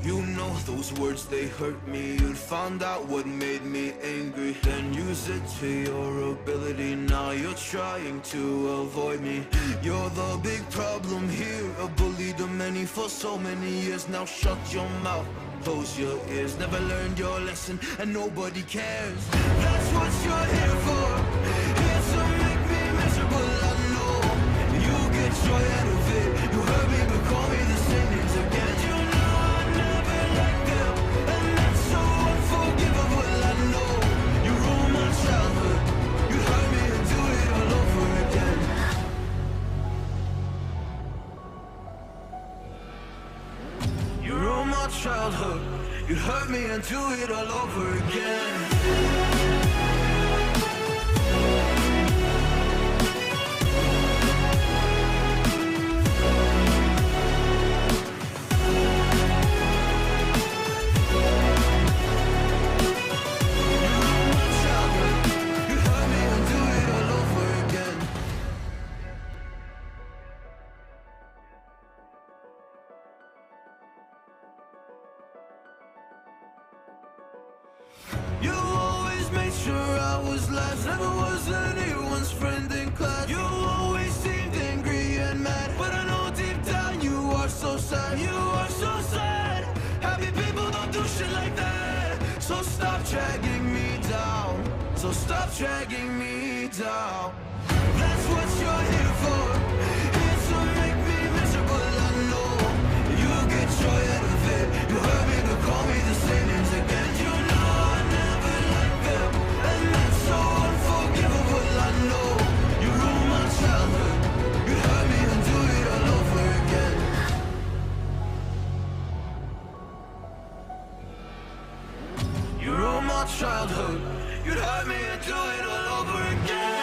You know those words, they hurt me. You'd found out what made me angry, then use it to your ability. Now you're trying to avoid me. You're the big problem here, a bully to many for so many years. Now shut your mouth, close your ears. Never learned your lesson and nobody cares. That's what you're here for, here to make me miserable. I know you get joy out of it. You hurt me but call me the same names again. You know I never liked them, and that's so unforgivable. I know you ruined my childhood. You hurt me and do it all over again. You ruined my childhood. You hurt me and do it all over again. You always made sure I was last, never was anyone's friend in class. You always seemed angry and mad, but I know deep down you are so sad. You are so sad. Happy people don't do shit like that. So stop dragging me down. So stop dragging me down. That's what you're here for, here to make me miserable. I know you get joy out of it. You hurt me but call me the same names again. You know I never liked them, and that's so unforgivable. I know you ruined my childhood. You hurt me and do it all over again. You ruined my childhood. You'd hurt me and do it all over again.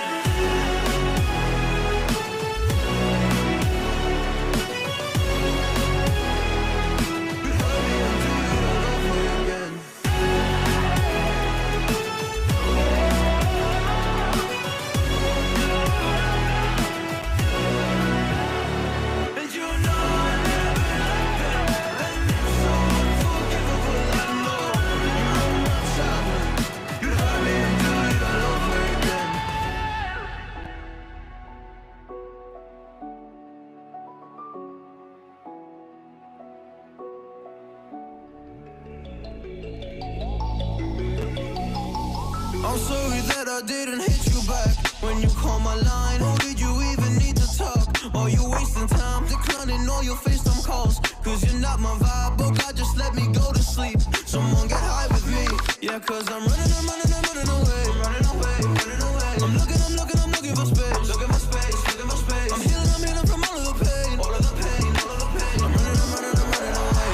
I'm sorry that I didn't hit you back when you called my line. Or did you even need to talk? Or you wasting time declining all your FaceTime calls? Cause you're not my vibe, but God just let me go to sleep. Someone get high with me. Yeah, cause I'm running away. I'm running away. I'm looking for space. Looking for space. I'm healing from all of the pain. I'm running away.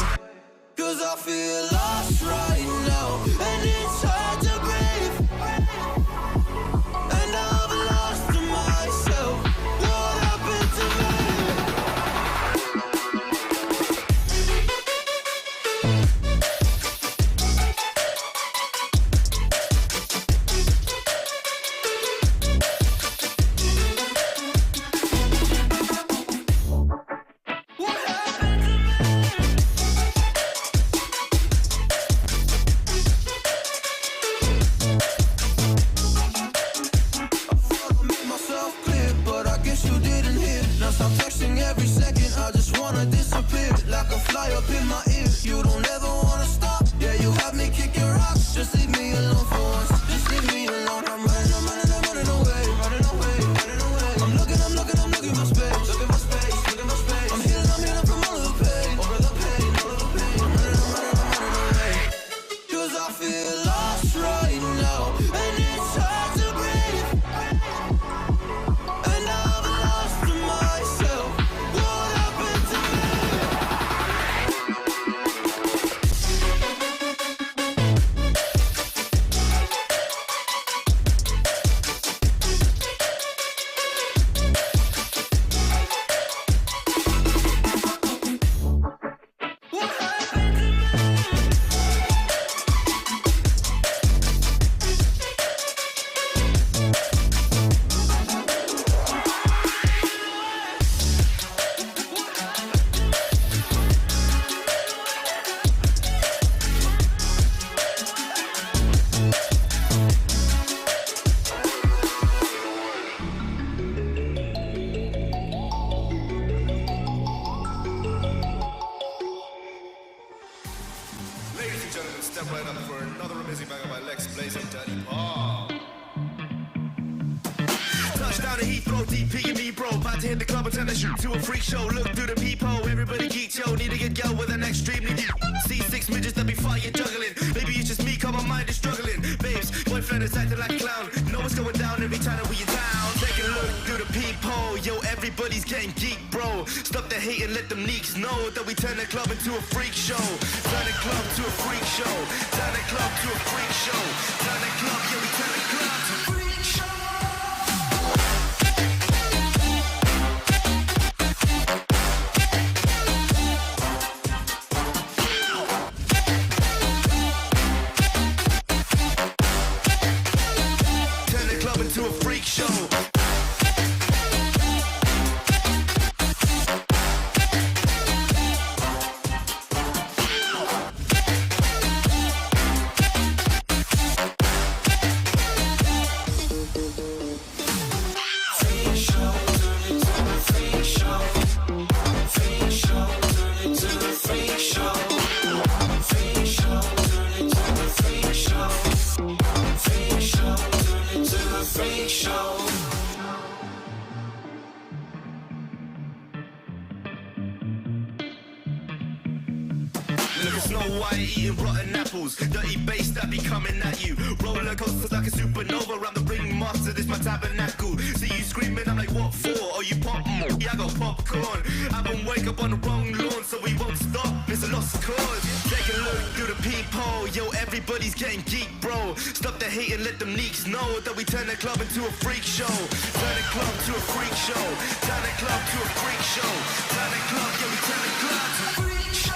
Cause I feel lost right now, and it's hard to breathe. And I've lost myself. What happened to me? DP and me, bro. About to hit the club and turn the shoot to a freak show. Look through the peephole, everybody geek, yo. Need to get girl with an extreme. Need see 6 midgets that be fire juggling. Maybe it's just me, cause my mind is struggling. Babes, boyfriend is acting like a clown. Know what's going down every time that we are down. Take a look through the peephole, yo. Everybody's getting geek, bro. Stop the hate and let them neeks know that we turn the club into a freak show. Turn the club to a freak show. Turn the club to a freak show. Turn the club, yeah, we turn the club to a freak show. Turn the club into a freak show. Look at Snow White eating rotten apples. Dirty bass that be coming at you. Roller coasters like a supernova. I'm the ringmaster, this my tabernacle. See you screaming, I'm like, what for? Oh, you pop? Yeah, I got popcorn. I don't wake up on the wrong lawn, so we won't stop. It's a lost cause. Take a look through the peephole. Yo, everybody's getting geek, bro. Stop the hate and let them neeks know that we turn the club into a freak show. Turn the club to a freak show. Turn the club to a freak show. Turn the club, yeah, we turn the club to a freak show.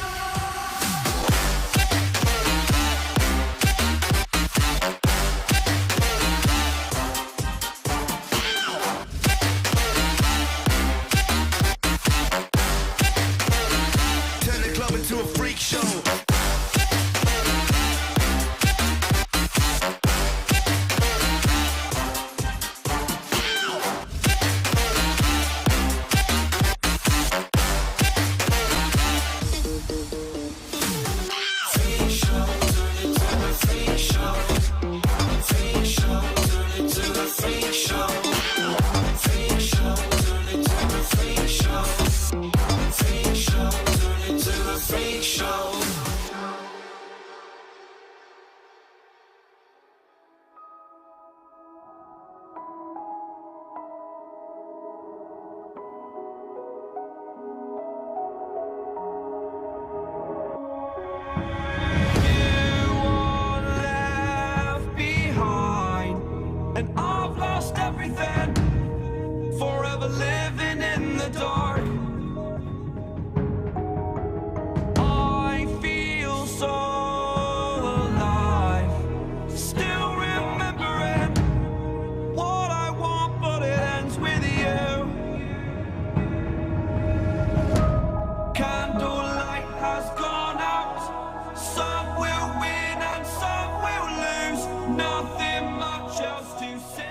To a freak show. Forever living in the dark. I feel so alive. Still remembering what I want, but it ends with you. Candlelight has gone out. Some will win and some will lose. Nothing much else to say.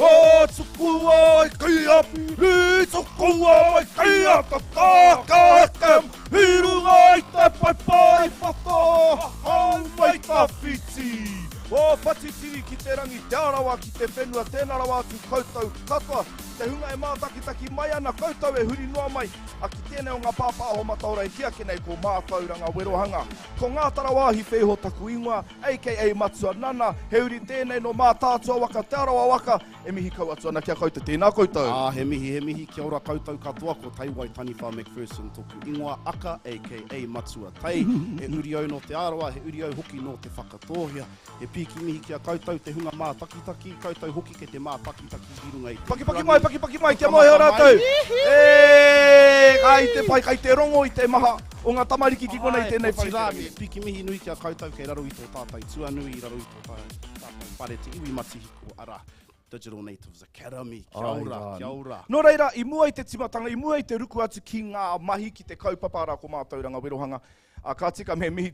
O tukua kia I tukua kia taka Hirunga I te pai pai pako Hau mai ta whiti O whatitiri ki te rangi, te arawa ki te whenua, tēnā rawa atu koutou katoa. Te hunga e mātakitaki mai ana, koutou e huri noa mai. A ki tēnei o ngā pāpāho Mātauranga kia kenei ko Mātauranga Wero Hanga. Ko ngā tarawāhi whēho taku ingoa, a.k.a. Matsua Nana, he uri tēnei no mā tātua waka, te arawa waka, e mihi kau atu ana kia koutou, tēnā koutou. He mihi, kia ora koutou katoa, ko Taiwai Taniwha McPherson, toku ingoa aka, a.k.a. Matsua Tai. He uri au no te arawa, he uri au hoki no te whakatohia. He piki mihi kia koutou, te hunga mā takitaki, koutou hoki ke te mā takitaki hirunga i te Paki mai, kia moe o rātou. Kai te pai, kai te rongo i te maha o ngā tamariki ki konei tēnei whairāngi. Piki mihi nui kia koutou kei raro i tō tātai tuanui, raro i tō tātai pare te iwi matihiko ara Digital Natives Academy. Kia ora. No reira, i mua i te timatanga, i mua i te ruku atu ki ngā mahi ki te kaupapa ara ko Mātauranga Wero Hanga. Ka tika me mihi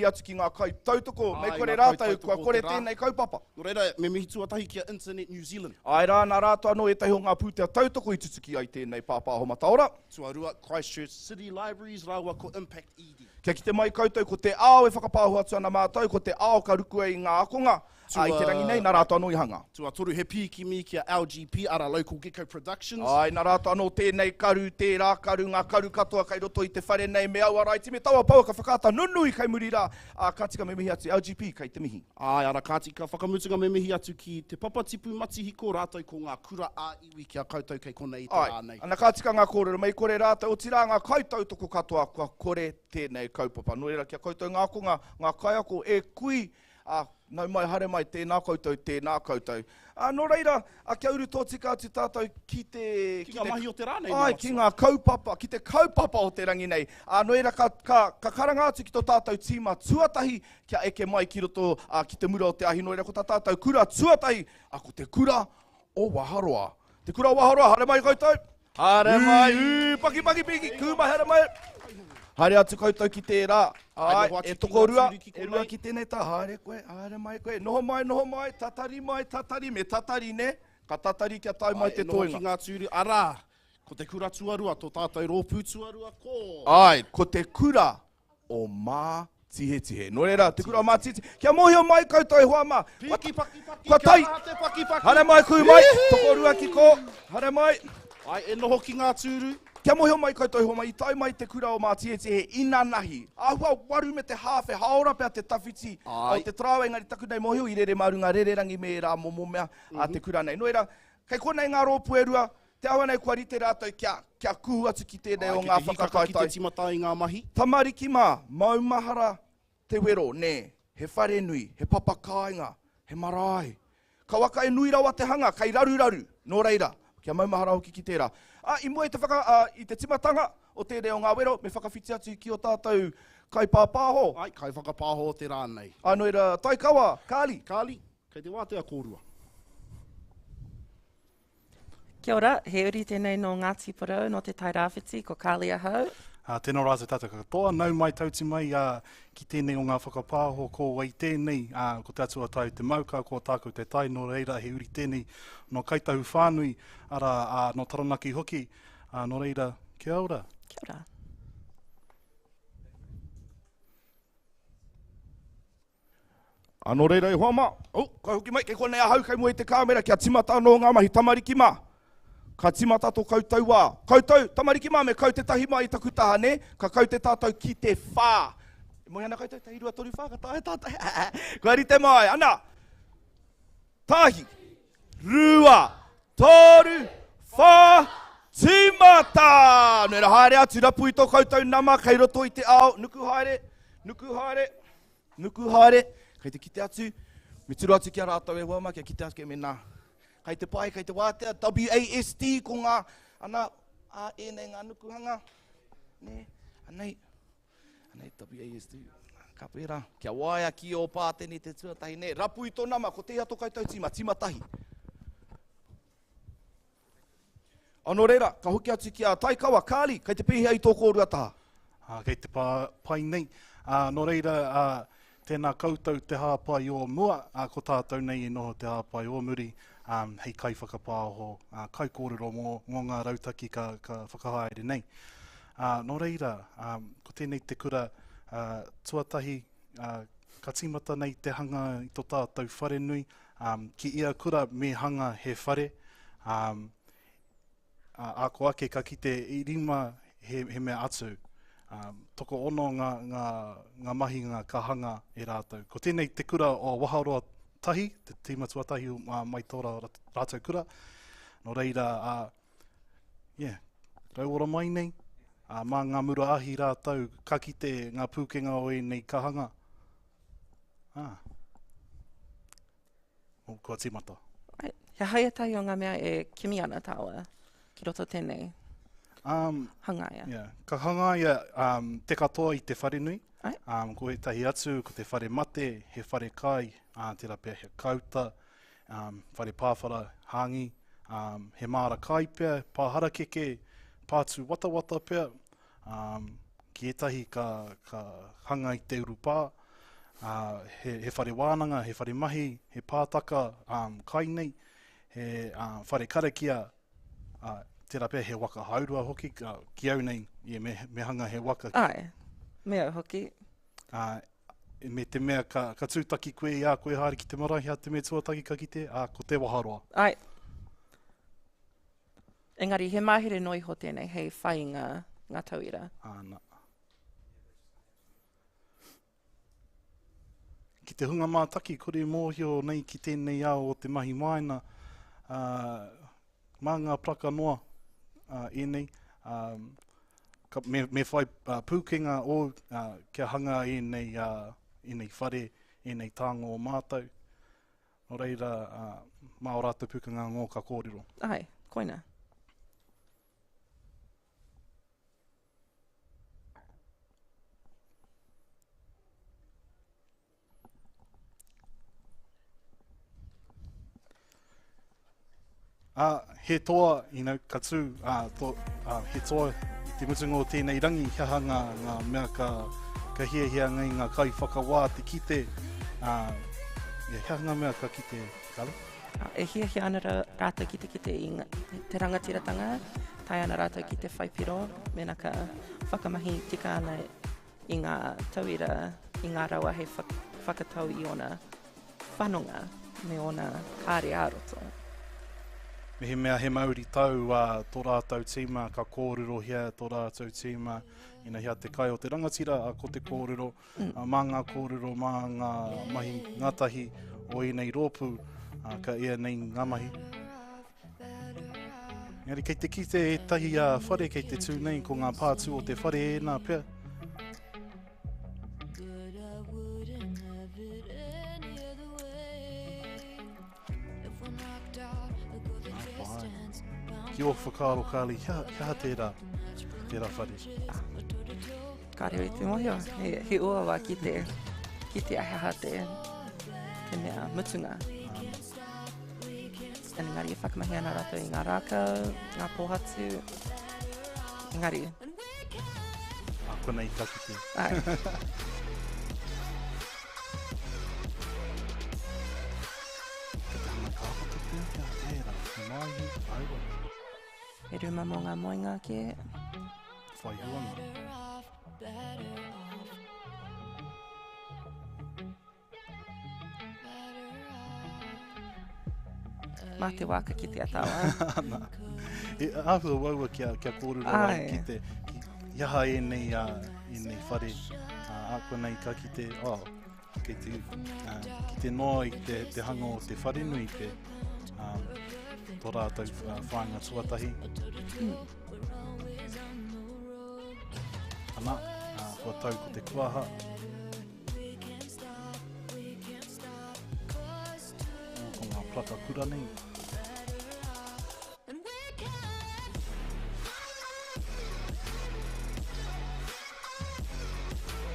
atu ki ngā kai tautoko, mei kore rātou, kua kore tēnei kaupapa. No reira, me mihi tuatahi kia Internet New Zealand. Ai rā, nā rātou anō e tahi o ngā pūtea tautoko i tutuki ai tēnei pāpāho Mātaura. Tuarua, Christchurch City Libraries, rāua ko Impact ED. Kia ki te mai koutou, ko te ao e whakapāho atu ana mātou, ko te ao ka ruku e i ngā akonga. Ai te rangi nei, nā rātou anō i hanga. Tua toru he piki mi kia LGP ara Local Gecko Productions. Ai, nā rātou anō tēnei karu, tērā karu, ngā karu katoa kai roto i te whare nei me au arai. Te me taua pau ka whakata nunui kai muri rā. Ka tika me mihi atu LGP kai te mihi. Ai, ara ka tika whakamutunga me mihi atu ki te papatipu matihiko rātou ko ngā kura ā-iwi kia koutou kei konei te rānei. Ana ka tika ngā kōrero, mei kore rātou o tira ngā koutou toko katoa kua kore tēnei kaupapa. Noera kia koutou ngā konga, ngā kaiako e kui. Nau mai, hare mai, tēnā koutou, tēnā koutou. No reira, kia uru tō tika atu tātou ki te... Ki ngā mahi o te rānei. Ai, ki ngā kaupapa, ki te kaupapa o te rangi nei. No reira, ka karanga atu ki tō tātou tīma tuatahi, kia eke mai ki roto ki te mura o te ahi. No reira, ko tā tātou kura tuatahi, ko te kura o Waharoa. Te kura o Waharoa, hare mai koutou. Hare mai, paki, piki, kūma, hare mai. Haere atu koutou ki tērā. Ai, e toko rua ki tēnei tā. Haere mai koe. Noho mai, tatari mai, me tatari ne. Ka tatari kia tau mai te toenga. Noho ki ngā tūri, ara, ko te kura tuarua, tō tātou rōpū tuarua ko. Ai, ko te kura o mā tihe. No reira, te kura o mā tihe. Kia mohi o mai koutou e hoa mā. Piki, kua tai. Paki. Haere mai kui mai, toko rua ki ko. Haere mai. Ai, e noho ki ngā tūru. Kia mohi o mai koutou hoa mai, i tai mai te kura o mā tihe ina nahi. Ahua waru me te hawhe, haora pia te tawhiti. O te trawe ngari taku nei mohi o i rere marunga, rere rangi me rā momo mea te kura nei. No era, kei konei ngā rōpu e rua, te awa nei kua rite rātou kia kū atu ki tēnei o ngā whakakaitai. Ki te timata i ngā mahi. Tamariki mā, maumahara te wero, ne, he whare nui, he papakainga, he marae. Ka waka e nui rawa te hanga, kai raru, no reira. Kia maumahara hoki ki tērā. I mua i te timatanga o te reo ngā wero, me whakawhiti atu ki o tātou kai pāpāho. Ai, kai whakapāho o te rānei. No era, tai kawa, Kāli. Kei te wātea kōrua. Kia ora, he uri tēnei no Ngāti Porou, no te tai rāwhiti, ko Kāli ahau. Tēnā rātou tātou katoa, nau mai tauti mai ki tēnei o ngā whakapāho ko wai tēnei, ko te atua tai te mauka, ko tākou te tai, no reira he uri tēnei no kaitahu whānui, ara no taranaki hoki, no reira, kia ora. Kia ora. No reira e hoa mā. Kai hoki mai, kei konei ahau, kai mua i te kāmera, kia timata no ngā mahi, tamariki mā. Ka timata tō koutou wā. Koutou, tamariki mā me kau te tahi mai i taku taha ne, ka kau te tātou ki te whā. Moi ana koutou, tahi rua tori whā, ka tahe tātai. Kua rite mai, ana. Tahi, rua, toru, whā, timata. Nera haere atu, rapu i tō koutou nama, kei roto i te ao, nuku haere. Kei te kite atu, me turu atu kia rātou e huama, kia kite atu ke me nā. Kei te pai, kei te wātea, WAST ko ngā, ana, nei ngā nukuhanga. Ne, anei WAST, ka pera. Kia waia ki o pāteni te tuatahi, ne, rapu i tō nama, ko te ato koutou timatahi. Ano reira, ka hoki atu ki a Taikawa, Kāli, kei te pihia i tō kōrua taha. Kei te pai nei, no reira, tēnā koutou te hāpai o mua, ko tātou nei e noho te hāpai o muri, hei kai whakapāho, kai kōrero mō ngā rautaki ka whakahaere nei. No reira, ko tēnei te kura tuatahi, ka timata nei te hanga i tō tātou whare nui, ki ia kura me hanga he whare, ako ake ka kite I rima he mea atu. Toko ono ngā mahi ngā kahanga e rātou. Ko tēnei te kura o Waharoa tahi, te tīmatua tahi o Mātauranga rātou kura. No reira, rauora mai nei, mā ngā mura ahi rātou, ka kite ngā pūkenga o nei kahanga. O kua tīmata. He haia tahi o ngā mea e kimi ana tāua, ki roto tēnei hangaia. Ka hangaia te katoa I te whare nui. Ko he tahi atu, ko te whare mate, he whare kai, te rapea he kauta, whare pāwhara hangi, he māra kai pia, pāhara keke, pātu watawata pia, ki etahi ka hanga I te urupā, he whare wānanga, he whare mahi, he pātaka kai nei, he whare karakia, te rapea he waka haurua hoki, ki au nei, me hanga he waka. Ai, mea hoki. Me te mea ka tūtaki koe I a koe haere ki te marahi, a te mea tuataki ka ki te, ko te waharoa. Ai. Engari, he mahere noi ho tēnei, hei whai ngā tauira. Āna. Ki te hunga mātaki, kore mōhio nei ki tēnei ao o te mahi maina, mā ngā praka noa enei, me whai pūkenga o kia hanga enei whare, enei tāngo o mātou. No reira, mā o rātou pūkenga ngō ka kōrero. Ai, koina. He toa, ka tū, he toa I te mutunga o tēnei rangi, hea ngā mea ka hia ngai ngā kai whakawā te kite, hea ngā mea ka kite, kala? E hia ana rātou ki te te rangatiratanga, tai ana rātou ki te whaipiro, mena ka whakamahi tika ana I ngā tauira, I ngā rawa he whakatau I ona whanonga, me ona kāre āroto. Me he mea he mauri tau tō rātou tīma, ka kōrero hea tō rātou tīma, hea te kai o te rangatira, ko te kōrero, mā ngā kōrero, mā ngā mahi ngātahi o nei rōpū, ka ia nei ngā mahi. Ngari, kei te kite e tahi whare, kei te tū nei ko ngā pātū o te whare e nā pia. Ki o whakaro kāli, hea tērā whare. Ka reo I te mohio, he ua wā ki te ahaha te mea mutunga. Engari, e whakamahi ana rātou I ngā rākau, ngā pōhatu, engari. Ko nei ka kite. Ai. He ruma mō ngā moinga ke. Whai huanga. Mā te waka ki te atawa. E āhua waua kia kōrero ai ki te iaha e nei whare. Ako nei ka ki te noa I te hanga o te whare nui pe. Tō rātou whāinga tuatahi. Ana, kua tau ko te kuaha. Ko ngā plaka kura nei.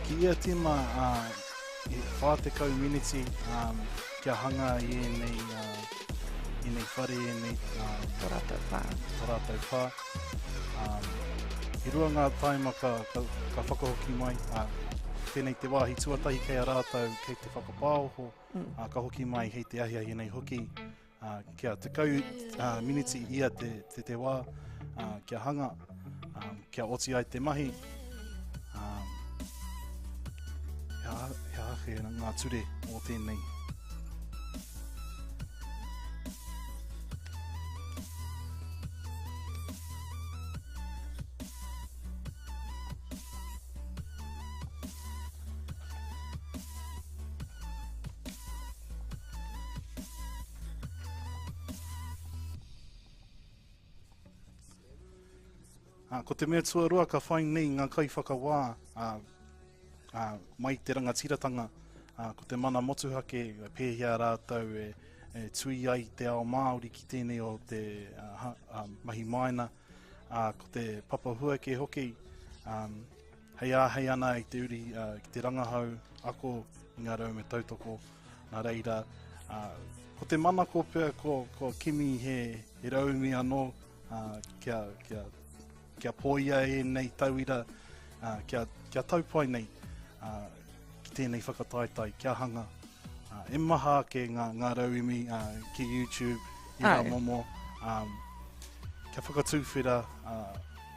Ki ia tima e whātekau miniti kia hanga I nei whare nei Tō rātou pā. I rua ngā taima ka whakahoki mai, tēnei te wāhi tuatahi kei a rātou kei te whakapāoho, ka hoki mai hei te ahiahi nei hoki, kia te kau miniti ia te wā, kia hanga, kia oti ai te mahi, hahe ngā ture o tēnei. Ko te mea tuarua ka whai nei ngā kai whakawā mai te rangatiratanga. Ko te mana motuhake pēhia rātou e tui ai te ao Māori ki tēnei o te mahi maina. Ko te papahua ke hoki, hei ana i te uri ki te rangahau ako i ngā rau me tautoko. Nā reira, ko te mana ko pēr ko kimi he raumi anō kia poia e nei tauira, kia taupai nei ki tēnei whakataitai, kia hanga. E maha ke ngā rauimi ki YouTube, i ngā momo, kia whakatūwhira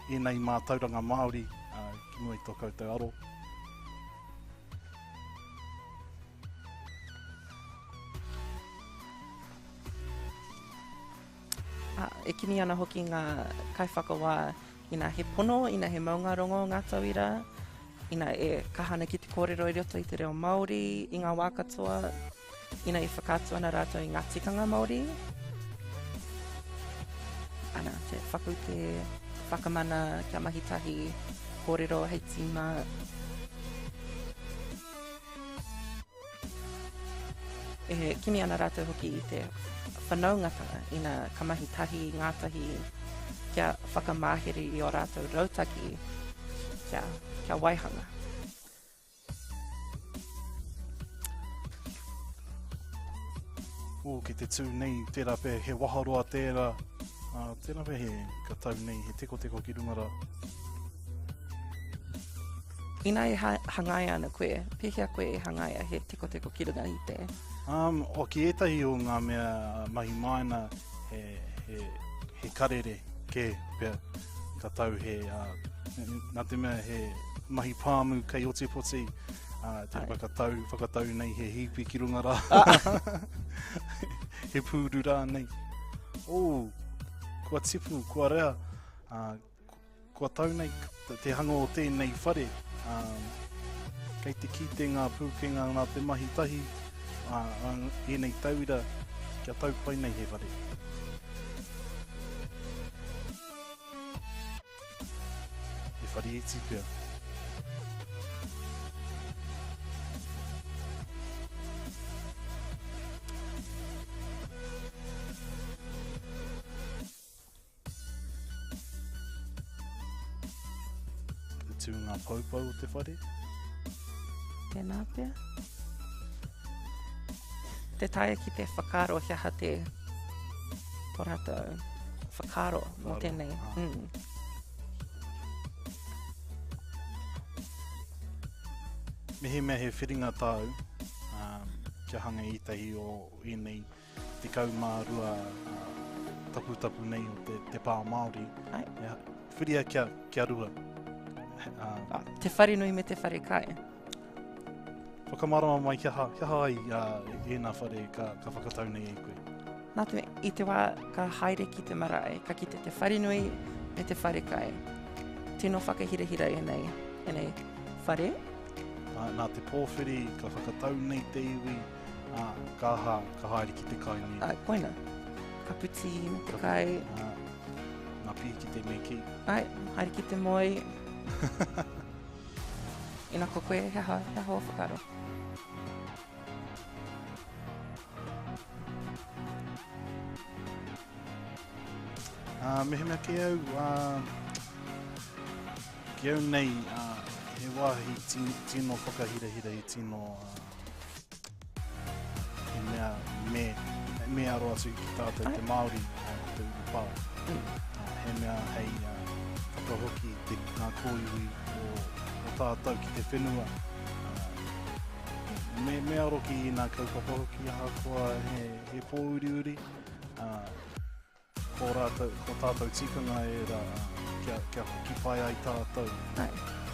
e nei Mātauranga Māori, ki mua i tō koutou aro. E kini ana hoki ngā kaiwhakawā ina he pono, ina he maunga rongo ngā tauira, ina e kahana ki te kōrero i roto i te reo Māori, i ngā wā katoa, ina e whakātua na rātou i ngā tikanga Māori. Ana, te whaku te whakamana kia mahitahi, kōrero hei tīma. E kini ana rātou hoki i te whanaungata, ina ka mahitahi ngātahi, kia whakamāheri i o rātou rautaki, kia waihanga. Ki te tū nei, tērā pē, he waharoa tērā, tērā pē he ka tau nei, he teko ki rungara. Ina e hangai ana koe, pēhea koe e hangai he teko ki runga i te? O ki etahi o ngā mea mahi maina, he karere, ke pia ka tau he nā te mea he mahi pāmu kei oti poti te whakatau nei he hipi ki runga rā he pūru rā nei kua tipu, kua rea kua tau nei te hanga o tēnei whare kei te kitenga pūkenga nā te mahi tahi e nei tauira kia tau pai nei he whare. Whare eti pia. Te tū ngā paupau o te whare. Tēnā pia. Te taia ki te whakaro hiaha te tō rātou whakaro mō tēnei. Mehe mea he whiringa tāu, kia hanga i tahi o enei te kaumārua tapu nei o te pā Māori. Whiria kia rua. Te wharenui me te whare kai. Whakamarama mai kia hai ēnā whare ka whakatau nei e koe. Nā te i te wā ka haere ki te marae, ka kite te wharenui me te whare kai. Tino whakahirahira e nei whare. Nā te pōwhiri, ka whakatau nei te iwi, ka haere ki te kai nei. Koina, ka puti me te kai. Nā pia ki te meki. Haere ki te moi. Ina ko koe he ho whakaro. Mehe mea ke au nei, he wāhi tino whakahirahira i tino he mea roa sui ki tātou te Māori te urupā. He mea hei whakahoki te ngā kōiwi o tātou ki te whenua. Mea roki i nā kaupapa aha koa he pōuriuri. Ko tātou tikanga e rā kia hoki pai ai tātou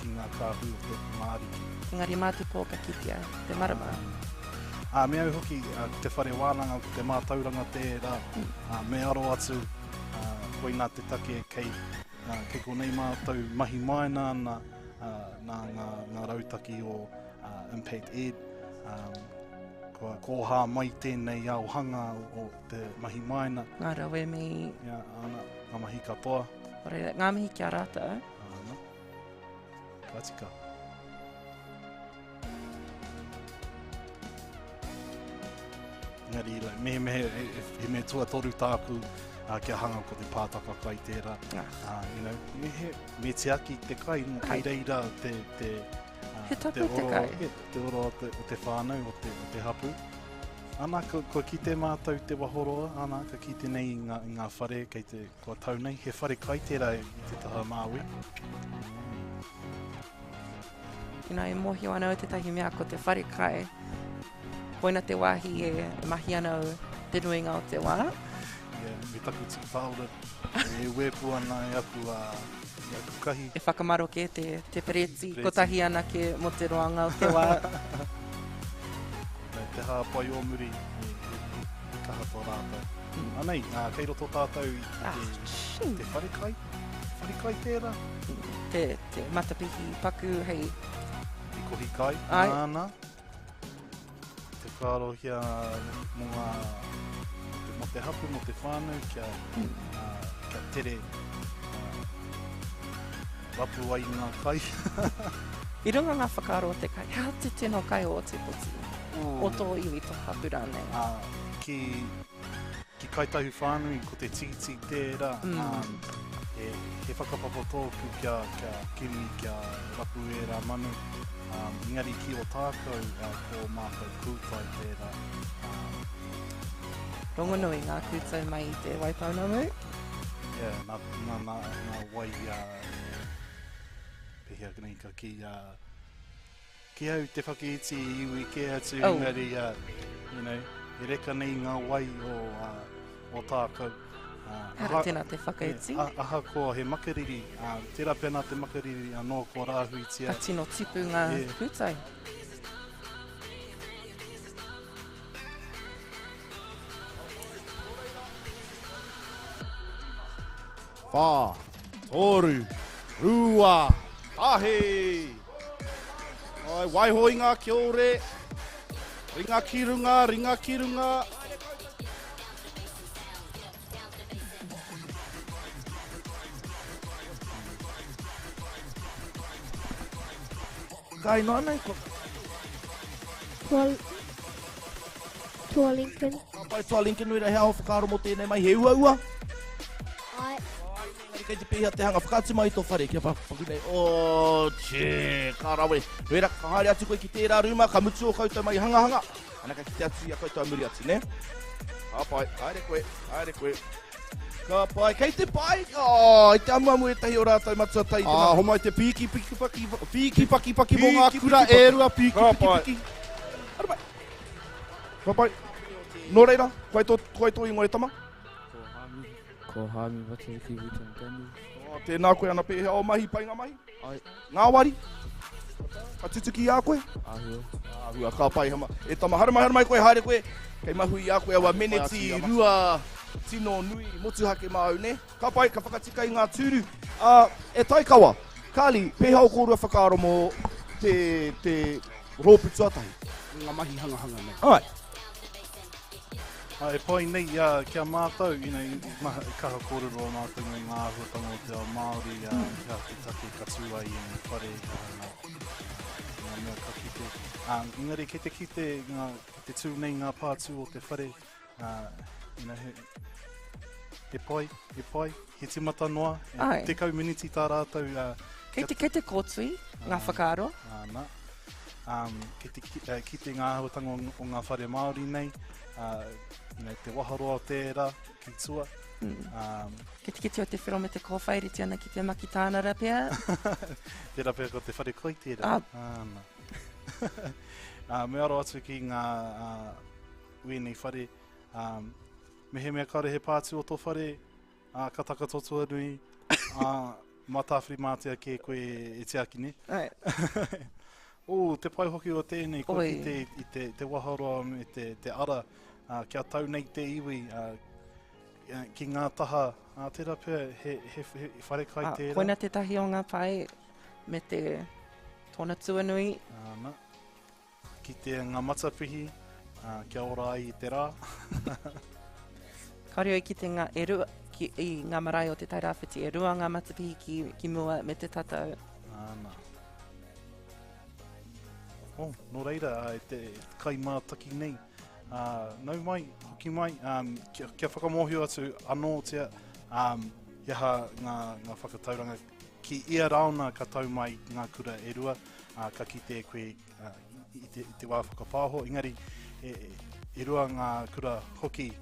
ki ngā kāhu o te Māori. Engari mā te pō ka kitea, te marama. Mea au hoki, te whare wānanga, te Mātauranga tērā, me aro atu, koina te take kei konei mātou mahi maina ngā rautaki o Impact Ed. Kua kōhā mai tēnei ao hanga o te mahi maina. Ngā rawe mi. Ngā mahi katoa. Ngā mihi kia rātou. Ka tika. Ngari, he me tua toru tāku kia hanga ko te pātaka kai tērā. Me te aki te kai, no kei reira He tapu te kai. Te oro o te whānau, o te hapu. Ana, ko ki te mātou te wahoroa, ana, ka ki te nei ngā whare, kei te kua tau nei. He whare kai tērā i te taha Māui. E mohi ana o te tahi mea ko te whare kai. Koina te wāhi e mahi ana o te nuinga o te wā. Me taku tiki whaora, e wepu ana e aku kahi. E whakamaro ke te pereti, ko tahi ana ke mo te roanga o te wā. Te haa pai o muri, e kaha tō rātou. Anei, kei roto tātou i te wharekai? Wharekai tērā? Te matapihi paku hei. I kohi kai, Ai. āna. Te whārohia mo te hapu, mo te whānau, kia tere rapu ai ngā kai. I runga ngā whakaaro o te kai, hea te tino kai o te poti. O tō iwi tō hapura nei. Ki kaitahu whānui, ko te titi tērā, he whakapapo tōku kia kimi, kia rapu e rā manu. Engari ki o tākau, ko mātou kūtai tērā. Rongonui ngā kūtau mai i te Waipaunamu. Nā wai pehea nei ka ki au te whakiiti iwi ke atu engari, e reka nei ngā wai o tākau. Hara tēnā te whakaiti. Aha ko he makariri, tērā pēnā te makariri anō ko rāhuitia. Ka tino tipu ngā kūtai. Whā, tōru, rua, tahi. Ai, waihoi ngā kia ore. Ringa ki runga, ringa ki runga. Kai noa nei ko. Tua Lincoln. Pai tua Lincoln nui rei hea o whakaro mo tēnei mai he ua. Ai. Kei te pēhea te hanga whakatsi mai tō whare, kia whakapaki nei. O, tē, kārawe. Wera, ka haere atu koe ki tērā rūma, ka mutu o koutou mai hanga. Ana ka ki te atu ia koutou muri atu, ne? Ka pai, haere koe. Ka pai, kei te pai. O, i te amuamu e tahi o rātou matua tai. Homai te piki paki mo ngā kura e rua piki. Hara pai. Ka pai. Nō reira, koe tō ingoe tama. Ko hāmi wate ki witan tani. Tēnā koe ana pēhea o mahi, pai ngā mahi. Ai. Ngā wari. Ka tutuki a koe. Ahua. Ka pai hama. E tama hara mai koe, haere koe. Kei mahui a koe awa meneti, rua, tino nui, motu hake mau, ne? Ka pai, ka whakatika i ngā tūru. E taikawa, Kāli, pēhea o kōrua whakaaro mo te rōpu tuatahi. Ngā mahi hanga nei. Ai. E pai nei, kia mātou, kaha kōrero mātou i ngā ahuatanga o te ao Māori, kia te take katua i ngā whare, ngā mea ka kite. Engari, kei te kite, te tū nei ngā pātū o te whare, e pai, he timata noa, te kau miniti tā rātou. Kei te kōtui, ngā whakaaro. Ki te ngā ahuatanga o ngā whare Māori nei, te waharoa tērā, ki tua. Kiti o te whiro me te kōwhairiti ana ki te maki tānara pia. Tērā pia ko te whare koi tērā. Me aro atu ki ngā uenei whare. Me mea kare he pātū o tō whare, ka taka totua nui, mā tāwhiri mātea ke koe e te aki ne. Te pai hoki o tēnei, ko Oi. te waharoa me te ara, kia tau nei te iwi, ki ngā taha, tērā pia, he whare kai tērā. Koina te tahi o ngā pai me te tōna tuanui. Ana. Ki te ngā matapihi, kia ora ai i te rā. Kaore oi ki te ngā i ngā marae o te tairāwhiti, e rua ngā matapihi ki mua me te tatau. Ana. No reira, te kai mātaki nei. Nau mai, hoki mai, kia whakamohio atu anō tia, iaha ngā whakatauranga ki ia rauna ka tau mai ngā kura e rua, ka kite koe i te wā whakapāho. Engari, e rua ngā kura hoki ki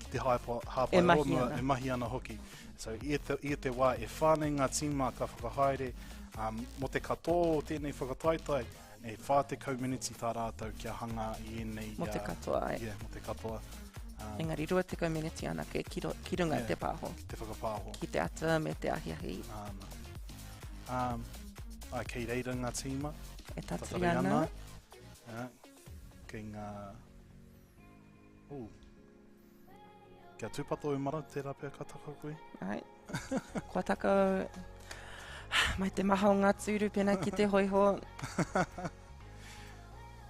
te hāpai ronua e mahi ana hoki. So, ia te wā e whānei ngā tīma ka whakahaere, mo te katoa o tēnei whakataitai, e whā te community tā rātou kia hanga i enei. Mo te katoa ai. Yeah, mo te katoa. Engari rua te community ana ke ki runga te pāho. Te whakapāho. Ki te ata me te ahiahi. Ai kei reira ngā tīma. E tatari ana. Kei ngā... Kia tūpato e mara, tērā pia ka taka koe. Ai. Kua taka mai te maha o ngā tūru pena ki te hoiho.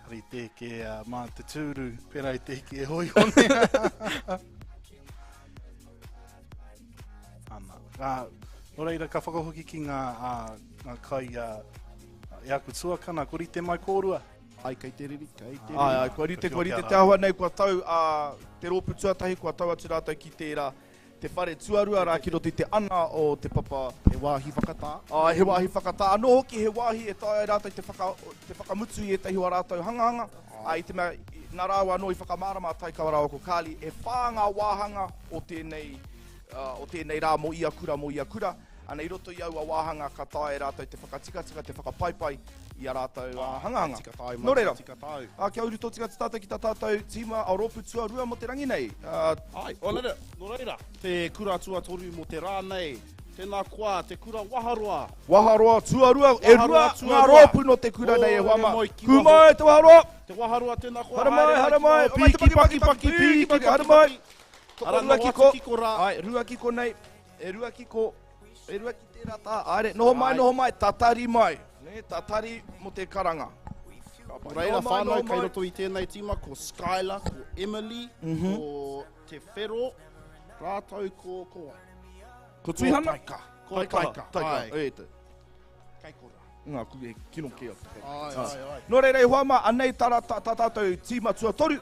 Hari te ke mā te tūru, pera i te ke hoiho ne. Ana. No reira, ka whakahoki ki ngā kai e aku tuakana, ko rite mai kōrua. Ai, kei te riri, kei te riri. Ai, kua rite te ahua nei, kua tau te rōpu tuatahi, kua tau atu rātou ki tērā. Te whare tuarua rā ki roto i te ana o te papa. He wāhi whakatā. He wāhi whakatā. Anō hoki he wāhi e tae rātou te whakamutu i e tahi wa rātou hangahanga. I te mea, nā rāua anō i whakamārama taikawa rāua ko Kāli. E whāngā wāhanga o tēnei rā mo ia kura. Ana i roto i aua wāhanga ka tae rātou te whakatika, te whakapaipai i a rātou hangahanga. Tika tāu, Nō reira. tika tāu. Kia uru tō tika tātou ki tā tātou tīma a rōpu tuarua mo te rangi nei. Ai, no reira. Te kura tuatoru mo te rā nei. Tēnā kua, te kura waharoa. Waharoa tuarua, e rua ngā rōpu no te kura nei e wama. Kumai te waharoa. Te waharoa tēnā kua. Haramai. Piki, haramai. Rua kiko rā. Ai, rua kiko nei. E rua kiko tērā tā. Aere, noho mai, tatari mai. Tatari mo te karanga. Reira whānau kei roto i tēnei tīma ko Skylar, ko Emily, ko te Whero, rātou ko koa. Ko Tuihana? Ko Taika. Eite. Kaikora. Ngā kuwe kino kea. Ai. Nō reira i huama, anei tātou tīma tuatoru.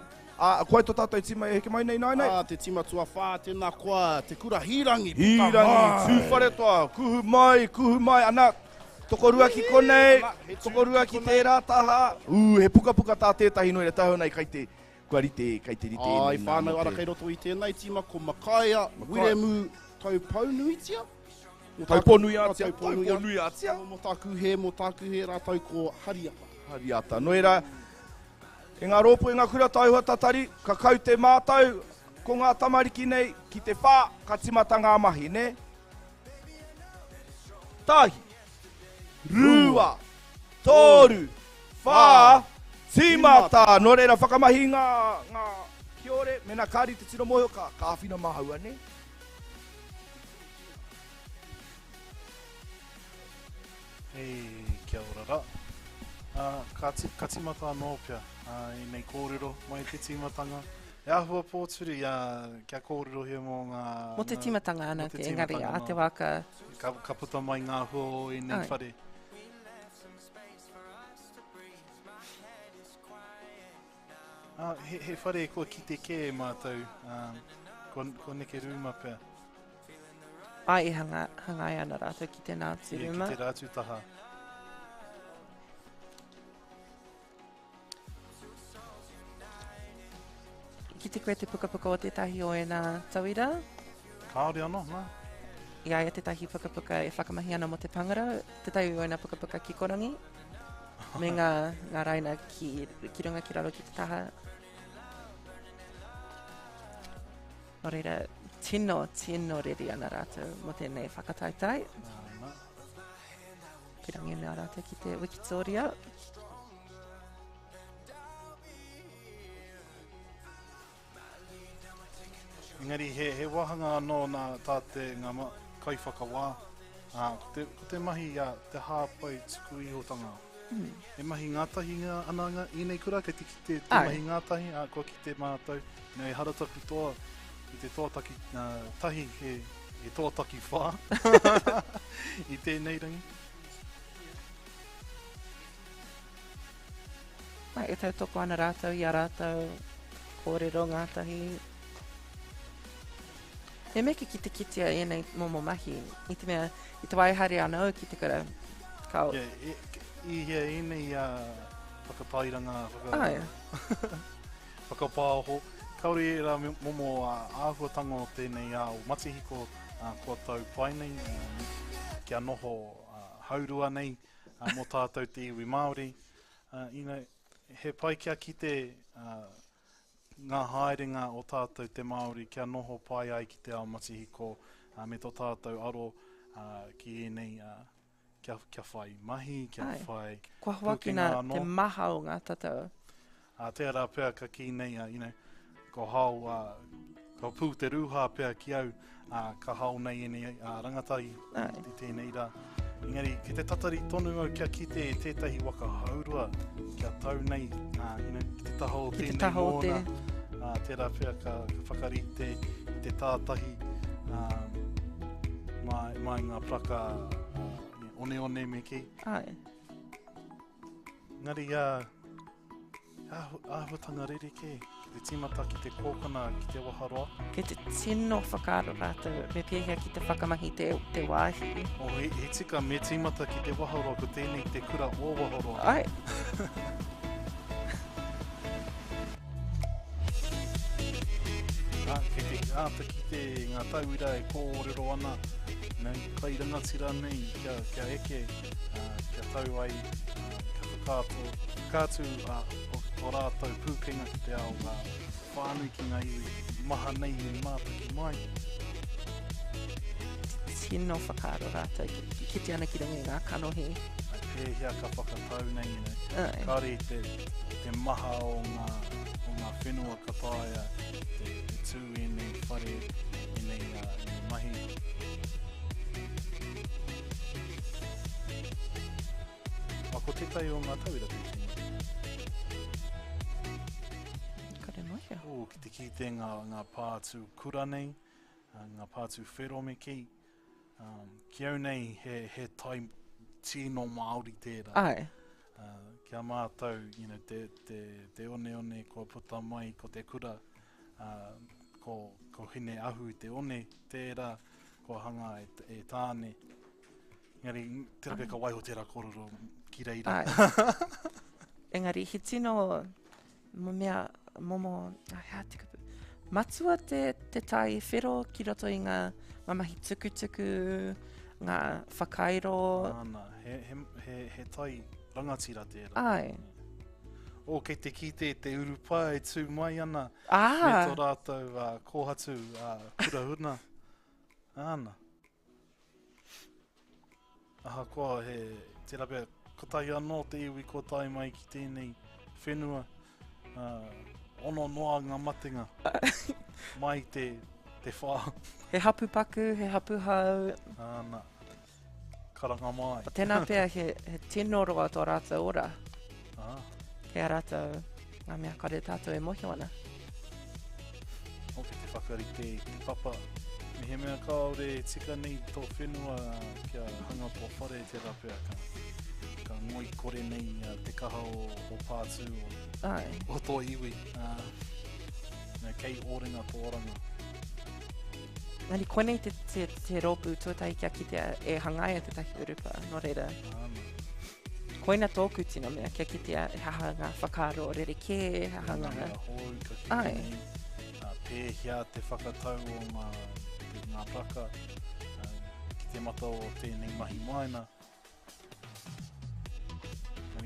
Koe tō tātou tīma e heke mai nei nei? Te tīma tua whā, tēnā kua, te kura hirangi. Tūwhare toa, kuhu mai, ana. Toko rua ki konei, toko rua ki tērā taha. He puka tā tētahi noere tahu nei kai te rite. Ai, whānau ara kei roto i tēnei tīma ko Makaia, Wiremu, Tauponuitia. Tauponuiatia. Mo tāku he, rātou ko Hariata. Noera, e ngā rōpu e ngā kura taihua tatari, ka kau te mātau, ko ngā tamariki nei, ki te whā, ka timata ngā mahi, ne? Tahi. Rua, tōru, whā, tīmata. Nō reira whakamahi ngā kiore, mena kāri te tino moho ka kāwhina mahaua, ne? Kia ora rā. Ka tīmata anō pia, i nei kōrero mai te tīmatanga. E ahua pōturi, kia kōrero he mō ngā... Mo te tīmatanga ana, te engari a te waka. Ka puta mai ngā huo i nei whare. He whare kua ki te kē mātou, kua neke rūma pia. Ai hangai ana rātou ki te nātu rūma. Ki te rātu taha. Ki te koe te pukapuka o tētahi o e nā tauira. Kāore anō, nā? Ia e tētahi pukapuka e whakamahi ana mo te pangara. Tētahi o e nā pukapuka ki korangi. Me ngā raina ki runga ki raro ki te taha. Nō reira, tino reri ana rātou mo tēnei whakataitai. ki rangi nā rātou ki te Wikitoria. Engari, he wahanga anō nā tāte ngā kaiwhakawā. Ko te mahi te hāpai tuku ihotanga. E mahi ngātahi ana i nei kura, kei te ki te mahi ngātahi, ko ki te mātou. E harataku toa, i te tōtaki tahi, he tōtaki whā. I tēnei rangi. Mai, e tau toko ana rātou i a rātou kōrero ngātahi. He meke ki te kitea e nei momo mahi. I te mea, i te waihare anō ki te kura. Kau. I nei whakatairanga, whakapāho. Kauri e rā momo āhuatanga o tēnei au matihiko kua tau pai nei. Kia noho haurua nei mō tātou te iwi Māori. He pai kia ki te ngā haerenga o tātou te Māori, kia noho pai ai ki te ao matihiko me tō tātou aro ki e nei kia whai mahi, kia whai kua huakina te maha o ngā tatau. Tērā pēr ka ki nei, ko hau, ko pū te rūha pēr ki au, ka hau nei e nei rangatai i tēnei rā. Engari, ki te tatari tonu au kia ki te tētahi waka haurua, kia tau nei, ki te taho o tēnei mōna. Tērā pēr ka whakarite i te tātahi mai ngā praka one me ki. Engari, āhuatanga rereke, ki te timata ki te kōkana ki te waharoa. Ke te tino whakaaro rātou, me pēhea ki te whakamahi te wāhi. He tika me timata ki te waharoa, ko tēnei te kura o waharoa. Ai. Ki te ngā tauira e kōrero ana, kai rangatira nei, kia eke, kia tau ai, kia whakātu o rātou pūkenga ki te ao whānui ki ngā iwi, maha nei e mātaki mai. Tino whakaaro rātou, ki te ana ki rangi ngā kanohi. Pēhea ka whakatau nei, kāre te maha o ngā whenua ka tāia, te tū e nei whare, e nei mahi. Ko te tai o ngā tauira te tino. Kare moia. Ki te kite ngā pātū kura nei, ngā pātū whero me ki. Ki au nei he tai tino Māori tērā. Ai. Kia mātou, te one kua puta mai ko te kura, ko hine ahu te one tērā, ko hanga e tāne. Engari, tera pēka waiho tērā kororo ki reira. Engari, he tino momo, matua te tai whero ki roto i ngā mamahi tukutuku, ngā whakairo. He tai rangatira tērā. Ai. Kei te kite te urupa e tū mai ana, me tō rātou kōhatu kurahuna. Ana. Koa tērā pēr, ko tai anō te iwi ko tai mai ki tēnei whenua, ono noa ngā matenga, mai te whā. He hapu paku, he hapu hau. Ana, karanga mai. Tēnā pēr he tino roa tō rātou ora. Kei rātou, ngā mea kare tātou e mohi wana. Ki te whakarite, te papa. Me he mea kaore tika nei tō whenua kia hanga tō whare tērā pēr ka ngoi kore nei te kaha o pātū o tō iwi. Kei orenga tō oranga. Ngani koe nei te rōpū tuatahi kia ki te e hangaia te tahi urupa, no reira. Koina tōku tino mea kia ki te e haha ngā whakaaro rereke, haha ngā. Ai. Pēhea te whakatau o ngā praka, ki te mata o tēnei mahi maina.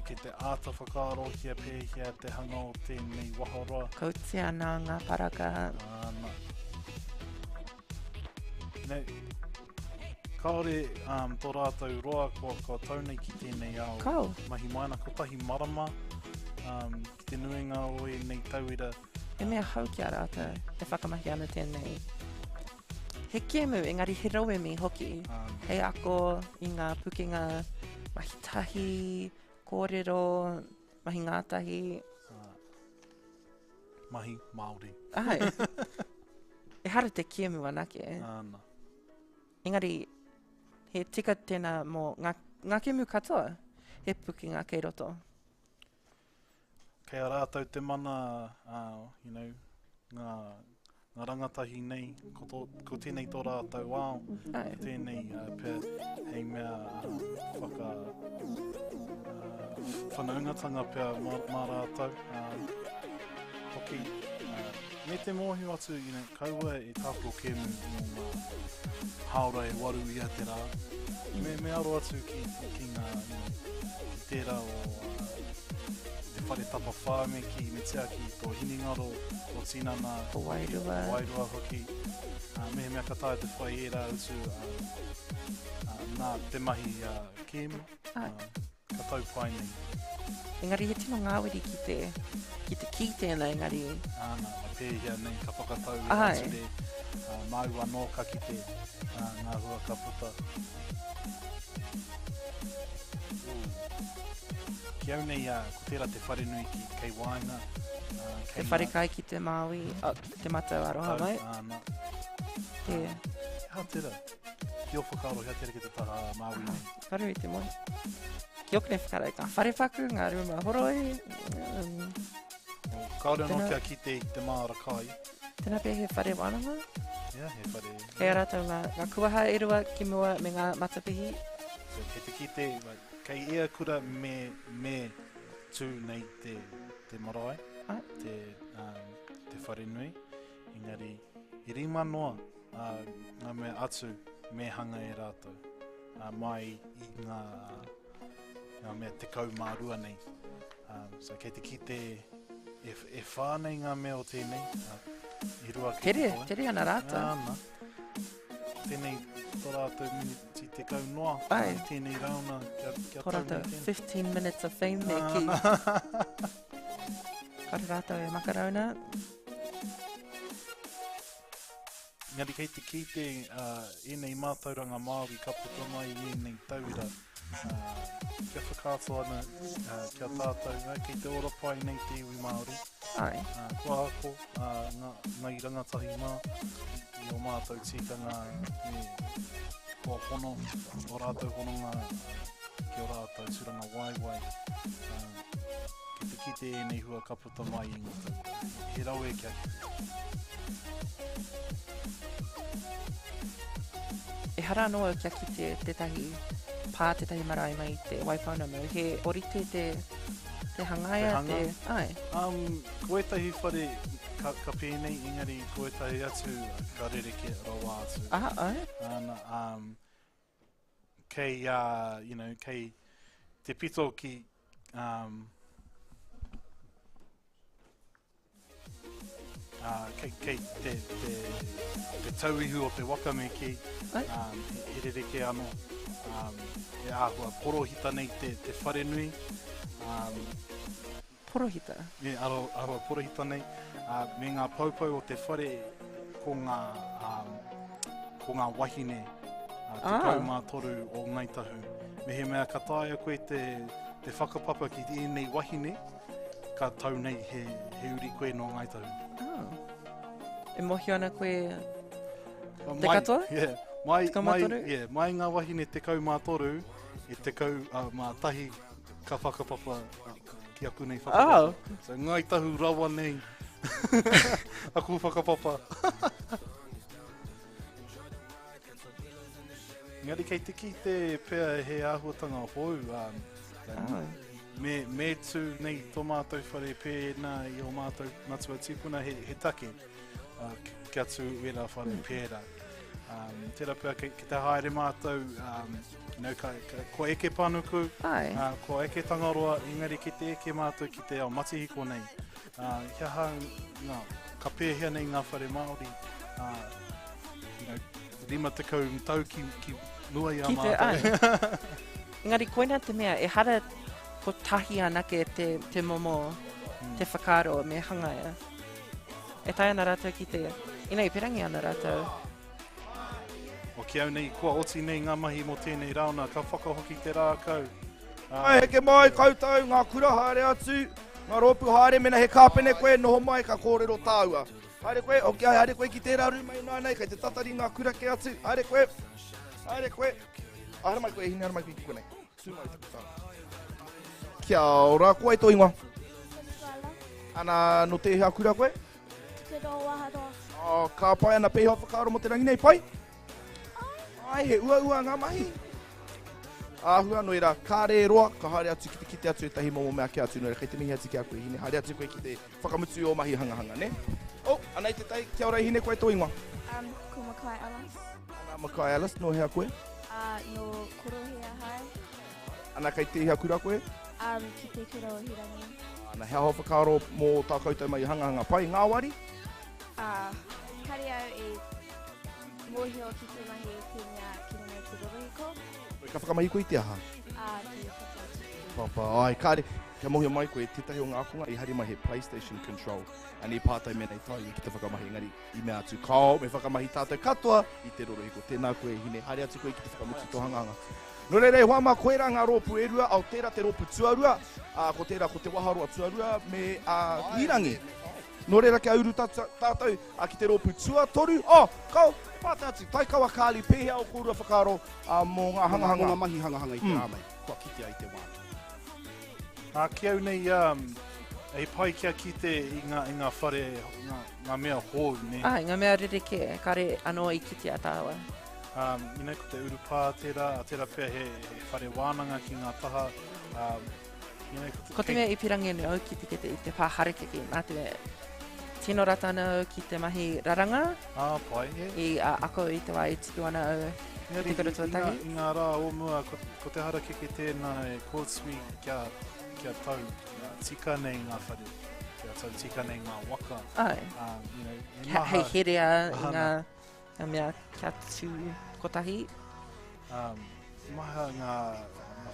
Ki te āta whakaaro kia pēhea te hanga o tēnei waharoa. Kautia nā ngā paraka. Nei, Kaore, tō rātou roa, ko taunei ki tēnei ao. Kau. Mahi maina, ko tahi marama, ki te nuinga o e nei tauira. E mea hau ki a rātou, e whakamahi ana tēnei. He kēmu, engari he raue mi hoki. Hei ako i ngā pukinga mahi tahi, kōrero, mahi ngātahi. Mahi Māori. Ai. E hara te kēmu anake. Ana. Engari, he tika tēnā mō ngā kēmu katoa, he pukinga kei roto. Kei a rātou te mana, ngā rangatahi nei, ko tēnei tō rātou ao, Ai. tēnei pēr, hei mea whanaungatanga pēr mā rātou. Hoki, me te mōhi atu, kaua e tāpro kēmu mō ngā haora e waru i te rā. Me aro atu ki ngā, ki tērā o te whare tapa whāme ki me tea ki tō hiningaro o tinana O Wairua. Wairua hoki. Me mea katāia te whai e rā utu nā te mahi kēmu. Ai. Ka tau whai nei. Engari, he tino ngāwiri ki te ki tēnā, engari. Āna, ma pēhia nei ka whakatau e Ai. atu re. Mau anō ka ki te ngā hua ka puta. Ki au nei, ko tērā te whare nui ki kei wainga. Te whare kai ki te Māui, te Mātauranga Wero Hanga. Āna. He, Hea tērā. Ki o whakaro, hea tērā ki te taha Māui nei. karu i te moi. Ki oku ne whakarai ka whare paku, ngā ruma horoi. Kaore anō Tēnā- kia ki te māra kai. Tēnā pē he whare wānanga. Ia, he whare. Kei a rātou ngā kuaha e rua ki mua me ngā matapihi. So, kei te ki te, kei ea kura me tū nei te marae, Ai. te whare nui. Engari, i rima noa ngā mea atu me hanga e rātou. Mai i ngā mea te kau mārua nei. So, kei te ki te e whānei ngā mea o tēnei. I rua ki Tere ana rātou. Āna. Tēnei tō rātou miniti te kau noa. Ai. Tēnei rauna kia Ko rātou taunei tēnei. 15 minutes of fame me ki. Kare rātou e makarauna. Ngari kei te ki te enei Mātauranga Māori ka puta mai i enei tauira. Kia whakātoa ana kia tātou. Kei te ora pai nei te iwi Māori. Ai. Kua ako ngā i rangatahi mā. I o mātou tikanga me kua hono. O rātou hononga ki o rātou suranga waiwai. Ki te enei hua ka puta mai i ngā tauira. He rau e kia ki. E hara noa kia ki tētahi pā, tētahi marae mai te waipaunamu. He orite te hangaia, Te hanga? Ai. Ko etahi whare ka pēnei, engari ko etahi atu ka rereke rawa atu. Ai. Ana, kei, kei te pito ki, kei te tauihu o te waka me ki, Ai. he rereke anō, e āhua porohita nei te whare nui, Porohita. aroa porohita nei, me ngā paupau o te whare ko ngā wahine, te kaumātoru o Ngaitahu. Me he mea ka tāia koe te whakapapa ki tēnei wahine, ka tau nei he uri koe no Ngaitahu. E mohi ana koe te Mai- katoa? Yeah, mai, Te mai, kaumātoru? yeah, mai ngā wahine te kaumātoru, e te kau mā tahi ka whakapapa ki aku nei whakapapa. So Ngaitahu rawa nei. Aku whakapapa. Ngari kei te ki te pēr he āhuatanga hou, me tū nei tō mātou whare pēnā i o mātou matua tipuna he take, kia tū wera whare pēra. Tērā pēr ki te haere mātou, ko eke panuku, Ai. ko eke tangaroa, engari ki te eke mātou ki te ao matihiko nei. Kia hang, ka pēhea nei ngā whare Māori, 50 tau ki Nua ia Ki te mātou. Engari, koina te mea, e hara ko tahi anake te momo, te whakaro me hangaia. E tai ana rātou ki te, ina I perangi ana rātou. O ki au nei, kua oti nei ngā mahi mo tēnei rauna, ka whakahoki te rākau. Ai, heke mai, koutou, ngā kura haere atu, ngā rōpu haere, mena he kāpene koe, noho mai, ka kōrero tāua. Haere koe, o ki ai, haere koe ki tērā rūmai nānei, kei te tatari ngā kura ke atu, haere koe, haere koe. Ahara mai koe, hine ahara mai koe ki konei. Sūmai te kutana. Kia ora, koe tō ingoa. Ana no te hea kura koe? Te Reo Māori. Ka pai ana pēhea whakaaro mo te rangi nei pai? Ai, he ua ngā mahi. Āhua, no ira, kāre roa, ka haere atu ki te atu e tahi momo mea ki atu, no ira, kei te mihi atu ki a koe hine, haere atu koe ki te whakamutu o mahi hanga, ne? Anai te tai, kia ora hine koe tō ingoa. Ko Makai Alice. Ana Makai Alice, no hea koe? No Korohia Hai. Ana kei te hea kura koe? Ki te kura o Hirangi. Ana hea ho whakaaro mō tā koutou mai hanga pai, ngā wari? Kari au e mōhio ki te mahi te mea ki nei te rorohiko. Ka whakamahi koe I te aha? Te whakamahi. Papa, ai, kāre, kia mohia mai koe, tētahi o ngā kunga, I hari mai he PlayStation control. Ani pātai mena I tai ki te whakamahi, engari, I mea atu kao, me whakamahi tātou katoa, I te rorohiko, tēnā koe hine, hari atu koe ki te whakamutu tō hanganga. No rei hoa mā koera ngā rōpu e rua, Aotearoa te rōpu tuarua, ko tērā ko te waharoa tuarua, me Irangi. No reira kia uru tātou, ki te rōpu tuatoru, kau, pātai atu, tai kawa kāli, pēhea o kōrua whakaro, mō ngā hangahanga. Mō ngā mahi hangahanga I te rāmai, kua kite ai te wā. Ki au nei, e pai kia kite I ngā whare, ngā mea hou, ne? Ngā mea ririke, kare anō I kite a tāua. Ina ko te urupā tērā pia he whare wānanga ki ngā taha. Ko te mea I pirangi anu au ki te pā harekeke, nā te mea tino rata ana au ki te mahi raranga. Pai, I ako I te wā I tiku ana au te kura tuatahi. I ngā rā o mua, ko te harakeke tēnā e kōtsui kia tau, tika nei ngā whare, kia tau tika nei ngā waka. Hei herea I ngā mea kia tū kotahi. Maha ngā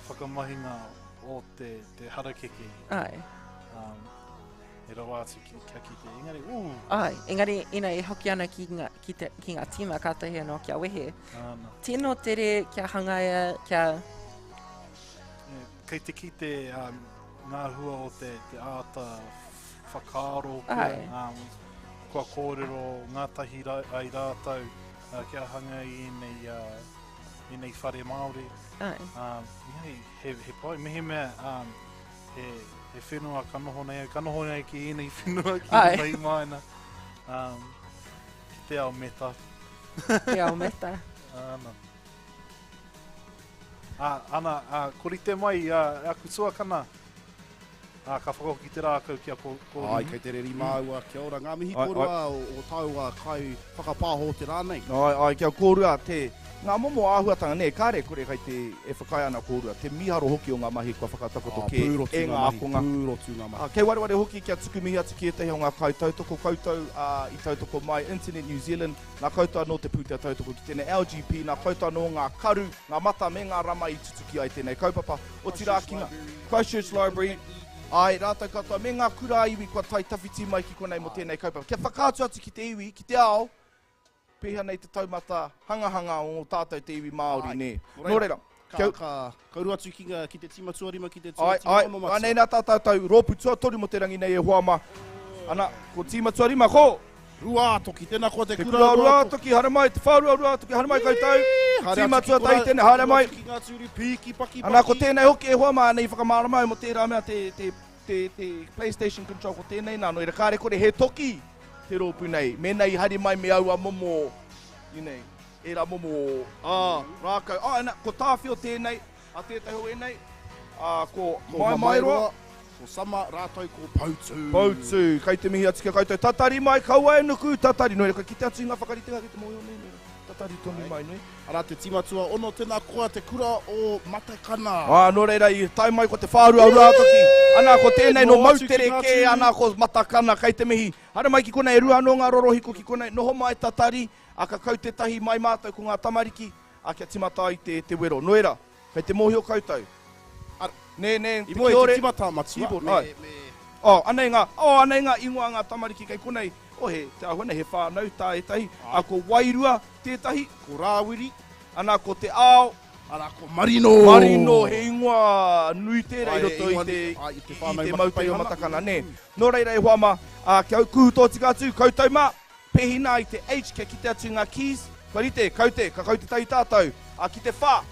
whakamahinga o te harakeke. E rawa atu kia kite. Engari, Engari, ina e hoki ana ki ngā tima kātahi anō kia wehe. Tino tere kia hangaia, kia... Kei te kite ngā hua o te āta whakaaro. Kua kōrero ngā tahi ai rātau kia hanga I nei whare Māori. He pai, mihi mea he whenua ka noho nei ki nei whenua ki nei maina. Te ao meta. Te ao meta. Ana, korite mai, aku tuakana. Ka whakahoki te rākau kia kōrero. Ai, kei te reri māua, kia ora ngā mihi korua o taua kai whakapāho te rānei. Ai, kia kōrua te ngā momo āhuatanga, ne, kāre kore kai te e whakai ana kōrua, te miharo hoki o ngā mahi kua whakatakoto ke e ngā akonga. Pūrotu ngā mahi. Kei wareware hoki kia tuku mihi atu ki etahi o ngā kautautoko, I tautoko mai Internet New Zealand, ngā kauta no te pūtea tautoko ki tēnei LGP, ngā kauta no ngā karu, ngā mata me ngā rama I tutuki ai tēnei kaupapa o Tirākinga, Christchurch Library, ai, rātou katoa, me ngā kura iwi kua tai tawhiti mai ki konei mo tēnei kaupapa. Kia whakātu atu ki te iwi, ki te ao, pēhea nei te taumata hangahanga o tātou te iwi Māori, ne. Nō reira. Ka kauru atu ki te tima tuarima, ki te tima ono matua. Ai, nei nā tātou, rōpu tuatori mo te rangi nei e huama. Ana, ko tima tuarima, ko? Rua toki, tēnā kua te kura rua toki, hara mai, te whārua rua toki, hara mai koutou. Tima tuatai tēnei, hara mai. Ana, ko tēnei hoki e huama, nei whakamaramau mo tērā mea te PlayStation control ko tēnei nā, no ira kāre kore he toki te rōpu nei. Me nei hari mai me aua momo, nei, e rā momo, rākau. Ana, ko tāwhio tēnei, a tētai ho e nei, ko mai roa. Ko sama rātou ko pautu. Pautu, kei te mihi atu kia koutou. Tatari mai, kaua e nuku, tatari. Noi, ki te atu ngā whakaritenga ki te moio nei. Tatari tonu mai, noi. Ara te timatua, ono tēnā koa te kura o matakana. Nō reira, I tai mai ko te whārua rātoki. Ana ko tēnei no mautere ke, ana ko matakana, kei te mihi. Hara mai ki konei rua no ngā rorohiko ki konei. Noho mai tatari, a ka kau te tahi mai mātou ko ngā tamariki. kia timata i te wero. Noera, kei te mōhio koutou. Nē, I moe te timata matua, anei ngā ingoa ngā tamariki kei konei. Te ahone he whānau tā e tahi. A ko Wairua tētahi. Ko Rāwiri. Ana ko te Ao. Ana ko Marino. Marino, he ingoa nui tērā i roto i te maupai o matakana. Nē, nō reira e hoama, kia kuhu tō tika atu, koutou mā, pehina i te H, kia ki te atu ngā keys. Korite, kaute, ka kaute tai tātou. Ki te whā,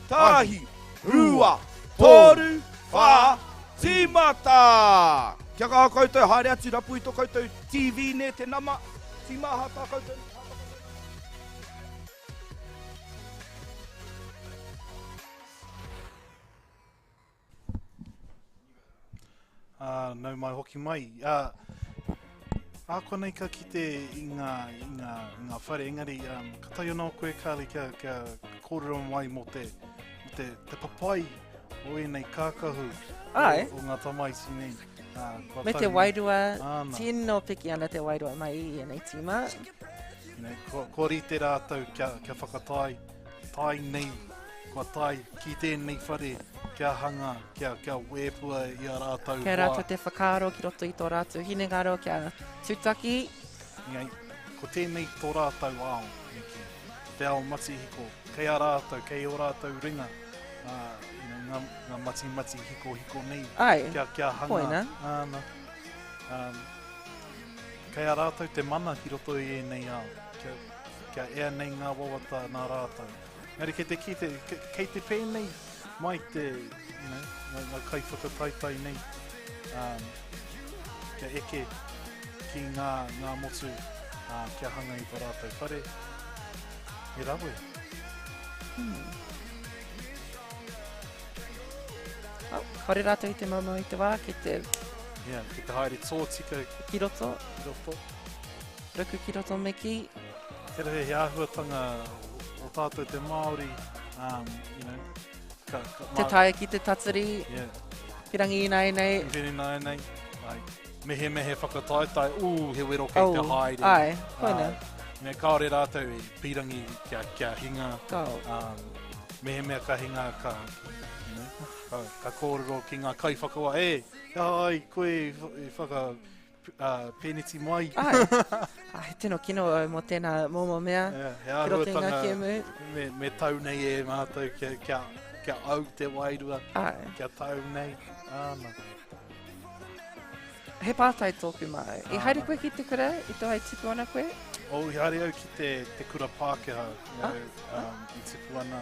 tāhi, rua, tōru, whā, timata. Kia kaha koutou, haere atu rapu i tō koutou TV ne te nama. Timaha tā koutou. Nau mai hoki mai. Konei ka ki te i ngā whare, engari, ka tai anō koe kāli kia kōrero mai mo te papai o enei kākahu o ngā tamaisi nei. Me te wairua, tino piki ana te wairua mai i enei tima. Ko rite rātou kia whakatai, tai nei, kua tai ki tēnei whare, kia hanga, kia wēpua i a rātou. Kia rātou te whakaaro ki roto i tō rātou hinengaro, kia tūtaki. Ko tēnei tō rātou ao, te ao mati hiko, kei a rātou, kei o rātou ringa, ngā mati hiko nei, kia hanga. Poina. Kei a rātou te mana ki roto i nei ao, kia ea nei ngā wawata nā rātou. Ngari kei te pēnei, mai te, ngā kai whakataitai nei, kia eke ki ngā motu, kia hanga i tō rātou whare, e rawe. Hore rātou i te maumau i te wā, ki te... ki te haere tōtika. Ki roto. Ruku ki roto me ki. Tera he āhuatanga o tātou te Māori, te tae ki te tatsuri, pirangi i nei. Mehe whakataitai, he wero kei te haere. Koina. Me kaore rātou e pirangi kia hinga. Mehe ka hinga ka kōrero ki ngā kai whakawa. Koe whaka peniti mai. He tino kino mo tēnā momo mea. He āhuatanga me tau nei e mātou kia au te wairua. Kia tau nei. He pātai tōku mai. I haere koe ki te kura? I tō hai tipu ana koe? I haere au ki te kura Pākehā. I tipu ana.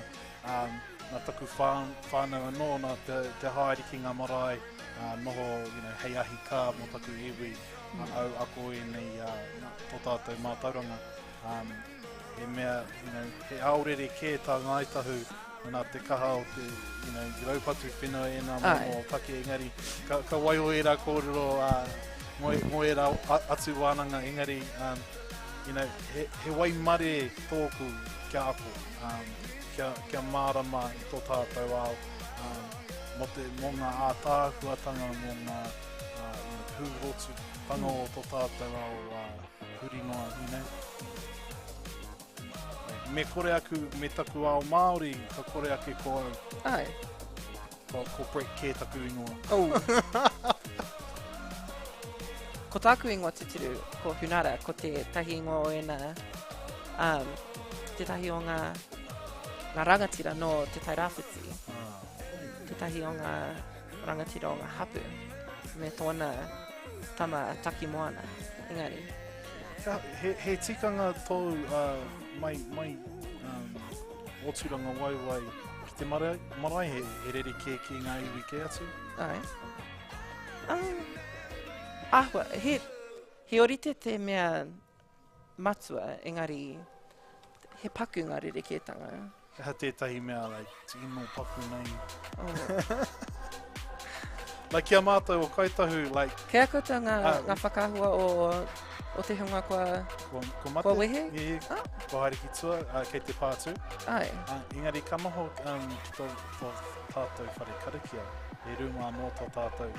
Nā taku whānau anō nā te haere ki ngā marae. Noho, hei ahi kā mo taku iwi. Au ako e nei tō tātou Mātauranga. He mea, he aurere kē tā ngaitahu. Nā te kaha o te, i raupatu whenua e nā momo take engari. Ka waiho e rā kōrero, mo e rā atu wānanga engari. He wai mare tōku kia ako. Kia mārama i tō tātou ao. Mo ngā ātākuatanga, mo ngā hūrotu tanga o tō tātou ao huri noa, Me kore aku me taku ao Māori, ka kore ake ko au. Ko break kē taku ingoa. Ko tāku ingoa titiru, ko Hunara, ko te tahi ingoa o ena, te tahi o ngā rangatira no te tai rāwhiti. Te tahi o ngā rangatira o ngā hapu, me tōna tama taki moana, engari. He tikanga tō mai oturanga waiwai ki te marae he rere kē ki ngā iwi kē atu? Ahua, he orite te mea matua, engari, he paku ngā rere kētanga. Ha tētahi mea, tino paku nei. Kia mātou o kaitahu, Kia koutou ngā whakahua o te hunga kua wehe? Ko haere ki tua, kei te pātu. Engari, ka maho ki tō tātou whare karakia. E runga anō tō tātou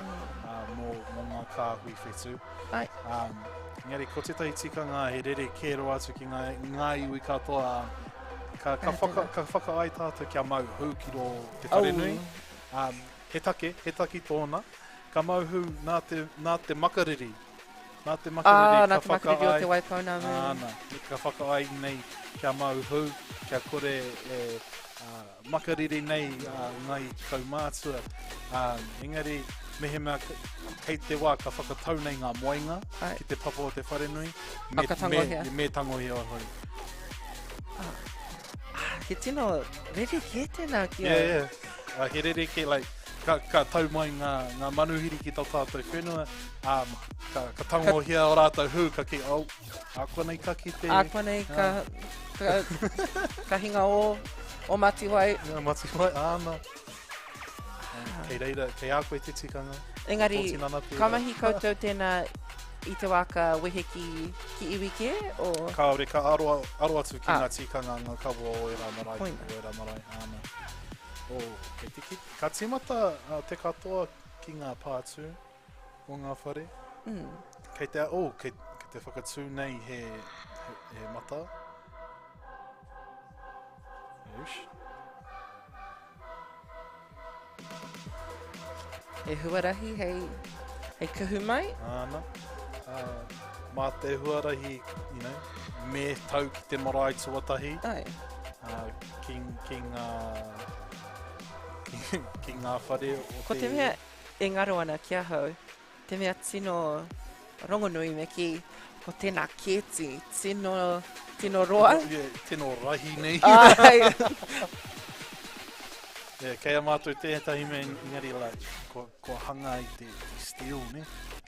mō ngā kāhui whetū. Engari, ko tētahi tikanga he rere kēro atu ki ngā iwi katoa Ka whakaai tātou kia mau hu ki ro te wharenui. He taki tōna. Ka mau hu nā te makariri. Nā te makariri nā te makariri o te waipauna. Ka whakaai nei kia mau hu, kia kore makariri nei ngai kaumātua. Engari, mehe mea kei te wā ka whakatau nei ngā moenga ki te papa o te wharenui. Me tangohia hoi. He tino rere ke tēnā kia. He rere ke, like, ka tau mai ngā manuhiri ki tau tātou whenua. Ka tangohia o rātou hu, ka ki, ākwanei ka ki te... Ākwanei ka hinga o Matiwai. Matiwai, āna. Kei reira, kei a koe te tikanga. Engari, ka mahi koutou tēnā I te waka wehe ki iwi ke? Kāore, ka aro atu ki ngā tikanga ngā kawa o Era Marae. Ka tīmata te katoa ki ngā pātū o ngā whare. Kei te whakatū nei he mata. E huarahi hei kuhu mai? Āna. Mā te huarahi, me tau ki te marae tuatahi. Ki ngā whare o te... Ko te mea e ngaro ana kia hau, te mea tino rongonui me ki, ko tēnā kēti, tino roa. Tino rahi nei. Kei a mātou tētahi me ngari ko hanga I te steel, ne?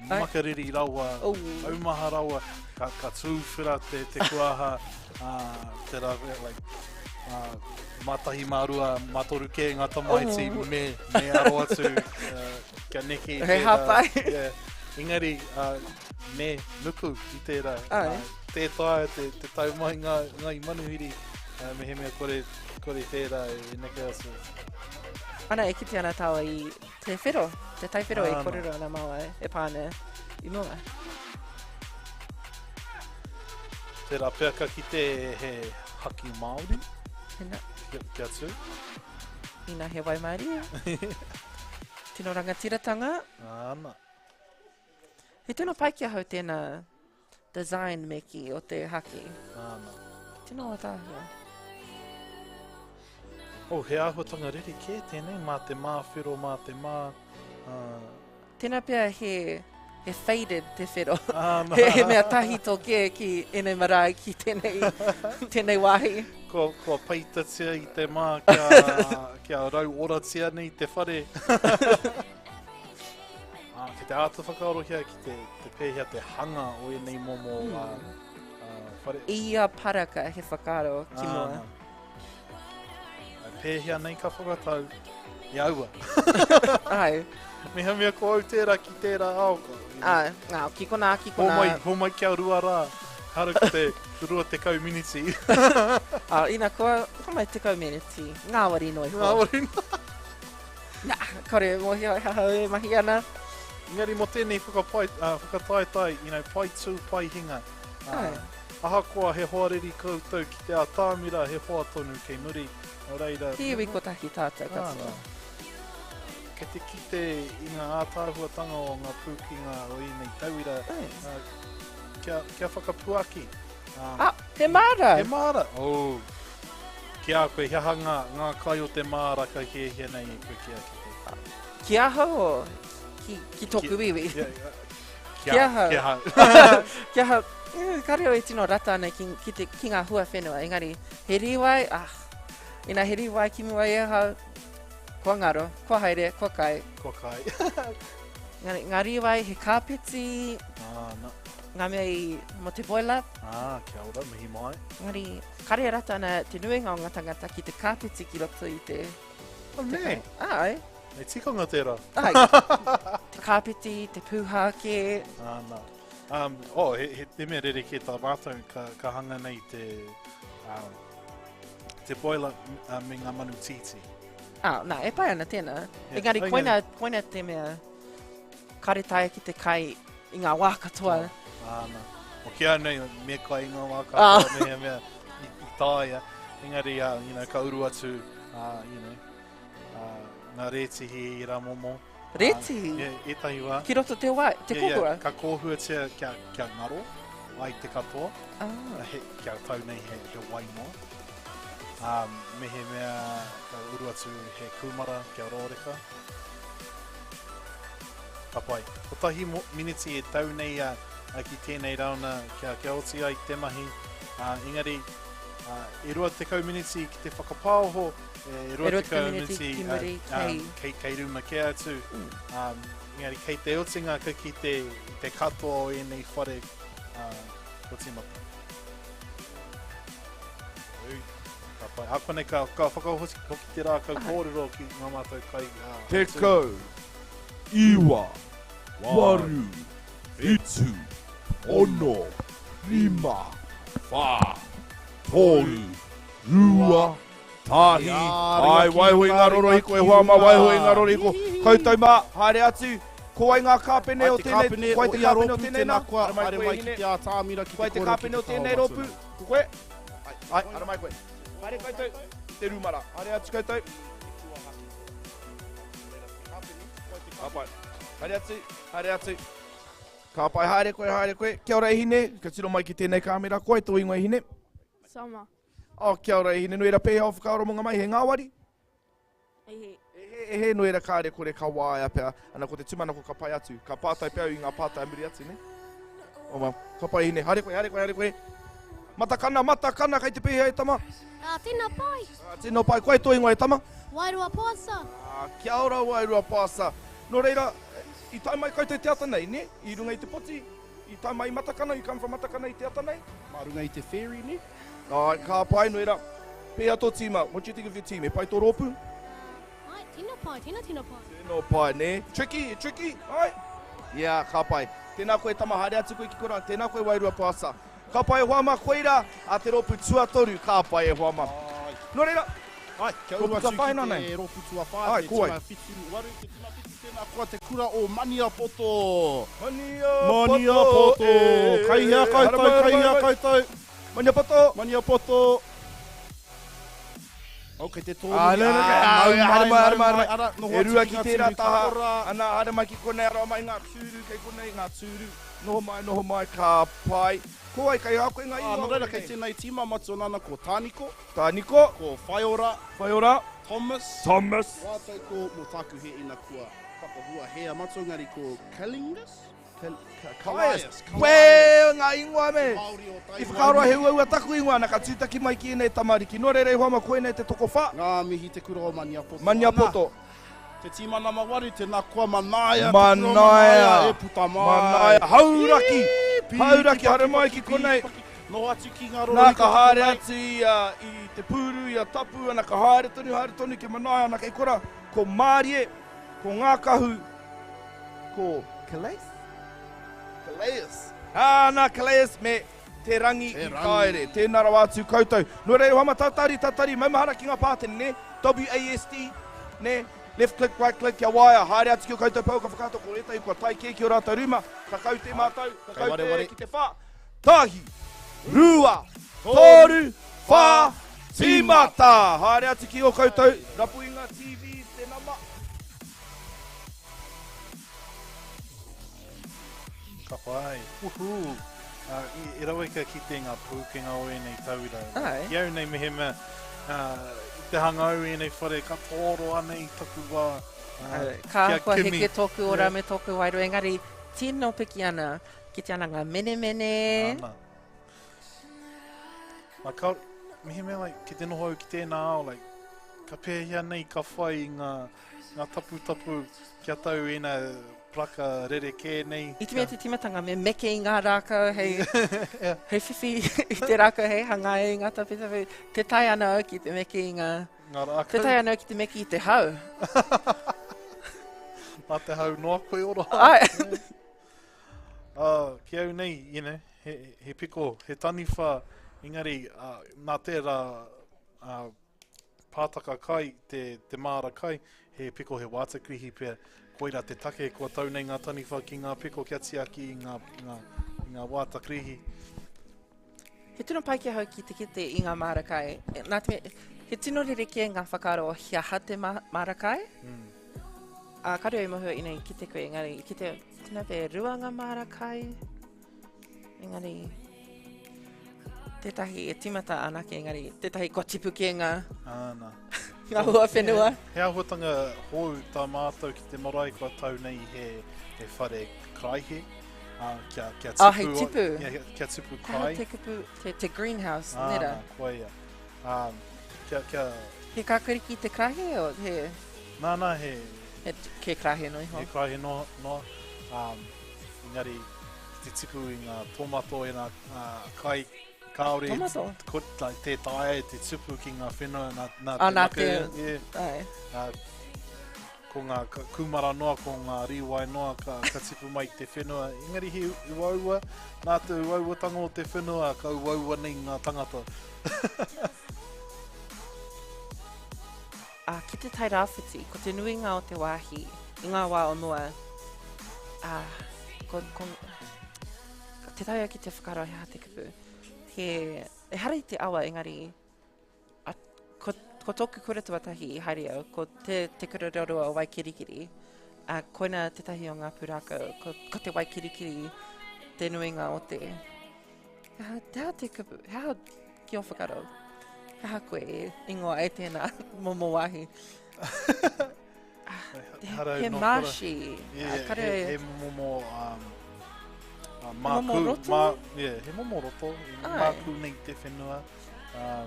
Makariri rawa, aumaha rawa, ka tūwhira te kuaha, te rawe, mātahi mārua, mātoru ke ngata maiti, me aro atu, kia neki. Hei hapai. Engari, me nuku I tērā. Tētāia, te tau mai ngā manuhiri, me he mea kore tērā e neke asu. Ana e kiti ana taua I te whero, te tai whero e korero ana maua e pāne I mua. Tērā peaka ki te he haki Māori. Hena. Kia tū. Ina he Waimaria. Tino rangatiratanga. Ana. He tino pai kia hau tēnā design me ki o te haki. Ana. Tino o tāhua. He āhuatanga riri ke tēnei, mā te mā whiro, mā te mā... Tēnā pia he faded te whiro. He mea tahi toke ki ene marae ki tēnei wahi. Kua paitatia I te mā kia rau oratia nei te whare. Ki te āta whakaorohia ki te pēhia te hanga o enei momo whare. Ia paraka he whakaro ki mua. Pēhia nei ka whakatau I aua. Ai. Meha mea ko au tērā ki tērā aoka. Ki kona. Ho mai kia rua rā. Haru ki te rua te kau miniti. Ina koa, ho mai te kau miniti. Ngāwari noi hoa. Ngāwari noi. Kore, mohi ai hahau e mahi ana. Ngari mo tēnei whakataetai, pai tū, pai hinga. Ahakoa he hoariri koutou ki te ātāmira, he hoa tonu kei muri. Hiwi ko tahi tātou katoa. Ke te kite I ngā ātāhuatanga o ngā pūkinga o I nei tauira, kia whakapuaki. He māra! He māra! Kia koe, hea ngā kai o te māra ka hea nei E koe kia ki te. Kia hau o ki toku iwi? Kia hau. Kia hau. Kareo E tino rata ana ki ngā hua whenua. Engari, he riwai, Ina he riwai ki mua e hau, kua ngaro, kua haere, kua kai. Kua kai. Ngā riwai he kāpeti, ngā mea I mo te boila. Kia ora, mihi mai. Ngari, kare rata ana te nuenga o ngā tangata ki te kāpeti ki roto I te... Nei? Ai. Nei tikanga tērā. Ai. Te kāpeti, te pūhake. He mea rere ki tā mātou ka hanga nei te boila me ngā manu titi. Nā, e pai ana tēnā. Engari, koina te mea karetaia ki te kai I ngā wā katoa. O kia nei, me kai I ngā wā katoa, mea I tāia. Engari, you know, ka uru atu, you know, ngā rētihi I rā momo. Reti? Etahi wā. Ki roto te wai, te kokura? Ka kōhuatia kia ngaro, ai te katoa. Kia tau nei he waimo. Mehe mea ka uru atu he kumara kia rōreka. Ka pai. Ko tahi miniti e tau nei ki tēnei rauna kia oti ai te mahi. Engari, e rua te kau miniti ki te whakapāoho, e rua te kau miniti kei ruma ke atu. Engari, kei te otinga ka ki te katoa o enei whare ko tīmata. Ka pai. A kone ka whakahoki hoki te rā kau kōrero ki ngā mātou kai. Te kau, iwa, waru, itu, ono, lima, wha, toru, rua, tahi. Ai, waiho I ngā roro hiko e huama, waiho I ngā roro hiko. Koutou mā, haere atu, ko ai ngā kāpene o tēnei, koe te kāpene o tēnei nā. Haere mai ki te ātāmira ki te Koe te kāpene o tēnei ropu, ko koe. Ai, ara mai koe. Haere koutou, te rumara. Haere atu koutou. Ka pai. Haere atu, haere atu. Ka pai, haere koe. Kia ora e hine, ka tino mai ki tēnei kāmera. Koe tō ingoa e hine. Sama. Kia ora e hine, nuera pēhea o whakaaro monga mai, he ngāwari. Ehe. He nuera kāre kore ka wāia pēr, ana ko te tumana ko ka pai atu. Ka pātai pēr I ngā pātai muri atu, ne? Ka pai hine, haere koe. Matakana, kai te pēhea e tama. Tēnā pai. Tēnā pai, koe tō ingoa e tama. Wairua pāsa. Kia ora wairua pāsa. Nō reira, I tai mai koutou te ata nei, ne? I runga I te poti, I tai mai Matakana, I come from Matakana I te ata nei. Marunga I te ferry, ne? Ai, ka pai noera. Pēhea tō tīma, what do you think of your team? E pai tō rōpu? Ai, tēnā pai. Tēnā pai, ne? Tricky, ai? Ia, ka pai. Tēnā koe tama haere atu koe ki kora, tēnā koe wairua pāsa. Ka pai e huama koeira, a te rōpu tuatoru, ka pai e huama. Nō reira. Ai, kia uru atu ki te rōpu tuawhā, te tima whitu, waru te tima whitu tēnā kua te kura o Maniapoto. Maniapoto. Kaihea koutou. Maniapoto. Ok, te tōru. Hara. E rua ki tērā taha. Ana, hara mai ki konei aroa mai ngā tūru, kei konei ngā tūru. Noho mai, ka pai. Ko ai kai hako ngā iwa. Nō reira kei tēnei tima matu nana ko Tāniko. Ko Whaiora. Thomas. Wātai ko mo tāku he ina kua whakahua hea matu ngari ko Kalingas. Kaias. Wē, ngā ingoa me. I whakaroa he ua taku ingoa, naka tūtaki mai ki enei tamariki. Nō reira I huama koe nei te toko wha. Ngā mihi te kura o Maniapoto. Maniapoto. Te tima nama wari, te nā kua Manaia. Manaia. E puta mai. Hauraki, hara mai ki konei. No atu ki ngā roro. Nā ka haere atu I te pūru, I a tapu, ana ka haere tonu ki Manaia, ana kei kora. Ko Mārie, ko ngā kahu, ko Calais. Nā Calais me te rangi I kaere. Tēnā rau atu koutou. Nō reira hama tatari, maumahara ki ngā pātene, ne? WASD, ne? Left click, right click, kia waia. Haere atu ki o koutou pau ka whakato ko retai kua tai ke ki o rātou ruma. Ka kau te mātou, ka kau te ki te wha. Tahi, rua, toru, wha, tīmata. Haere atu ki o koutou. Rapuinga TV, te nama. Ka pai. Uhu. I rawa ka ki te ngā pūkenga o enei tauira. Iau nei mehe mea. Te hangau enei whare ka tōro ana I taku wā. Ka kua heke toku ora me toku wairu. Engari, tino piki ana ki te ana ngā mene. Mehe mea, ki te noho ki tēnā ao, ka pēhea nei ka whai ngā tapu kia tau ena plaka rere kē nei. I te mea te timatanga me meke I ngā rākau, hei whiwhi I te rākau, hei hanga e ngā tapu. Te tai ana au ki te meke I ngā rākau. Te tai ana au ki te meke I te hau. Nā te hau noa koe ora. Ki au nei, he piko, he taniwha, engari, nā tērā pātaka kai, te māra kai, he piko he wātakrihi pia. Koira te take, kua tau nei ngā taniwha ki ngā piko kia tiaki I ngā wātakrihi. He tino pai ki hau ki te kite I ngā marakai. Nā te, he tino ririke ngā whakaro o hiaha te marakai. Karu I mohua ina I kite koe, engari, ki te, tina pe rua ngā marakai. Engari, tētahi e timata anake, engari, tētahi kotipuke ngā, ngā hua whenua. He ahuatanga hou tā mātou ki te marae kua tau nei he whare kraihe. Kia tipu. Hei tipu. Kia tipu kai. Te kupu, te greenhouse, nera. Koe ia. Kia... He kakari ki te krahe o he... Nā, he... Ke krahe noi ho. He krahe no. Engari, te tipu I ngā tomato e ngā kai kaore. Tomato? Te tae, te tipu ki ngā whenua, nā Nā maka. te... Ai. Ko ngā kumara noa, ko ngā riwai noa, ka tipu mai te whenua. Engari he uaua, nā te uauatanga o te whenua, ka uaua nei ngā tangata. Ki te tai rāwhiti, ko te nuinga o te wāhi, I ngā wā o mua, te taia ki te whakaro hea te kupu. E hara I te awa, engari, ko tōku kura tuatahi I haere au, ko te kurarorua o Waikirikiri, koina tetahi o ngā pūraka, ko te Waikirikiri, te nuinga o te... Hea te kupu, hea ki o whakaro. Hea koe, ingoa e tēnā momo wahi. He mashi. He momo... Momo roto? He momo roto. Māku nei te whenua.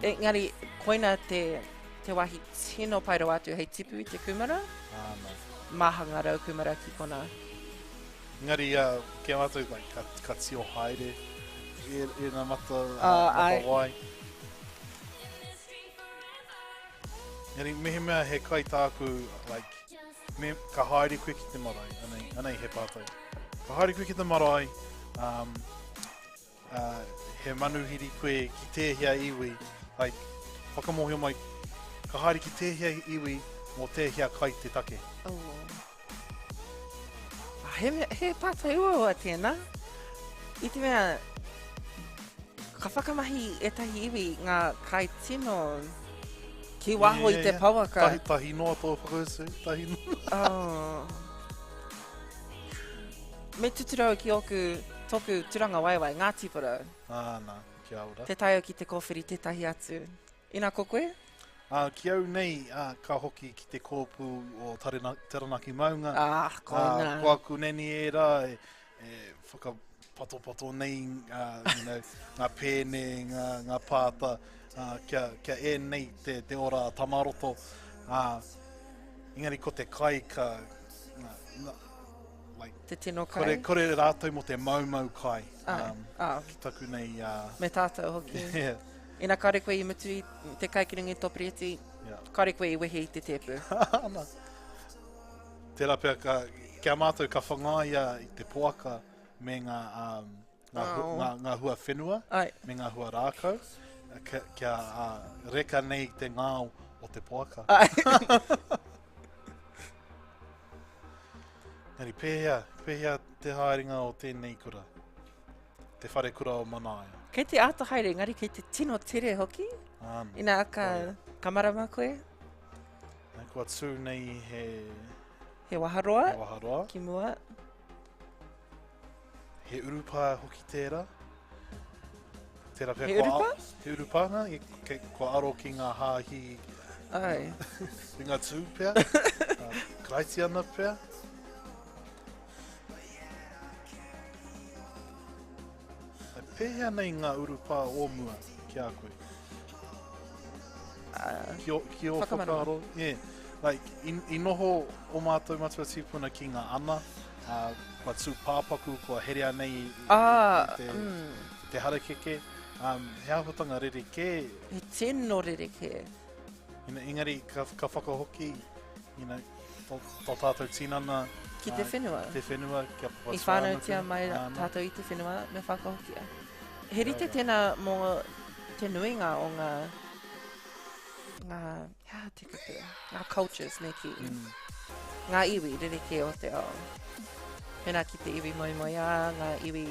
Engari, koina te wahi tino pairo atu hei tipu I te kumara. Mahanga rau kumara ki kona. Engari, kia mātou, ka tio haere. E nā mata wai. Engari, mehe mea he kai tāku, ka haere koe ki te marae. Anei he pātai. Ka haere koe ki te marae. He manuhiri koe ki tēhia iwi. Whakamohio mai, ka haere ki tēhia iwi mō tēhia kai te take. He pātai ua tēnā. I te mea, ka whakamahi etahi iwi ngā kai tino ki waho I te pauaka. Tahi noa tō whakausu, tahi noa. Me tuturau ki oku toku turanga waiwai, ngā tipura. Nā, kia ora. Te taio ki te kōwhiri, te tahi atu. Ina ko koe? Ki au nei, ka hoki ki te kōpū o Taranaki Maunga. Koina. Ko aku neni e rā, whakapato nei, ngā pēne, ngā pāta, kia e nei te ora tamaroto. Engari ko te kai ka... Te tino kai? Kore rātou mo te maumau kai. Ki taku nei... Me tātou hoki. Yeah. Ina kare koe I mutu I te kaikiringi topireti, kare koe I wehe I te tepu. Tērā pia kia mātou ka whangaia I te poaka me ngā hua whenua, me ngā hua rākau, kia reka nei te ngāo o te poaka. Neri, pēhea te haeringa o tēnei kura. Te whare kura o manaia. Kei te āta haere, ngari kei te tino tere hoki. Ina ka marama koe. Kua tū nei he waharoa. He waharoa. Ki mua. He urupā hoki tērā. Tērā pia He urupa? He urupanga. Kua aro ki ngā hāhi. Ai. I ngā tū pia. Kraiti ana pia. Pēhea nei ngā urupā o mua ki a koe. Ki o whakaro. I noho o mātou matua tīpuna ki ngā ana. Kua tū pāpaku, kua herea nei te harakeke. He ahotanga rereke. He tino rereke. Engari, ka whakahoki. Tō tātou tinana. Ki te whenua. Te whenua, kia I whānau tia mai tātou I te whenua, me whakahokia. He rite tēnā mō te nuinga o ngā cultures ne ki. Ngā iwi ririke o te ao. Pena ki te iwi moimoia, ngā iwi...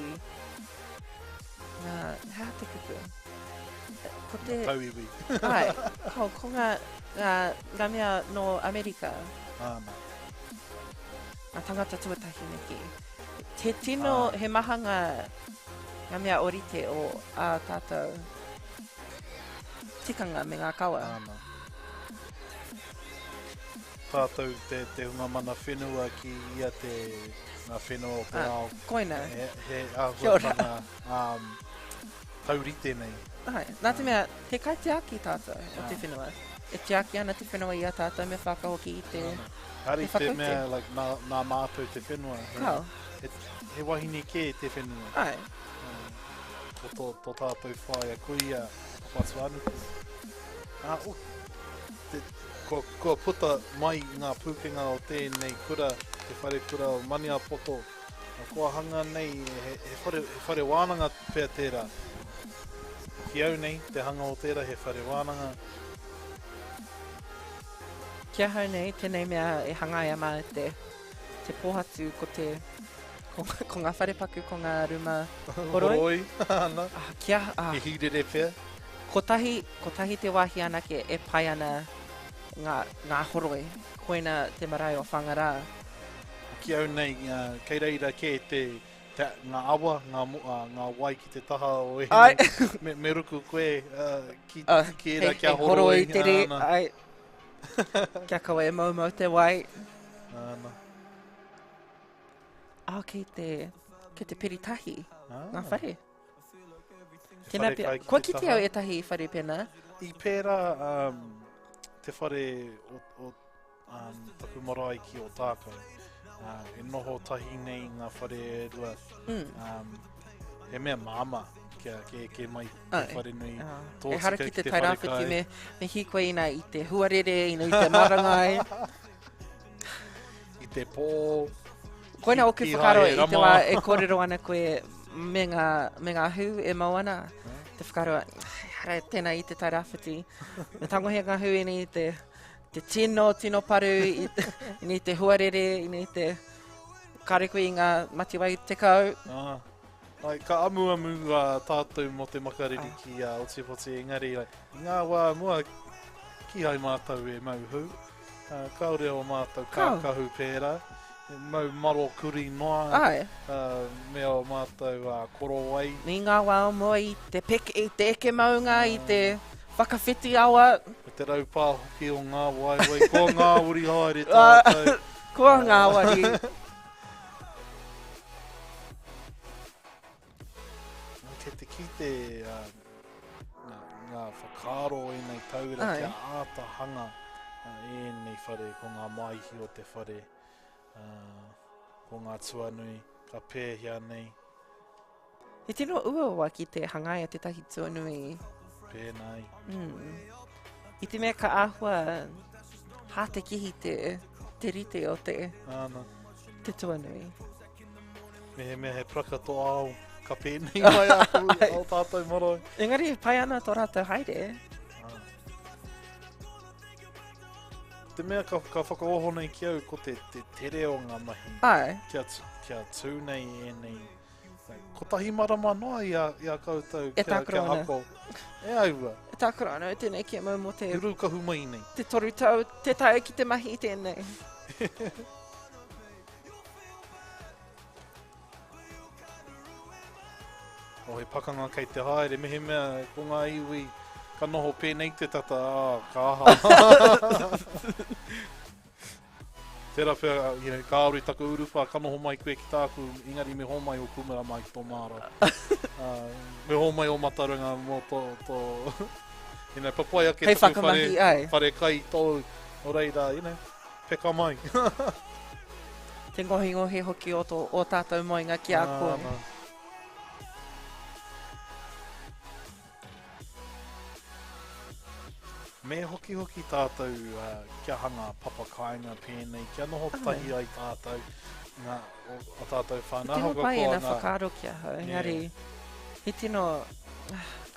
Hea te kupu. te... Tauiwi. Ai, ko ngā mea no Amerika. Āna. Ngā tangata tuatahi neki. Te tino he maha ngā mea orite o a tātou tikanga me ngā kawa. Āna. Tātou te hunga mana whenua ki ia te ngā whenua o te ao. Koina. He Kia ora. ahuatanga taurite nei. Ai, nā te mea, te kai te aki tātou o te whenua. E te aki ana te whenua i a tātou me whakahoki i te... Hari Te te whakaute. mea, like, nā mātou te whenua. Kau. He wahine kē te whenua. Ai, Tō tātou whai a kuia whatu anu. Kua puta mai ngā pūkenga o tēnei kura, te whare kura o mania poto. Kua hanga nei, he whare wānanga pēr tērā. Ki au nei, te hanga o tērā, he whare wānanga. kia hau nei, tēnei mea e hangai ama te pōhatu ko ngā wharepaku, ko ngā ruma horoi. Horoi, ana. Kia, He hirere pēr. ko tahi te wahi anake e pai ana ngā horoi. Koina te marae o whangarā. Ki au nei, kei reira kē ngā awa, ngā wai ki te taha o e Ai. me ruku koe ki era He kia horoi. tere, Ana. ai. Kia kaua e mau te wai. Ana. Kei te piritahi, ngā Ah. whare. Tēnā Whare pia, kai ki kua te kite taha. au e tahi whare pena? I pērā, te whare o taku marae ki o tākau. E noho tahi nei ngā whare e rua. He mea māma ke mai te Ai. whare nui. E hara ki te whare tairāwhiti kai. me hikoe ina i te huarere, ina i te marangai. I te pō. Koina o ke ki whakaro hae i te rama. wā e kōrero ana koe me ngā hu e mau ana. Te whakaro, hara tēnā i te tairāwhiti. Me tangohia ngā hu ina i te tino paru, ina i te huarere, ina i te karekoe i ngā matiwai te kau. Ai, ka amu tātou mo te makariri ki Aotearoa, engari, i ngā wā mua ki hai mātou e mau hu. Kaore o mātou kākahu pērā. Mau maro kuri noa. Ai. Mea o mātou koro wai. Ni ngā wā mua i te eke maunga, i te whakawhiti awa. E te raupā hoki o ngā wai, ko ngā uri haere tātou. Ko ngā wari. Ki te ngā whakaro e nei taura, Ai. kia ātahanga e nei whare, ko ngā maihi o te whare, ko ngā tuanui, ka pēhia nei, He tino ua ki te hangai a te tahi tuanui. pēnei. I te mea ka āhua hā te kihi te rite o te Āna, tuanui. me he prakato ao, ka pēnei mai au tātou moro. Engari, pai ana tō rātou haere. Te mea ka whakaoho nei ki au ko te reo ngā mahi. Ai. Kia tū nei e nei. Ko tahi marama noa i a koutou E kia tākaro ana. ako. E aua. E tākaro ana, tēnei kia mau mo te, Uru kahu mai nei. te toru tau, te tae ki te mahi i tēnei. O he pakanga kei te haere, mehe mea ko ngā iwi ka noho pēnei te tata, ka aha. Tērā pia, kāori taku uruwha, ka noho mai koe ki tāku, ingari me ho mai o kumara mai ki tō māra. Me ho mai o Mātauranga mō tō papai ake Hei taku whakamahi, ai. whare kai tō, o reira, peka mai. Te ngohi hoki o tātou moinga ki a koe. Me hoki tātou kia hanga papakainga pēnei, kia noho tahi ai tātou, a tātou whānau. Tino pai e nā whakaro kia hau, engari, he tino,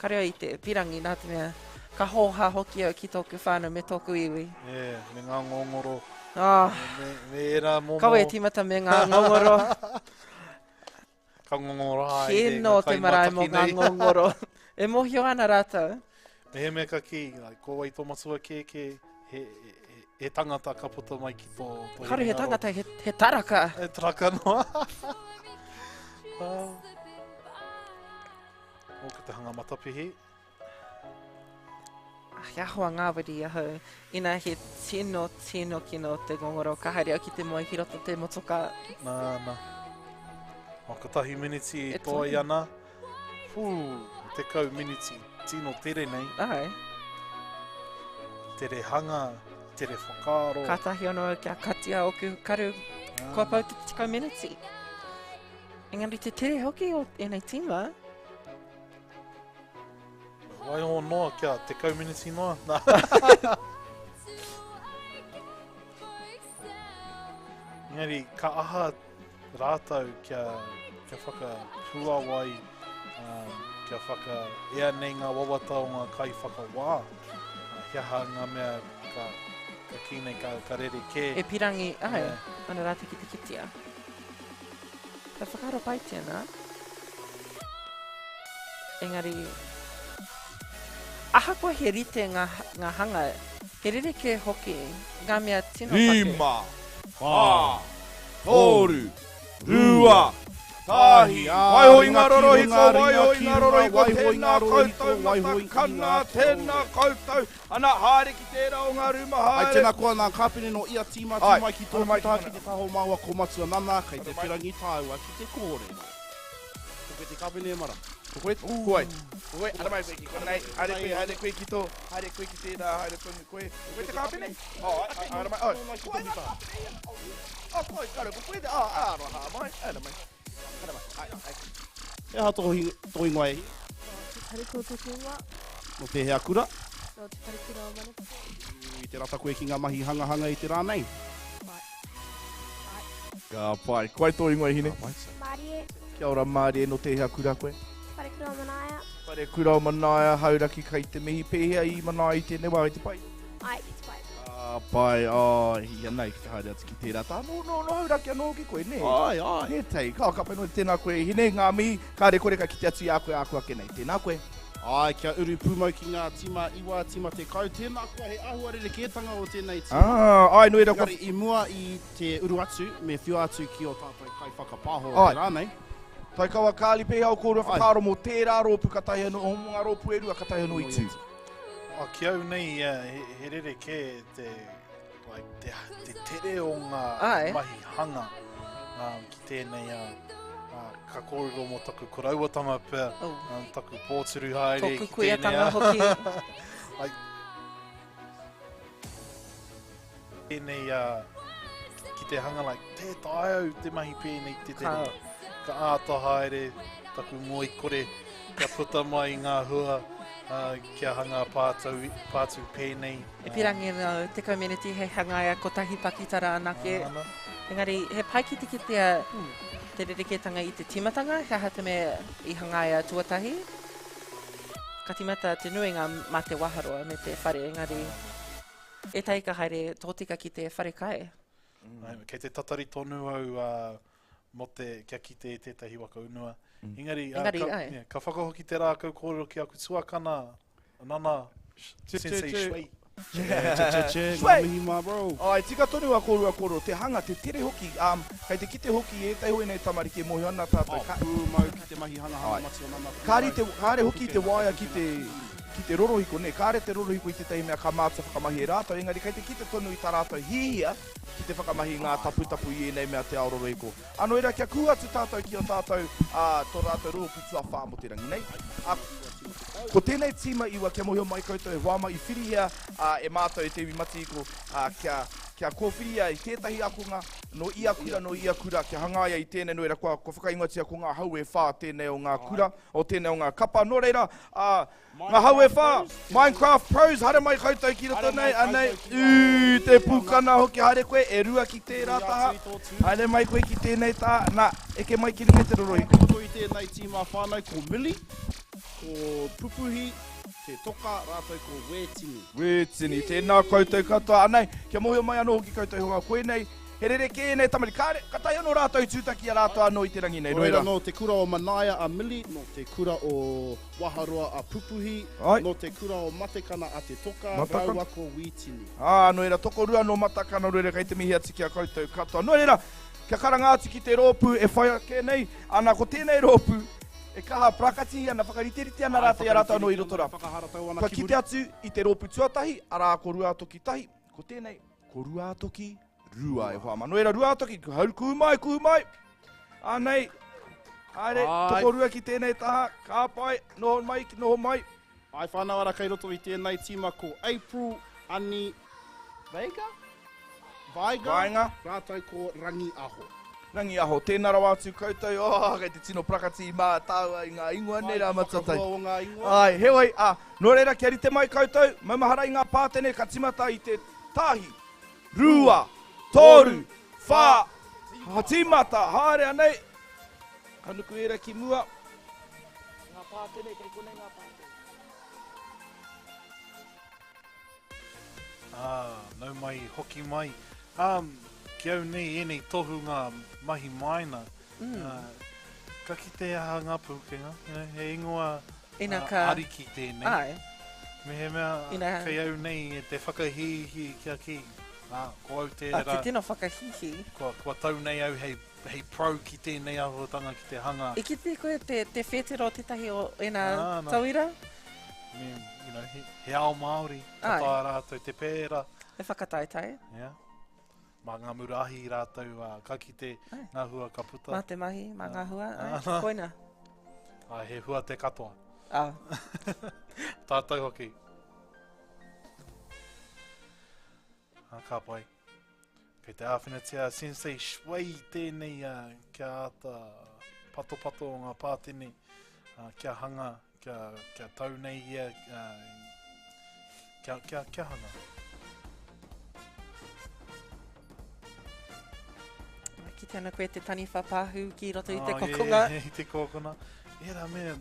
kareo i te pirangi nā te mea, ka hoha hoki au ki tōku whānau me tōku iwi. Me ngā ngongoro, me era momo. Kawe timata me ngā ngongoro. Ka ngongoro ai. Kino te marae mo ngā ngongoro. E mohio ana rātou. Me he mea ka ki, ko wai tō masua he tangata ka puta mai ki tō... Haru he tangata, he taraka. He taraka noa. O te hanga matapihi. He ahua ngāwari ahau. Ina he tino kino te gongoro. Ka haere au ki te moe, ki roto te motoka. Nā. O ka tahi miniti E toa i ana. Te kau miniti tino tere nei. Ai. Tere hanga, tere whakaaro. Ka tahi ono kia katia o ku karu. Kua pau te tikau miniti. Engari te tere hoki o enei tima. Wai o noa kia te kau miniti noa. Engari, ka aha rātau kia whakapua wai, kia whaka ea nei ngā wawata o ngā kai whakawā. Hiaha ngā mea ka kīnei ka rere kē. E pirangi, ai, ana rāta ki te kitia. Ka whakaro pai tēnā. Engari, aha koe he rite ngā hanga, he rere ke hoki, ngā mea tino whake. 5, 4, 2, tahi. Waiho i ngā rorohiko, waiho i ngā rorohiko, tēnā koutou, matakana, tēnā koutou. Ana, haere ki tērā o ngā ruma, haere. Ai tēnā koa ngā kāpene no ia tīma tīmai ki tō tā ki te taho maua ko matua nana, kei te pirangi tāua ki te kōre. Koe te kāpene e mara. Koe, ana mai koe ki konei, haere koe ki tō, haere koe ki tērā, haere koe te kāpene? Ana mai, koe na kāpene. Koe, kare, koe te, aroha, mai, ana mai. E ha tō ingoa e hi. Tare ko te kua. No te hea kura. No te tare kura o mana. I te rata koe ki ngā mahi hanga i te rānei. Ka pai, koe tō ingoa e hine. Mārie. Kia ora Mārie no te hea kura koe. Tare kura o manaia. Pare kura o manaia, hauraki kai te mihi pēhea i manaia i tēnei wā i te pai. Ai, i te pai. Pai, hia nei ki te haere atu ki tērā. Tā no hauraki anō ki koe, ne? Ai. Ne tei, ka kapai no tēnā koe, hine ngā mihi, kāre kore ka ki te atu i a koe ake nei. Tēnā koe. Ai, kia uru pūmau ki ngā tima iwa, tima te kau. Tēnā koe he ahua rere kētanga o tēnei tima. Ai, no era koe. Kari i mua i te uru atu, me whiu atu ki o tātou kai whakapāho o te rānei. Tai kawa kāli pēhea o kōrua whakaro mō tērā rōpu katahi anō, o ngā rōpu erua katahi anō i tū. Ki au nei, he rere kē te tere o ngā mahi hanga ki tēnei ka kōrero mō taku korauatanga pēr, taku pōturu haere Toku kuiatanga hoki. Tēnei ki te hanga, te tae au te mahi pēnei te tere. Ka āta haere, taku moi kore, ka puta mai ngā hua, kia hanga pātu pēnei. E pirangi nau, te community he hangaia ko tahi pakitara anake. Engari, he pai ki te kitea te rereketanga i te timatanga, he hata me i hangaia tuatahi. Ka timata te nuinga mā te waharoa me te whare, engari, e tai ka haere tōtika ki te whare kai. Kei te tatari tonu au mo te kia kite e tētahi waka unua. Engari, ka whakahoki te rā kau kōrero ki aku tuakana, nana, sensei shwei. Ngā mihi mā, bro. Ai, tika tonu a kōrua kōrero, te hanga, te tere hoki, kei te kite hoki e tai hoi nei tamariki e mohi ana tātou. Pūmau ki te mahi hanga matua nana. Kāre hoki te waia ki te rorohiko, ne? Kāre te rorohiko i te tei mea ka mātua whakamahi e rātou. Engari, kei te kite tonu i tā rātou hihia ki te whakamahi ngā tapu i nei mea te ao rorohiko. Ano era kia ku atu tātou ki o tātou tō rātou rōputua whā mo te rangi nei. Ko tēnei tīma iwa kia mohi o mai koutou e wāma i whirihia e mātou e te wimati ko kia kōwhiria i tētahi akunga no ia kura kia hangaia i tēnei no era kua whakaingotia ko ngā hau e whā tēnei o ngā kura o tēnei o ngā kapa. Nō reira, ngā hau e whā, Minecraft Pros, hare mai koutou ki roto nei, anei, te pūkana hoki hare koe, e rua ki tērā taha, hare mai koe ki tēnei tā, nā, eke mai ki ringe te roroi. Koto i tēnei tīmā whānau ko Mili, ko Pupuhi, te toka rātou ko Wetini. Wetini, tēnā koutou katoa. Anei, kia mohi o mai anō hoki koutou honga koe nei, He rereke nei tamari kāre, katai anō rātou i tūtaki a rātou anō i te rangi nei. Noira no te kura o Manaia a Mili, no te kura o Waharoa a Pupuhi, no te kura o Matekana a te Toka, Wheako Ī-Ātea. Noira, toko rua no Matakana rere kei te mihi atiki a koutou katoa. Noira, kia karanga atu ki te rōpu e whai ake nei, ana ko tēnei rōpu, e kaha prakati ana whakariteriti ana rātou i a rātou anō i roto rā. Kua kite atu i te rōpu tuatahi, arā ko rua toki tahi, ko tēnei, ko rua toki rua e whaama. Noira, rua toki, kumai. Anei, haere, toko rua ki tēnei taha, ka pai, noho mai. Ai whanau ara kei roto i tēnei tīma ko April, Ani, Vaiga, rātou ko Rangi Aho. Rangi Aho, tēnā rawa atu koutou, kei te tino prakati i mātaua i ngā ingoa nei rā matatai. Ai, hewai, no reira kia rite mai koutou, maumahara i ngā pātene ka timata i te tahi, rua, toru, whā, timata, haere anei, kanuku era ki mua. Ngā pātene, kei konei ngā pātene. Nau mai, hoki mai. Ki au nei enei tohu ngā mahi maina. Ka ki te aha ngā pukenga, he ingoa ariki tēnei. Ai. Me he mea, kei au nei e te whakahihi kia ki. Ko au te Te tino whakahihi. Kua tau nei au hei pro ki tēnei ahotanga ki te hanga. I ki te koe te whetero tetahi o ena tauira? He ao Māori, katoa rātou te pēra. E whakataitai. Yeah. Mā ngā murahi rātou, ka ki te ngā hua ka puta. Mā te mahi, mā ngā hua, koina. He hua te katoa. Tātou hoki. Ka pai. Kei te āwhinatia sensei shwei tēnei kia ata pato o ngā pātene, kia hanga, kia tau nei ia, kia hanga. Ki tēnā koe te tani whapāhu ki roto i te kokonga. I te kokonga. Era mea,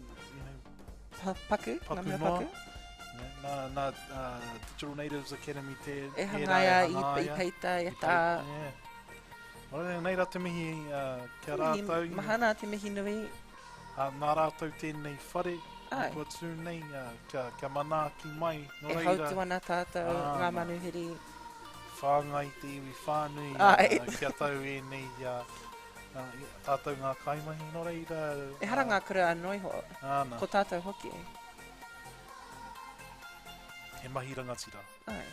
Paku? Ngā mea paku? Nā Digital Natives Academy te... E hangaia i peita, e tā... Nei rā te mihi kia rātou. Mahana te mihi nui. Nā rātou tēnei whare. Kua tū nei, kia manaki mai. E hautu ana tātou ngā manuhiri. Whāngai te iwi whānui, kia tau e nei tātou ngā kaimahi, no reira. E hara ngā kura anoi ho, ko tātou hoki. He mahi rangatira. Ai.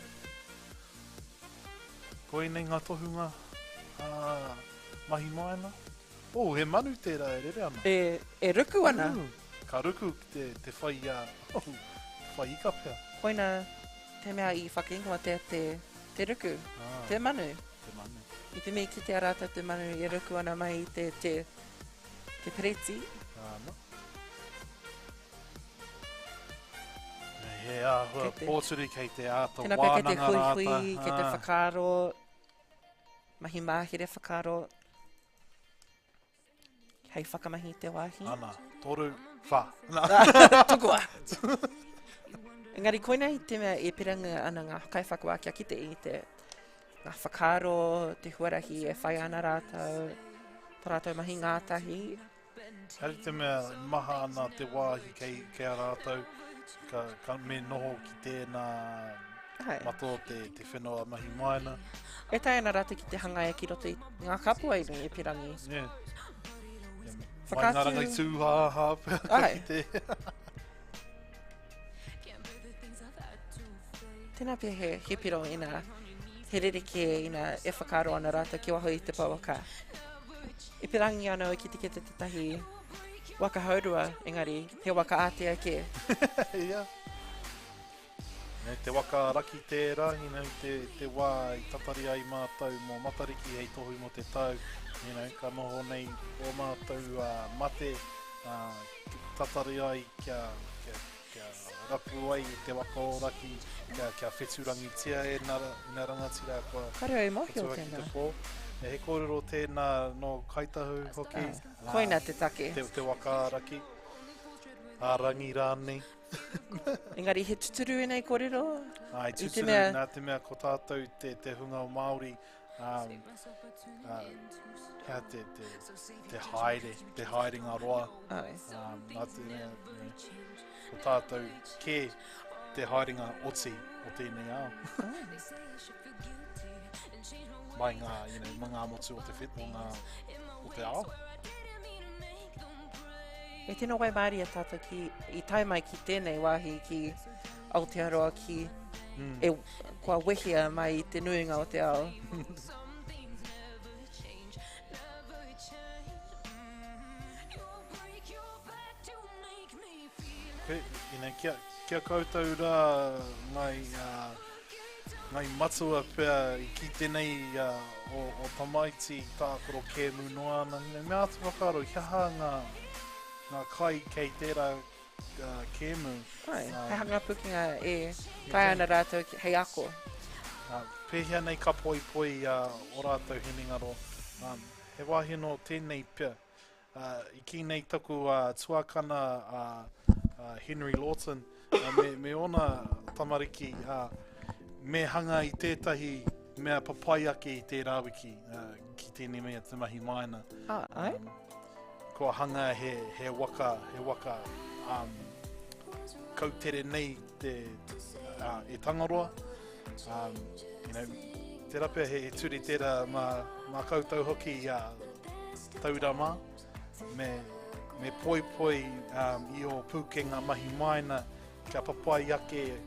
Koe nei ngā tohunga mahi maina. He manu tērā e rere ana. E ruku ana. Ka ruku te whai ika pia. Koina te mea i whakaingoa te ruku, te manu. I te mea ki te arata te manu e ruku ana mai te pereti. He ahua pōturi kei te āta wānanga rāta. Tēnā kei te hui, kei te whakaro, mahi māhere whakaro. Hei whakamahi te wāhi. Ana, toru, wha. Tukua. Engari koina i te mea e piranga ana ngā kai whakawākia ki te i te ngā whakaro, te huarahi e whai ana rātou, tā rātou mahi ngātahi. Heri te mea maha ana te wāhi kei a rātou, ka me noho ki tēnā mato te whenua mahi maina. E tai ana rātou ki te hangaia ki roto i ngā kapua i e pirangi. Mai ngā rangai tūhāha ki te... Tēnā pia he piro ina, he rereke ina e whakaro ana rātou ki waho i te pauaka. E pirangi ana o ki te tahi waka haurua, engari, he waka ātea ke. Ia. Te waka raki tērā, te wā i tatari ai mātou mō matariki hei tohu mo te tau. Ka noho nei o mātou mate, tatari ai kia rapu ai te waka o raki, kia wheturangitia e nā rangatira kua. Kare ai mohi o tēnā. He kōrero tēnā no kaitahu hoki. Koina te take. Te waka raki. Rangi rānei. Engari he tuturu e nei kōrero? Ai, tuturu, nā te mea ko tātou te hunga o Māori, te haere ngā roa. Nā te mea, o tātou ke te haerenga oti o tēnei ao. Mai ngā, mga motu o te whet, o te ao. E tēnā wai Māori a tātou i tai mai ki tēnei wāhi ki Aotearoa ki kua wehia mai i te nuinga o te ao. Kia koutou rā ngai matua pia i ki tēnei o tamaiti tākoro kēmu noa. Mea atu whakaro, hiaha ngā kai kei tērā kēmu. Hei hanga pukinga e tai ana rātou hei ako. Pēhia nei ka poi o rātou hinengaro. He wāhi no tēnei pia. I ki nei taku tuakana Henry Lawton, me ona tamariki me hanga i tētahi mea papai ake i te rāwiki ki tēnei mea te mahi maina. Kua hanga he waka kautere nei e tangaroa. Tērā pia he turi tērā mā koutou hoki taurama. Me poi I o pūkenga mahi maina kia papai ake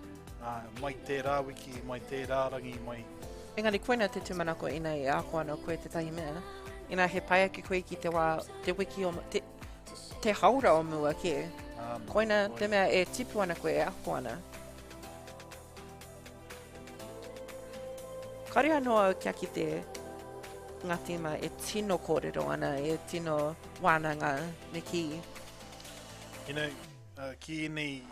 mai te rāwiki, mai te rārangi, mai... Engari koina te tūmanako ina e ako ana koe te tahi mea. Ina he pai ake koe ki te wā, te wiki o... te haura o mua ke. Koina te mea e tipu ana koe e ako ana. Kare anoa kia ki te ngatima e tino kōrero ana, e tino wānanga me ki. Ki nei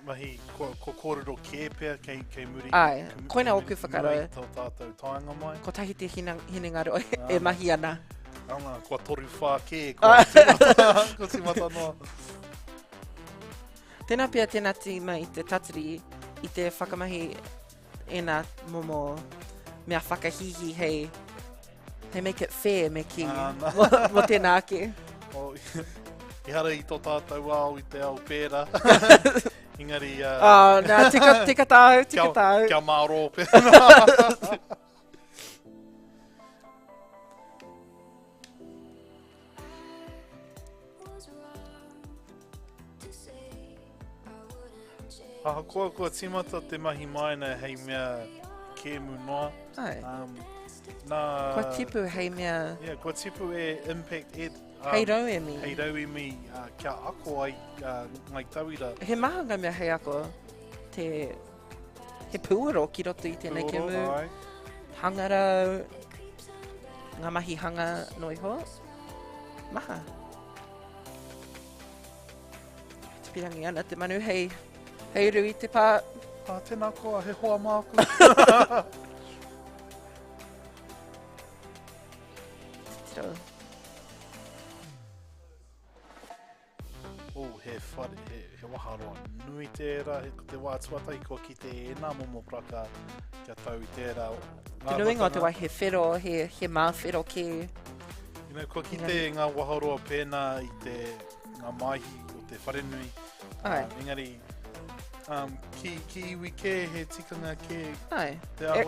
mahi ko kōrero kē pia kei muri. Ai, koina oku whakaro. Muri tō tātou taanga mai. Ko tahi te hinengaro e mahi ana. Anga, kua toru whā kē, ko timata noa. Tēnā pia tēnā tima I te tatiri, I te whakamahi ena momo mea whakahihi hei make it fair me ki mo tēnā ake. I hara I tō tātou au I te au pēra. Engari... nā, tika tāu. Kia māro pe. Kua timata te mahi maina hei mea kēmu noa. Kua tipu hei mea... kua tipu e impact ed. Hei rau e mi. Hei rau e mi kia ako ai ngai tauira. He mahanga mea hei ako he puaro ki roto I tēnei kēmu. Hangarau, ngā mahi hanga noiho. Maha. Te pirangi ana te manu hei rui te pā. Tēnā koa, he hoa māku. Tiro. He waharoa nui tērā, te wā tuatai ko ki te ena momo praka kia tau I tērā. Te nuinga o te wai he whero, he mā whero ke. Ko ki te ngā waharoa pēnā I te ngā mahi o te wharenui. Engari, ki iwi ke he tikanga ke.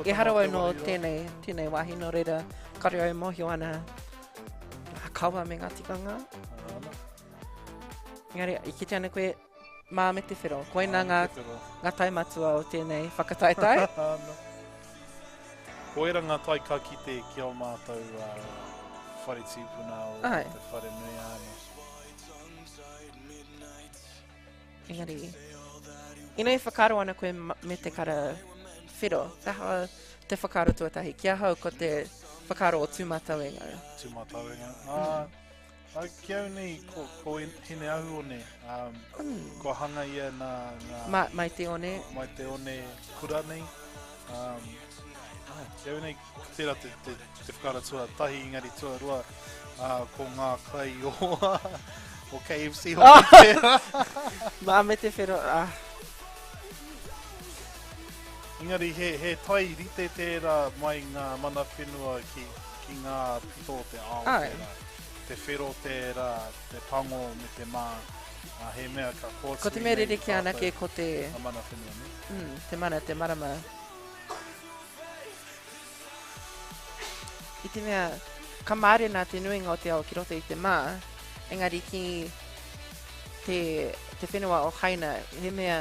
E harawa no tēnei wahi no reira, kare au mohio ana. Kawa me ngā tikanga. Engari, I kite ana koe mā me te whero. Koina ngā taimatua o tēnei whakataitai. Koera ngā tai ka kite ki o mātou whare tīpuna o te whare nui ana. Engari, ina I whakaro ana koe me te kara whero. Taha te whakaro tuatahi. Kia hau ko te whakaro o tūmatauenga. Tūmatauenga. Kia nei ko hine ahu one, ko hanga ia nā... Mai te one. Mai te one kura nei. Kia nei tērā te whakara tua tahi ingari tua rua, ko ngā kai o KFC hoki tērā. Mā me te whero, Engari, he tai rite tērā mai ngā mana whenua ki ngā pito te Aotearoa. Te whero tērā, te pango me te mā. He mea ka kōtui. Ko te mea rereki ana ke ko te... mana whenua, ne? Te mana, te marama. I te mea, ka maare nā te nuinga o te ao ki roto i te mā, engari ki te whenua o haina, he mea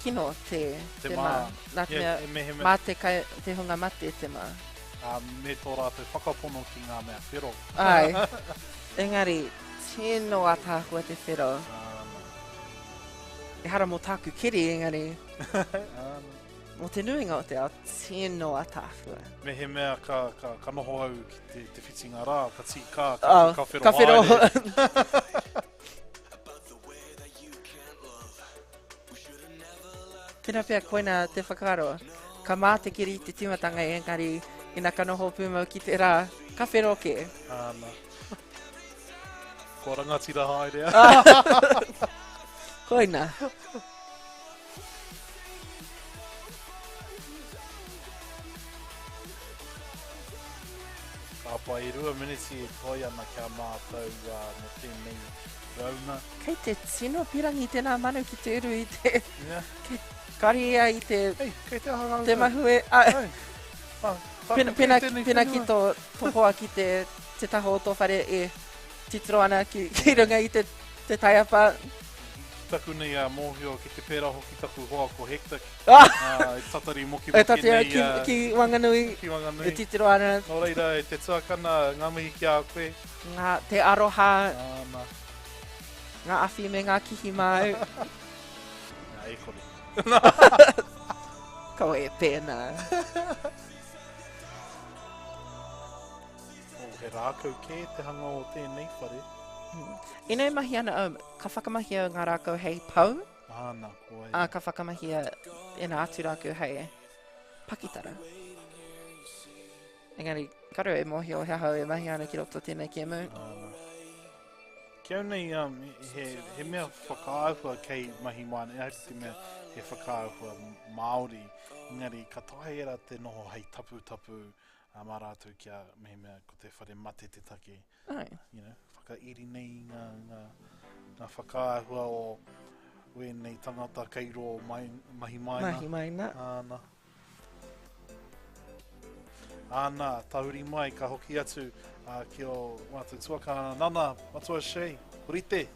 kino te mā. Nā te mea, mā te hunga mate te mā. Me tō rātou whakapono ki ngā mea whero. Ai, engari, tēno atākua te whero. E hara mō tāku kiri, engari. Mō te nuinga o te ao, tēno atākua. Me he mea ka noho au ki te whitinga rā, ka tika, ka whero ka whero. Tēnā pia koina te whakaro. Ka mā te kiri te timatanga engari, ina ka noho pūmau ki te rā, ka whero ke. Āna. Ko rangatira haere. Koina. Ka pai rua miniti e toi ana kia mātou no tēnei rauna. Kei te tino pirangi tēnā manu ki te uru i te... Kari ia i te... Kei te ahanga. Te mahue. Pena ki tō hoa ki te taho o tō whare e titro ana ki runga i te taiapa. Taku nei mōhio ki te pēra hoki taku hoa ko hekta. E tatari moki nei. E tatari ki Wanganui. Ki Wanganui. E titro ana. Nō reira, e te tuakana, ngā mihi ki a koe. Te aroha. Āna. Ngā awhi me ngā kihi mau. Ngā ekori. Ko e pēnā. He rākau kē te hanga o tēnei whare. Inei mahi ana ka whakamahia ngā rākau hei pau. Āna, koe. Ka whakamahia e nā atu rākau hei pakitara. Engari, karo e mohi o hea hau e mahi ana ki roto tēnei ki emu. Kia nei, he mea whakaahua kei mahi mana, e haere te mea he whakaahua Māori. Engari, ka tahe era te noho hei tapu mā rātou kia me mea ko te whare mate te take. You know, whakairi nei ngā whakaahua o wēnei tangata keiro mahi maina. Mahi maina. Āna. Āna, tauri mai, ka hoki atu ki o mātou tuakana. Nana, matua shei, rite.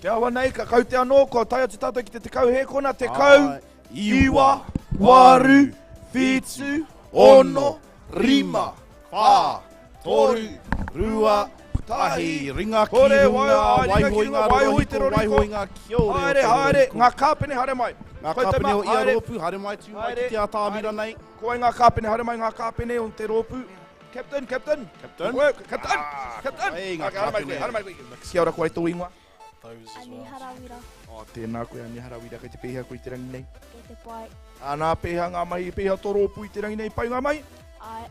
Te awa nei, ka kau te anō, ko tai atu tātou ki te kau he kona, te kau, iwa, waru, whitu, ono, rima, whā, toru, rua, tahi, ringa ki runga, waihoinga, rohiko, waihoinga, kia ore. Haere, ngā kāpene hare mai. Ngā kāpene o ia rōpū, hare mai tū mai ki te atāmira nei. Koe ngā kāpene hare mai, ngā kāpene o te rōpū. Captain. Captain. Hei, ngā kāpene. Hare mai. Kia ora koe tō ingoa. Ani harawira. Tēnā koe ani harawira, kei te pēhea koe i te rangi nei. Kei te pai. Nā pēhea ngā mai, pēhea tō rōpū i te rangi nei, pai ngā mai. Ai.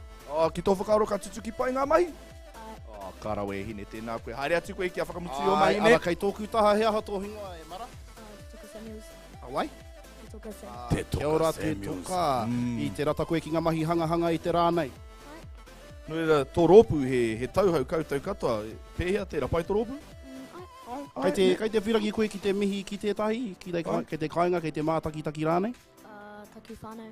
Ki tō whakaro ka tutuki pai ngā mai. Ai. Karawe hine tēnā koe. Haere atu koe kia whakamutui o mai ne. Ara kei tōku taha hea hato hingoa e mara. Tuka Samuels. Awai? Te toka Sam. Te toka Kia ora te toka. I te rata koe ki ngā mahi hanga i te rānei. No reira, tō rōpū he tauhau kautau katoa. Pēhea tērā pai tō rōpū? Kei te whirangi koe ki te mihi ki tētahi, kei te kainga, kei te mātakitaki rānei? Taki whānau.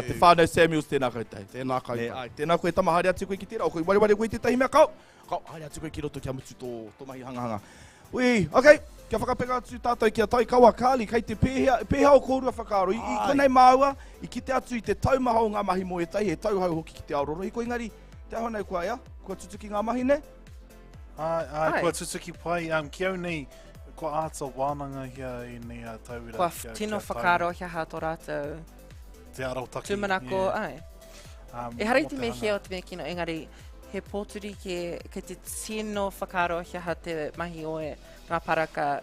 Te whānau Samuels tēnā koutai. Tēnā koutai. Tēnā koe tama haere atu koe ki tērā. O koe wari koe tētahi mea kau. Kau, haere atu koe ki roto kia mutu tō mahi hanga. Ui, okay. Kia whakapeka atu tātou kia tai kaua kāli, kei te pēhea o kōrua whakaro. I konei māua, i kite atu i te taumaha o ngā mahi moe tai, he tauhau hoki ki te auroro. I koe ngari, te aho nei kua ia, kua tutuki ngā mahi ne? Kua tutuki pai, ki au nei, kua āta wānanga hia i nei tauira. Kua tino whakaro hia ha tō rātou. Te arautaki. Tūmanako, ai. E harai te mea hea o te mea kino, engari, he pōturi ke te tino whakaro hia ha te mahi oe ngā paraka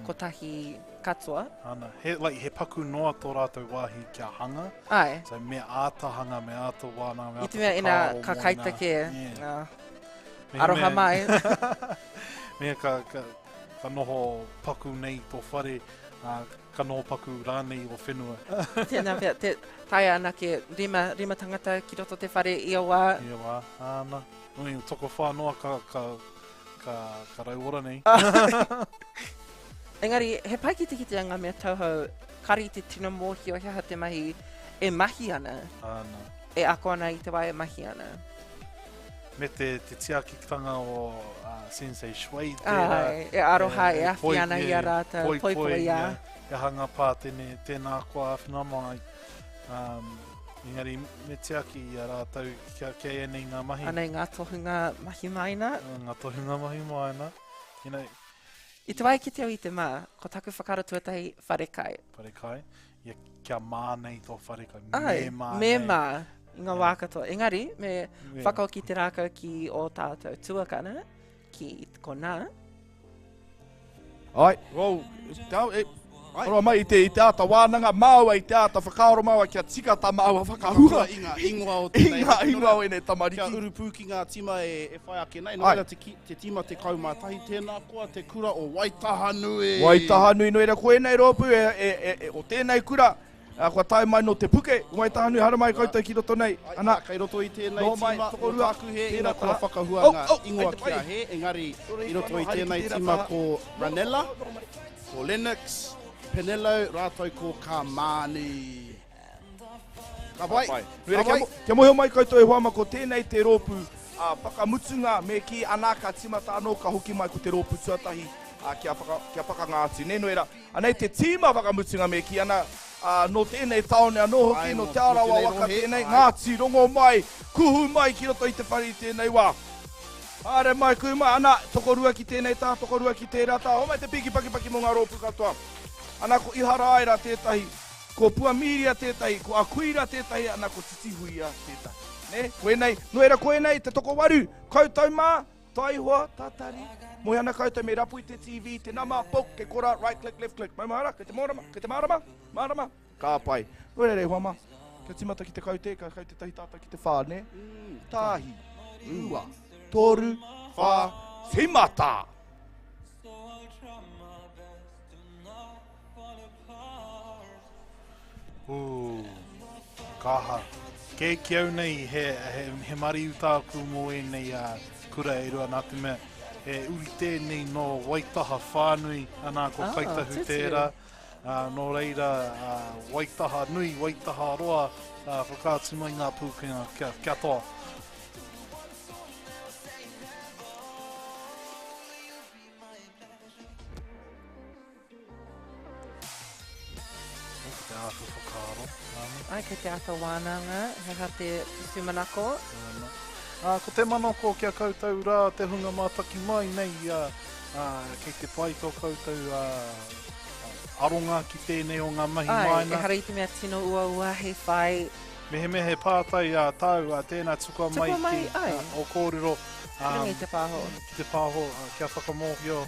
kotahi katoa. Ana, he paku noa tō rātou wāhi kia hanga. Ai. So mea āta hanga, mea āta wānanga, mea āta whakaro. I te mea ina ka kaita ke aroha mai. Mea ka noho paku nei tō whare, ka noho paku rānei o whenua. Tēnā pia, tai ana ke rima tangata ki roto te whare ia wā. Ia wā, āna. Nui, toko whānoa ka rauora nei. Engari, he pai ki te anga mea tauhou, kari te tino mōhio hea te mahi, e mahi ana. Āna. E ako ana i te wai e mahi ana. Me te tiakitanga o Sensei Shui tērā. E aroha e awhi ana i a rāta, poi ia. E hanga pā tēnā koa awhina mai. Engari, me tiaki i a rātau kia enei ngā mahi. Anei ngā tohunga mahi maina. Ngā tohunga mahi maina. I te wai ki te o i te mā, ko taku whakara tuatahi wharekai. Wharekai. Ia kia mā nei tō wharekai. Me mā. I ngā wā katoa. Engari, me whakao ki te rākau ki o tātou tuakana, ki ko nā. Ai, wow, ora mai i te ata wānanga māua, i te ata whakaoro māua, kia tika tā māua whakahua. Ingoa o tēnei. Ingoa o e tamariki. Kia urupu ki ngā tima e whai ake nei. Nō reira te tima te kaumātahi tēnā koa, te kura o Waitaha Nui. Waitaha Nui, no reira koe nei rōpu o tēnei kura. Kua tae mai no te puke, Waitaha Nui, hara mai koutou ki roto nei. Ana, kei roto i tēnei tima, o tāku he, ina kua whakahua ngā ingoa kia he. Engari, i roto i tēnei tima ko Ranella, ko Lennox, Penelo, rātou ko Kamani. Ka pai. Kia mohi mai koutou e hoama ko tēnei te rōpu whakamutunga me ki anaka timata anō ka hoki mai ko te rōpu tuatahi kia whakangātu. Nē noera, anei te tīma whakamutunga me ki ana no tēnei taone anō hoki, no te arawa waka tēnei, ngāti rongo mai, kuhu mai ki roto i te whare i tēnei wā. Are mai kuhu mai, ana tokorua ki tēnei tā, tokorua ki tērā tā, o mai te piki paki mo ngā rōpu katoa. Ana ko ihara aira tētahi, ko puamiria tētahi, ko akuira tētahi, ana ko titihuia tētahi. Ne, koe nei, noera koe nei, te toko waru, koutou mā, taihoa, tatari, mohi ana koutou me rapu i te TV, te nama, pok, ke kora, right click, left click, mai mahara, ke te marama, ka pai. Noera rei huama, kia timata ki te kaute, ka kaute tahi tātou ki te whā, ne? Tahi, ua, toru, whā, timata. Kaha. Kei kiau nei he mari utāku mō e nei kura e rua nā te mea. E uri tēnei no Waitaha whānui anā ko kaitahu tērā. Nō reira Waitaha nui, Waitaha roa, whakātu mai ngā pūkenga kia toa. Ai, kei te ata wānanga, he te sumanako. Ko te manoko kia koutou rā, te hunga mātaki mai nei, kei te pai tō koutou aronga ki tēnei o ngā mahi maina. Ai, e hara i te mea tino ua he whai. Mehe pātai tau tēnā tuka mai ki o kōrero. Ringi te pāho. Ki te pāho, kia whakamohio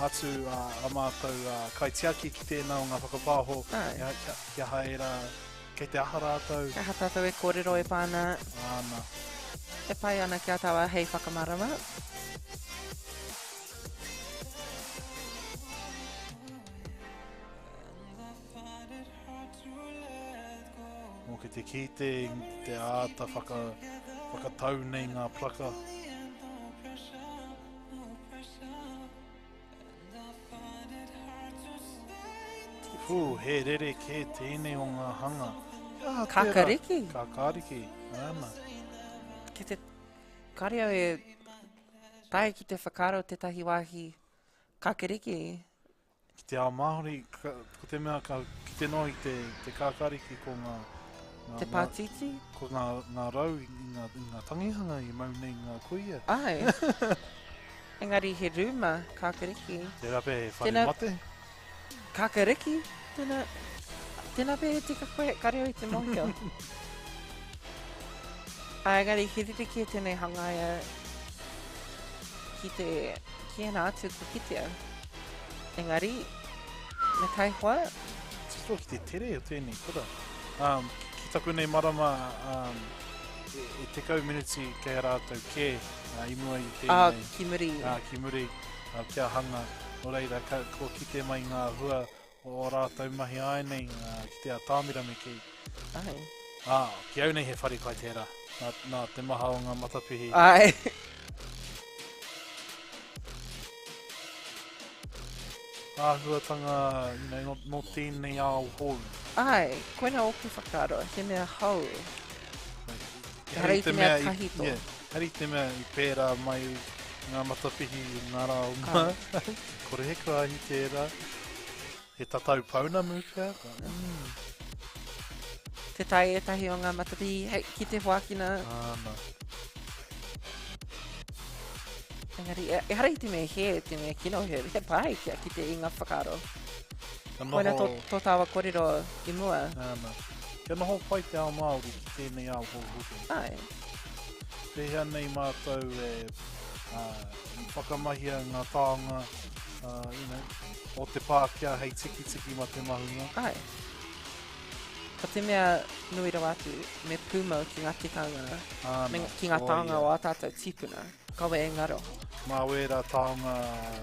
atu a mātou kaitiaki ki tēnā o ngā whakapāho. Kia haera. Kei te aha rātou. Kia aha tātou e kōrero e pāna. Āna. E pai ana kia tawa hei whakamarama. Mō ke te kite, te āta whakatau nei ngā plaka. He rere ke tēnei o ngā hanga. Kakariki. Kakariki, āna. Ke te kario e tae ki te whakaro te tahi wāhi kakariki. Ki te ao Māori, ko te mea ki te noi te kakariki ko ngā... Te pātiti? Ko ngā rau i ngā tangihanga i mau nei ngā kuia. Ai. Engari he rūma, kakariki. Te rape he whare mate. Kakariki? Tēnā pē e tika koe, kareo i te mōhio. Engari, he ririki e tēnei hangaia ki ana atu ko kitea. Engari, me tai hoa? Tito ki te tere o tēnei, kura. Ki taku nei marama e tekau minuti kei rātou kē, i mua i tēnei. Ki muri. Ki muri, kia hanga. O reira, ko kite mai ngā hua o rātou mahi ai nei, ki te atāmira me ki. Ai. Ki au nei he whare kai tērā. Nā te maha o ngā matapihi. Ai. Āhuatanga, no tēnei ao hou. Ai, koina oku whakaro, he mea hau. Harei te mea tahito. Harei te mea I pērā mai ngā matapihi ngā rā o ngā. Kore he kua ahi tērā. He tatau pauna mūpea. Te tai e tahi o ngā matapihi, ki te whakina. Āna. Engari, e harei te mea te mea kino he pai kia ki te inga whakaro. Koina tō tāwa korero I mua. Āna. Kia noho pai te ao Māori ki tēnei ao horuhu. Ai. Pehea nei mātou whakamahia ngā tāonga, o te Pākehā hei tiki ma te mahunga. Ai. Ko te mea nui rau atu, me pūmau ki ngā tikanga, ki ngā tāonga o a tātou tipuna. Kawe e ngaro. Mā wera tāonga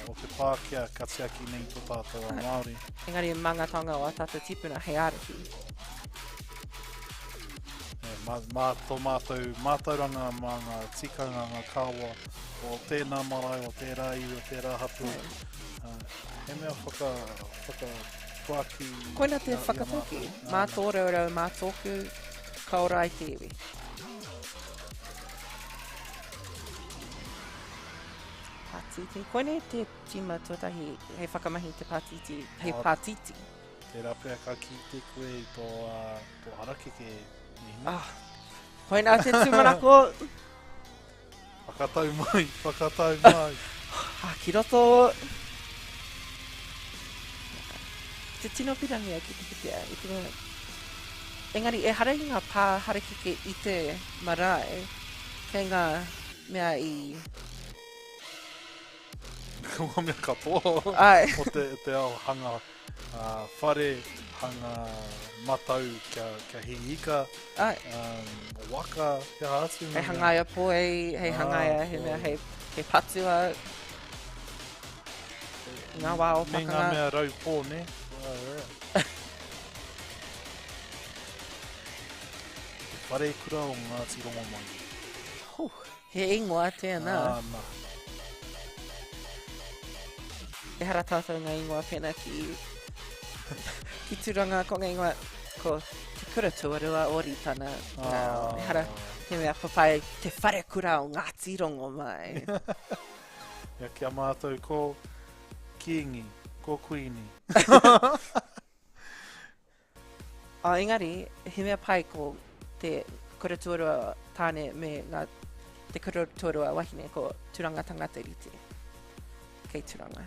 o te Pākehā ka tiaki nei tō tātou a Māori. Engari mā ngā tāonga o a tātou tipuna hei arihi. Tō Mātauranga mā ngā tikanga, ngā kawa, o tēnā marae, o tērā iu, o tērā hatu. He mea whakatuaki. Koina te whakatuaki. Mā tō rau mā tōku, kaora I te iwi. Pātiti. Koina te tima tuatahi, hei whakamahi te pātiti, hei pātiti. Tērā pēr ka ki te koe I tō harakeke. Koina te tūmanako. Whakatau mai. Ki roto. Te tino pirangi a ki te kitea. Engari, e harei ngā pā harakeke I te marae, kei ngā mea I... Ngā mea katoa. Ai. O te ao hanga whare, hanga matau kia hiika. Ai. Waka, kia atu. Hei hangaia poe, hei hangaia, he mea hei patua. Ngā wā o pakanga. Me ngā mea rau pō, ne? Whare kura o ngā tirongo mai. He ingoa tēnā. E hara tātou ngā ingoa pēnā ki turanga ko ngā ingoa ko te kura tuarua oritana. E hara he mea papai te whare kura o ngā tirongo mai. Ia kia mātou ko kiingi, ko kuini. Engari, he mea pai ko te kura tuarua tāne me te kura tuarua wahine ko turanga tangata rite. Kei turanga.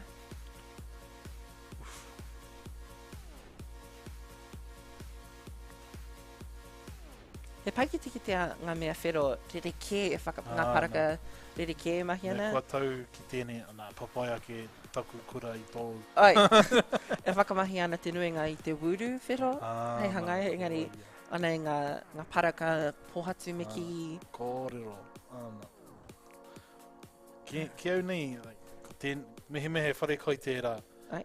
He pai ki te ngā mea whero rereke e ngā paraka rereke e mahi ana. Me kua tau ki tēnei ana papai ake taku kura I tō. Ai, e whakamahi ana te nuenga I te wuru whero. Hei hangai, engari ana I ngā paraka pohatu me ki. Kōrero, ana. Ki au nei, mehe whare kai tērā. Ai.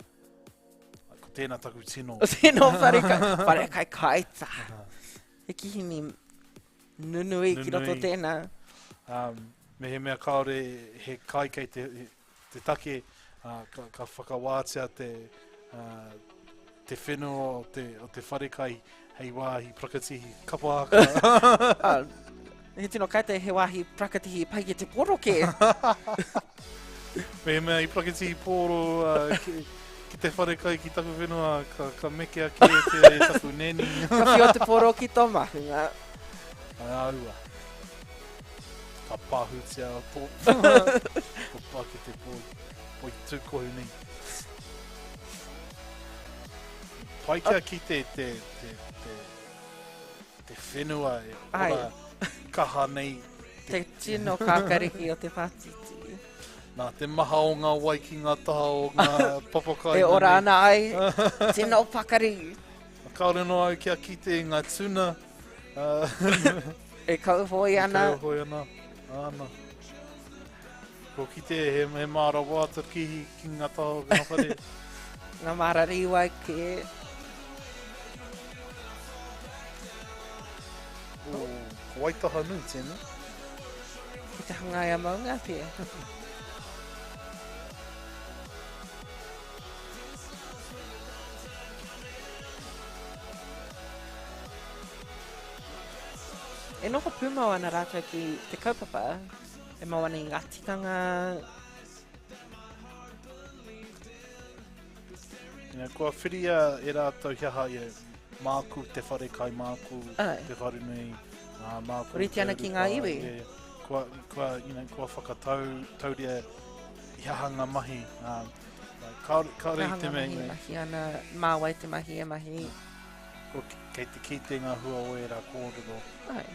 Ko tēnā taku tino. Tino whare kai kaita. He kihini nunui ki roto tēnā. Me mea kaore he kai kei te take, ka whakawātea te whenua o te wharekai hei wāhi prakatihi kapa aka. He tino kaita he wāhi prakatihi pai ki te poroke. Me mea I prakatihi poro ki te wharekai ki taku whenua ka meke ake te taku neni. Ka whio te poro ki tō mahunga. Aua. Ka pāhutia o tō. Ko pāke te poi tūkohu nei. Pai kia ki te whenua e ora kaha nei. Te tino kākariki o te pātiti. Nā, te maha o ngā wai ki ngā taha o ngā papakai. E ora ana ai, tino pakari. Kaore no au kia kite ngā tuna. E kauhoi ana. Kauhoi ana. Ana. Ko ki te he māra wāta ki ngā taho ngā whare. Ngā marari wai ke. Ko waitaha nui tēnā. Ki te hangai a maunga pia. E noko pūmau ana rātou ki te kaupapa, e mau ana i ngā tikanga. Kua whiria e rātou hiaha e māku te whare kai māku, te whare nei, māku. Riti ana ki ngā iwi. Kua whakatau, tauria hiaha ngā mahi. Kaore i te mei. Mahi ana, māwai te mahi e mahi. Kei te kitenga hua o e rā kōrero. Ai.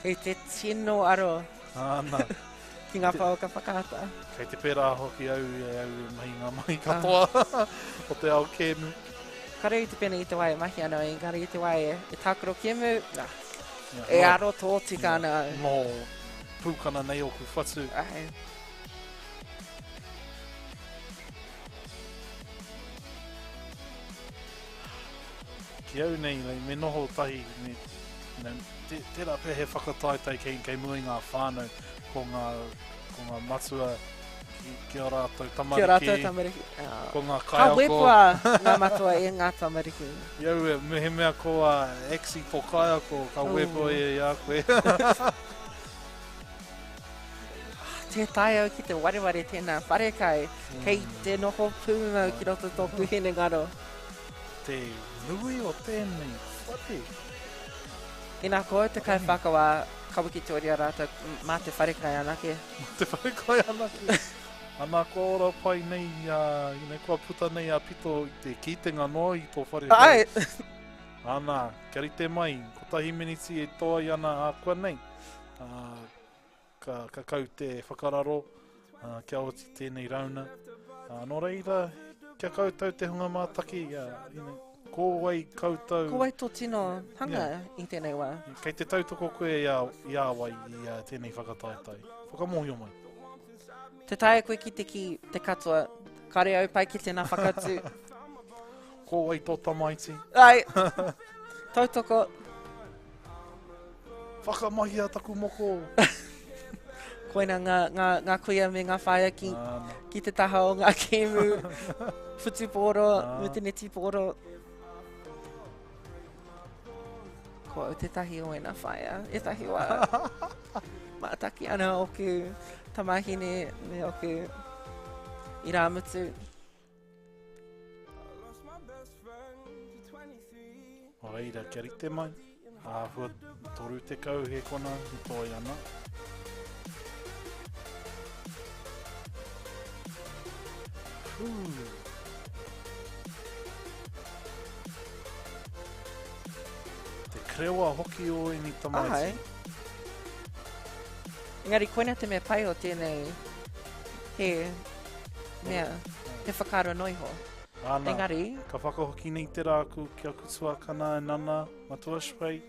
Kei te tino aro. Ana. Ki ngā whauka whakaata. Kei te pērā hoki au e mahi ngā mahi katoa. O te ao kēmu. Kare i te pena i te wae mahi ana, i kare i te wae e tākaro kēmu. E aro tō tika ana. Mō pūkana nei o ku whatu. Ai. Ki au nei, me noho tahi, tērā pē he whakataitai kei muri ngā whānau ko ngā matua ki o rātou tamariki. Ki o rātou tamariki. Ko ngā kaiako. Ka wepua ngā matua e ngā tamariki. Iau e, me he mea ko a exi po kaiako, ka wepua e a koe. Te tai au ki te wareware tēnā wharekai, kei te noho pūmau ki roto tōku hene ngaro. Te nui o tēnei, whate. I nā koe te kai whakawa, kawiki te oria rātou, mā te wharekai anake. Mā te wharekai anake. Anā ko ora pai nei, kua puta nei a pito i te kitenga noa i tō wharekai. Ai! Anā, kia rite mai, ko tahi miniti e toa i ana a kua nei. Ka kau te whakararo, kia oti tēnei rauna. Nō reira, kia koutou te hunga mātaki, ko wai koutou. Ko wai tō tino hanga i tēnei wā. Kei te tautoko koe i āwai i tēnei whakataitai. Whakamohio mai. Te tae koe ki te katoa, kare au pai ki tēnā whakatu. Ko wai tō tamaiti. Ai! Tautoko. Whakamahi a taku moko. Koina ngā kuia me ngā whaia ki te taha o ngā kēmu. Whutiporo, mutineti poro. Ko au te tahi o ena whaia, e tahi wā. Mātaki ana o ku tamahine me o ku i rā mutu. O reira, kia rite mai. Hua toru te kau he kona, i toi ana. Te kreoa hoki o e ni tamaiti. Engari, koina te mea pai o tēnei he mea, he whakaro noiho. Ana, Engari, ka whakahoki nei te rāku kia kutua kana e nana, matua spray.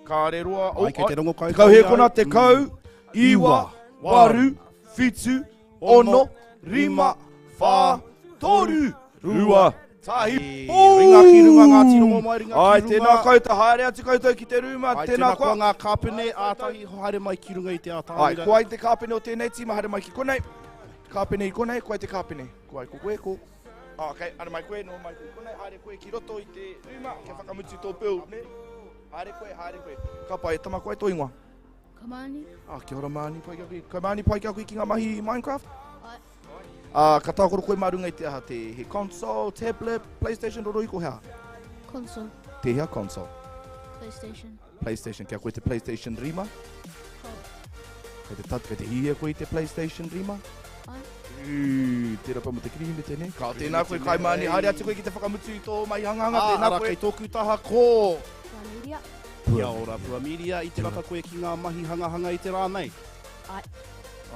Ka reroa, Ai, kei te rongo kau. kau he kona te kau, iwa, waru, whitu, ono, rima, whā, toru, rua, tahi, Ringa ki runga ngā tirongo mai, ringa ki runga. Ai, tēnā koutou, haere atu koutou ki te ruma, Ai, tēnā koa. ngā kāpene, ātahi, haere mai ki runga i te ātahi. Ai, koai te kāpene o tēnei tima, haere mai ki konei. Kāpene i konei, koai te kāpene. Koai ko koe ko. Ok, haere mai koe, no mai koe konei, haere koe ki roto i te ruma, kia whakamutu tō pēu, ne? Haere koe, haere koe. Ka pai, tama koe tō ingoa. Kamani. Kia ora Māni, pai kia koe. Kai Māni, pai kia koe ki ngā mahi Minecraft? Ai. Ka tākoro koe marunga i te aha, te he console, tablet, PlayStation, roro i ko hea? Console. Te hea console. PlayStation. PlayStation, kia koe te PlayStation rima? Kei te hia koe i te PlayStation rima? Ai. Tēnā pa mo te kiri me tēnei. Ka tēnā koe Kai Māni, haere atu koe ki te whakamutu i tō mai hanganga, tēnā Ara, koe. kei tōku taha ko. Media. Kia ora, Pua Media, i te raka koe ki ngā mahi hanga i te rā nei. Ai.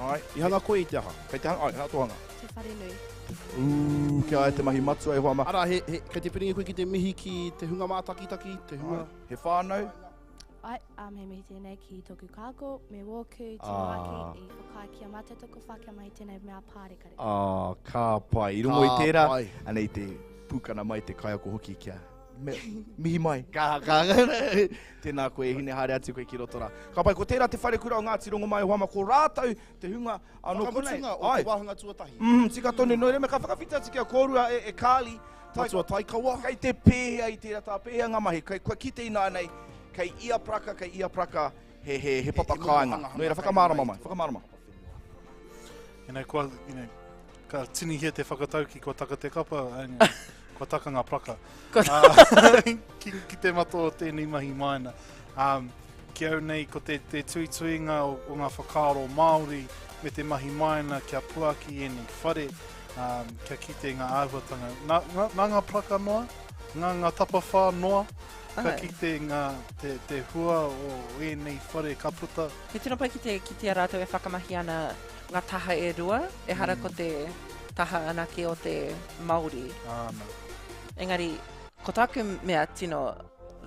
Ai, I hanga koe i te aha. kei te hanga, ai, hea tō hanga. Te whare nui. Kia ai te mahi matua e hoa ma. Ara, kei te piringi koe ki te mihi ki te hunga mātakitaki, te hunga. He whānau. Ai, he mihi tēnei ki toku kāko, me wōku, tino aki, I whakai ki a mātautoko whakea mai tēnei mea pārekare. Ka pai. I rungo I tērā, anei te pūkana mai te kaiako hoki kia. Mihi mai. Tēnā koe hine haere atu koe ki roto rā. Ka pai, ko tērā te whare kura o Ngāti Rongo mai Hoama, ko rātau te hunga anō konei. O te wāhanga tuatahi. Tika tonu, no me ka whakawhita tika kōrua e kāli. Matua tai kawa. Kai te pēhea I tērā tā pēhea ngamahi. Kai ki te ina nei, kai ia praka, he papa kāinga. No era whakamārama mai, whakamārama. Ka tini hia te whakatau ki kua taka te kapa, kua taka ngā praka. Ki te mato o tēnei mahi maina. Ki au nei, ko te tuituinga o ngā whakaaro Māori, me te mahi maina kia puaki e ni whare, kia kite ngā āhuatanga. Nā ngā praka noa, ngā tapa whā noa, ka kite te hua o e nei whare ka puta. He tino pai ki te rātou e whakamahi ana ngā taha e rua, e hara ko te taha anake o te Māori. Engari, ko tāku mea tino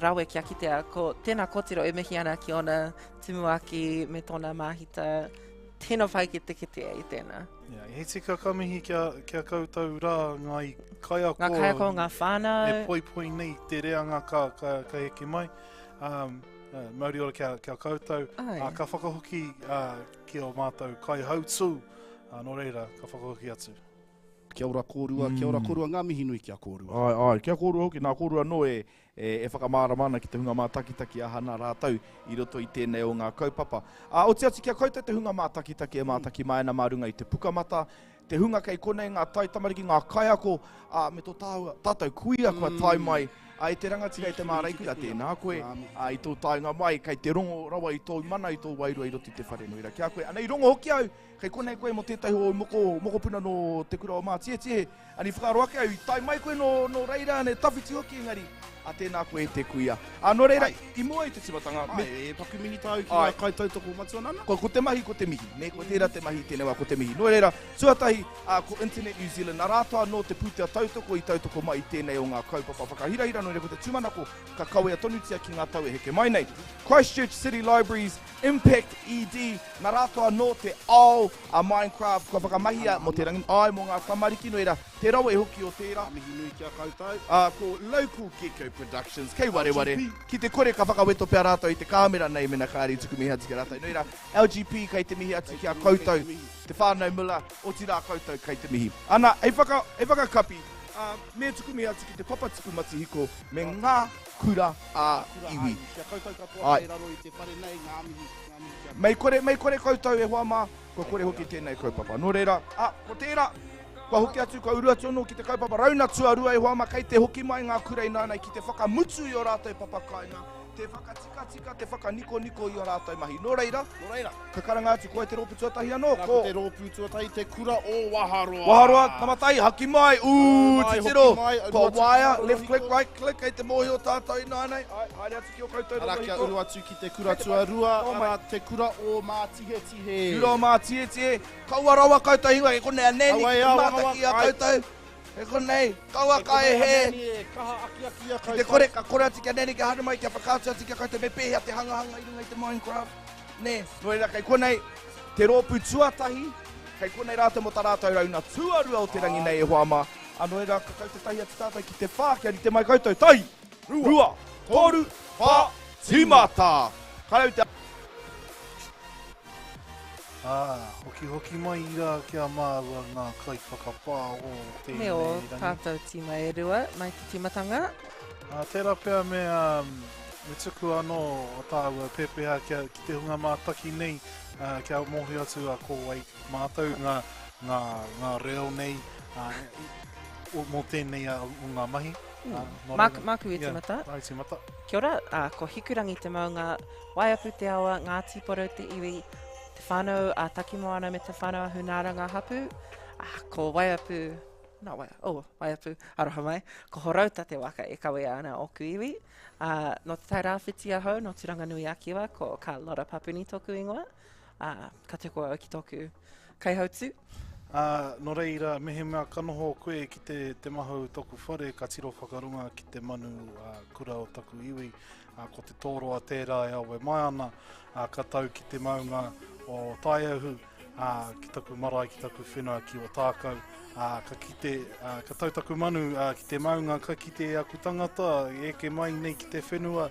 rawe kia kitea, ko tēnā kōtiro e mihi ana ki ona timuaki me tōna māhita, tēnā whai ki te kitea I tēnā. Hei tika kamihi kia koutou rā ngā kaiako. Ngā kaiako, ngā whānau. Me poi nei te reanga ka heke mai. Mauri ora kia koutou. Ka whakahoki ki o mātou kai hautū. Nō reira, ka whakahoki atu. Kia ora kōrua, ngā mihi nui kia kōrua. Kia kōrua hoki, nā kōrua no e whakamāramana ki te hunga mātakitaki a hana rātau I roto I tēnei o ngā kaupapa. O te ati kia koutou te hunga mātakitaki e mātaki maena mārunga I te pukamata, te hunga kei konei ngā tai tamariki, ngā kaiako, me tō tātou kuia kua tai mai, I te rangatira I te māraiku, a tēnā koe, I tō tainga mai, kei te rongo rawa I tō mana I tō wairua I roti te whare noira. Kia koe, anei rongo hoki au, kei konei koe mo tētai ho moko puna no te kura o mātietie, ani whakaro ake au, tai mai koe no reira, ne tawhiti hoki engari, a tēnā koe te kuia. No reira, I mua I te timatanga. E paku mihi tau ki ngā kai tautoko matuanana? Ko te mahi, ko te mihi. Ne, ko tērā te mahi, tēnei wā ko te mihi. No reira, tuatahi, ko Internet New Zealand, nā rātoa no te putea tautoko I tautoko mai tēnei o ngā kaupapa whakahirahira, no reira, ko te tumanako, ka kawea tonutia ki ngā tau e heke mai nei. Christchurch City Libraries, Impact ED, nā rātoa no te ao a Minecraft, kua whakamahia mo te rangi ai mo ngā tamariki, no reira, te rawa e hoki o tērā. Mihi nui kia koutou. Ko Local Gecko Productions, kei wareware, ki te kore ka whakaweto pia rātou I te kāmera nei mena kāri tuku mihi atu ki rātou. Noira, LGP kei te mihi atu ki a koutou, te whānau mula, o ti rā koutou kei te mihi. Ana, e whakakapi, me tuku mihi atu ki te papa tuku matihiko, me ngā kura a iwi. Kia koutou katoa e raro I te whare nei ngā mihi. Mei kore koutou e hoa mā, ko kore hoki tēnei kaupapa. No reira, ko tērā, kua hoki atu, kua urua tono ki te kaupapa rauna tuarua e hoa mā, kei te hoki mai ngā kura I nānei ki te whakamutu I o rātou papakainga, te whakatika, te whakaniko I o rātou mahi. No reira, ka karanga atu, koe te rōpu tuatahi anō, ko te rōpu tuatahi, te kura o Waharoa. Waharoa, tamatai, haki mai, titiro, ko waia, left click, right click, kei te mohi o tātou I nānei, haere atu ki o koutou. Ara kia uru atu ki te kura tuarua, ara te kura o Mātihe. Kura o Mātihe, kaua rawa koutou hiwa, e konei a neni, mātaki a koutou. E konei, kaua ka e he. Ki te kore, ka kore ati kia neni, kia hana mai, kia whakātu ati kia koutou, me pēhea te hangahanga I runga I te Minecraft. Ne, no reira, kei konei, te rōpu tuatahi, kei konei rātou mo tā rātou rauna tuarua o te rangi nei e hoa mā. No reira, ka koutou tahi ati tātai ki te whā, kia ni te mai koutou, tai, rua, toru, whā, timata. Karau te... Hoki mai ira kia mārua ngā kai whakapā o tēnei rangi. Me o tātou tima e rua, mai te timatanga. Tērā pēr me tuku anō o tāua pēpēha ki te hunga mātaki nei, kia mohi atu a kōwai mātou ngā reo nei, mō tēnei o ngā mahi. Māku I timata. Kia ora, ko hikurangi te maunga, waiapu te awa, ngā tīporo te iwi, te whānau a takimoana me te whānau a hunāranga hapu, ko waiapu, waiapu, aroha mai, ko horauta te waka e kawea ana o kuiwi. No te tai rāwhiti ahau, no te ranganui a kiwa, ko ka lora papuni toku ingoa, ka te koa o ki toku kai hautu. No reira, mehe mea kanoho koe ki te mahau toku whare, ka tiro whakarunga ki te manu kura o taku iwi. ko te tōroa tērā e awe mai ana, ka tau ki te maunga o Taiahu, ki taku marae, ki taku whenua ki o tākau, ka tau taku manu ki te maunga, ka ki te aku tangata, eke mai nei ki te whenua,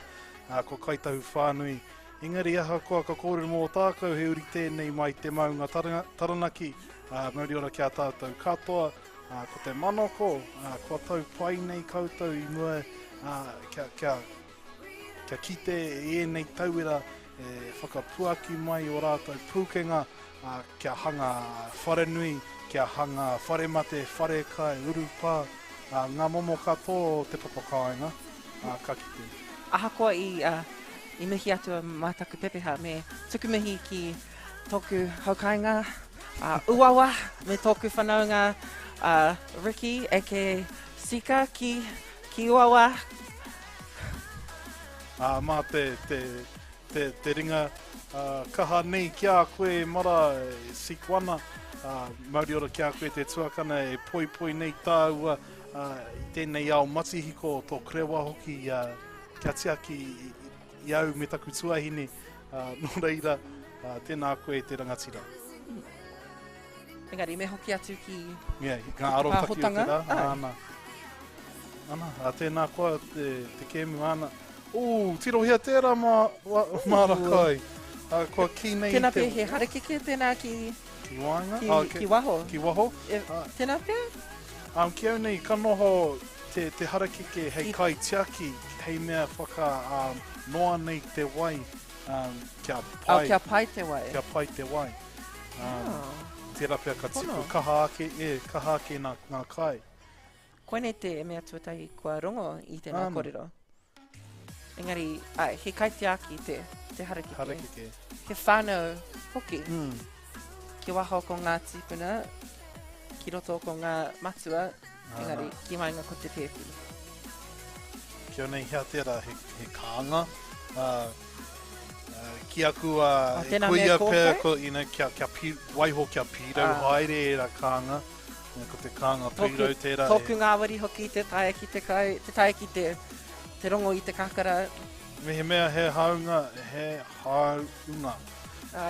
ko kaitahu whānui. Engari aha koa ka kōrero mō tākau, he uri tēnei mai te maunga taranaki, mauri ora kia tātou katoa, ko te manoko, kua tau pai nei koutou i mua, kia kite e nei tauira, whakapuaki mai o rātou pūkenga, kia hanga whare nui, kia hanga whare mate, whare kai, urupā, ngā momo katoa o te papakainga, ka kite. Ahakoa I mihi atua mātaku pepeha me tukumihi ki tōku haukainga, uawa me tōku whanaunga Ricky eke Sika ki uawa. Mā te ringa kaha nei kia koe mara sikwana, mauri ora kia koe te tuakana e poi nei tāua I tēnei ao matihiko tō krewa hoki kia tiaki I au me taku tuahine, nō reira, tēnā koe te rangatira. Engari, me hoki atu ki ngā arotaki o te rā. Ana, tēnā koa te kēmu ana. Tirohia tērā mā rakai. Koa ki nei tēnā pē he harekeke tēnā ki wāinga? Ki waho. Ki waho? Tēnā pē? Ki au nei, ka noho te harekeke hei kai tiaki, hei mea whaka noa nei te wai, kia pai. Kia pai te wai. Kia pai te wai. Tērā pia ka tipu kaha ake ngā kai. Koine te mea tuatai kua rongo I tēnā kōrero. Engari, he kai te aki te harekeke. He whānau hoki. Ki waho ko ngā tipuna, ki roto ko ngā matua, engari, ki mainga ko te pēpi. Kia nei hea tērā he kānga, ki aku e kuia pēr ko waiho kia pīrau haere e ra kānga, ko te kānga pīrau tērā. Tōku ngāwari hoki te tae ki te kai, te tae ki te rongo I te kakara. Me he mea he haunga.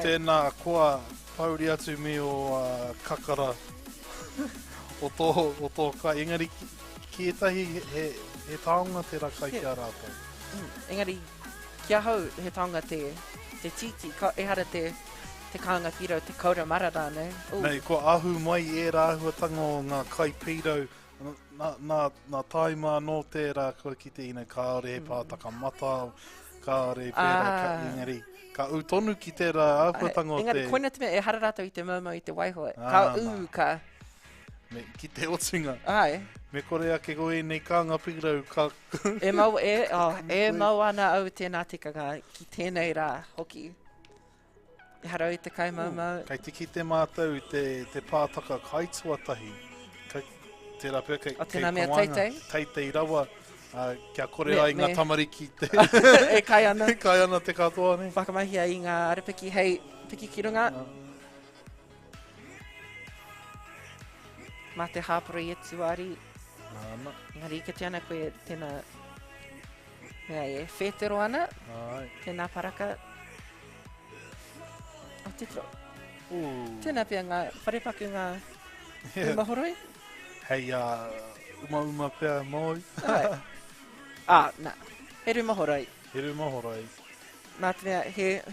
Tēnā koa pauri atu me o kakara o tō kai. Engari ki etahi he taonga te rakai kia rātou. Engari, kia hau he taonga te titi, ehara te kānga pīrau, te kaura marara, ne? Nei, ko ahu mai e rāhuatanga o ngā kai pīrau, nā taima no tērā kua ki te ina kāore he pātaka mata, kāore pēra engari. Ka utonu ki tērā āhuatanga o te... Engari, koina te mea e hara rātou I te maumau I te waihoe. Ka ka... Ki te otinga. Ai. Me kore ake koe nei kānga pīrau ka... e mau ana au tēnā tikanga ki tēnei rā hoki. E harau I te kai maumau. Kei te ki te mātou te pātaka kaituatahi. Tērā pēr kei kawanga. Teitei rawa. Kia kore ai ngā tamariki te... e kai ana. E kai ana te katoa ne. Whakamahia I ngā arepeki hei piki ki runga. Mā te hāpura I etuari. Ngari ka te ana koe tēnā whētero ana. Tēnā paraka. O te tro. Tēnā pia ngā wharepaku ngā umahoroi. Hei uma pia moi. Nā. He rumahoroi. Nā te mea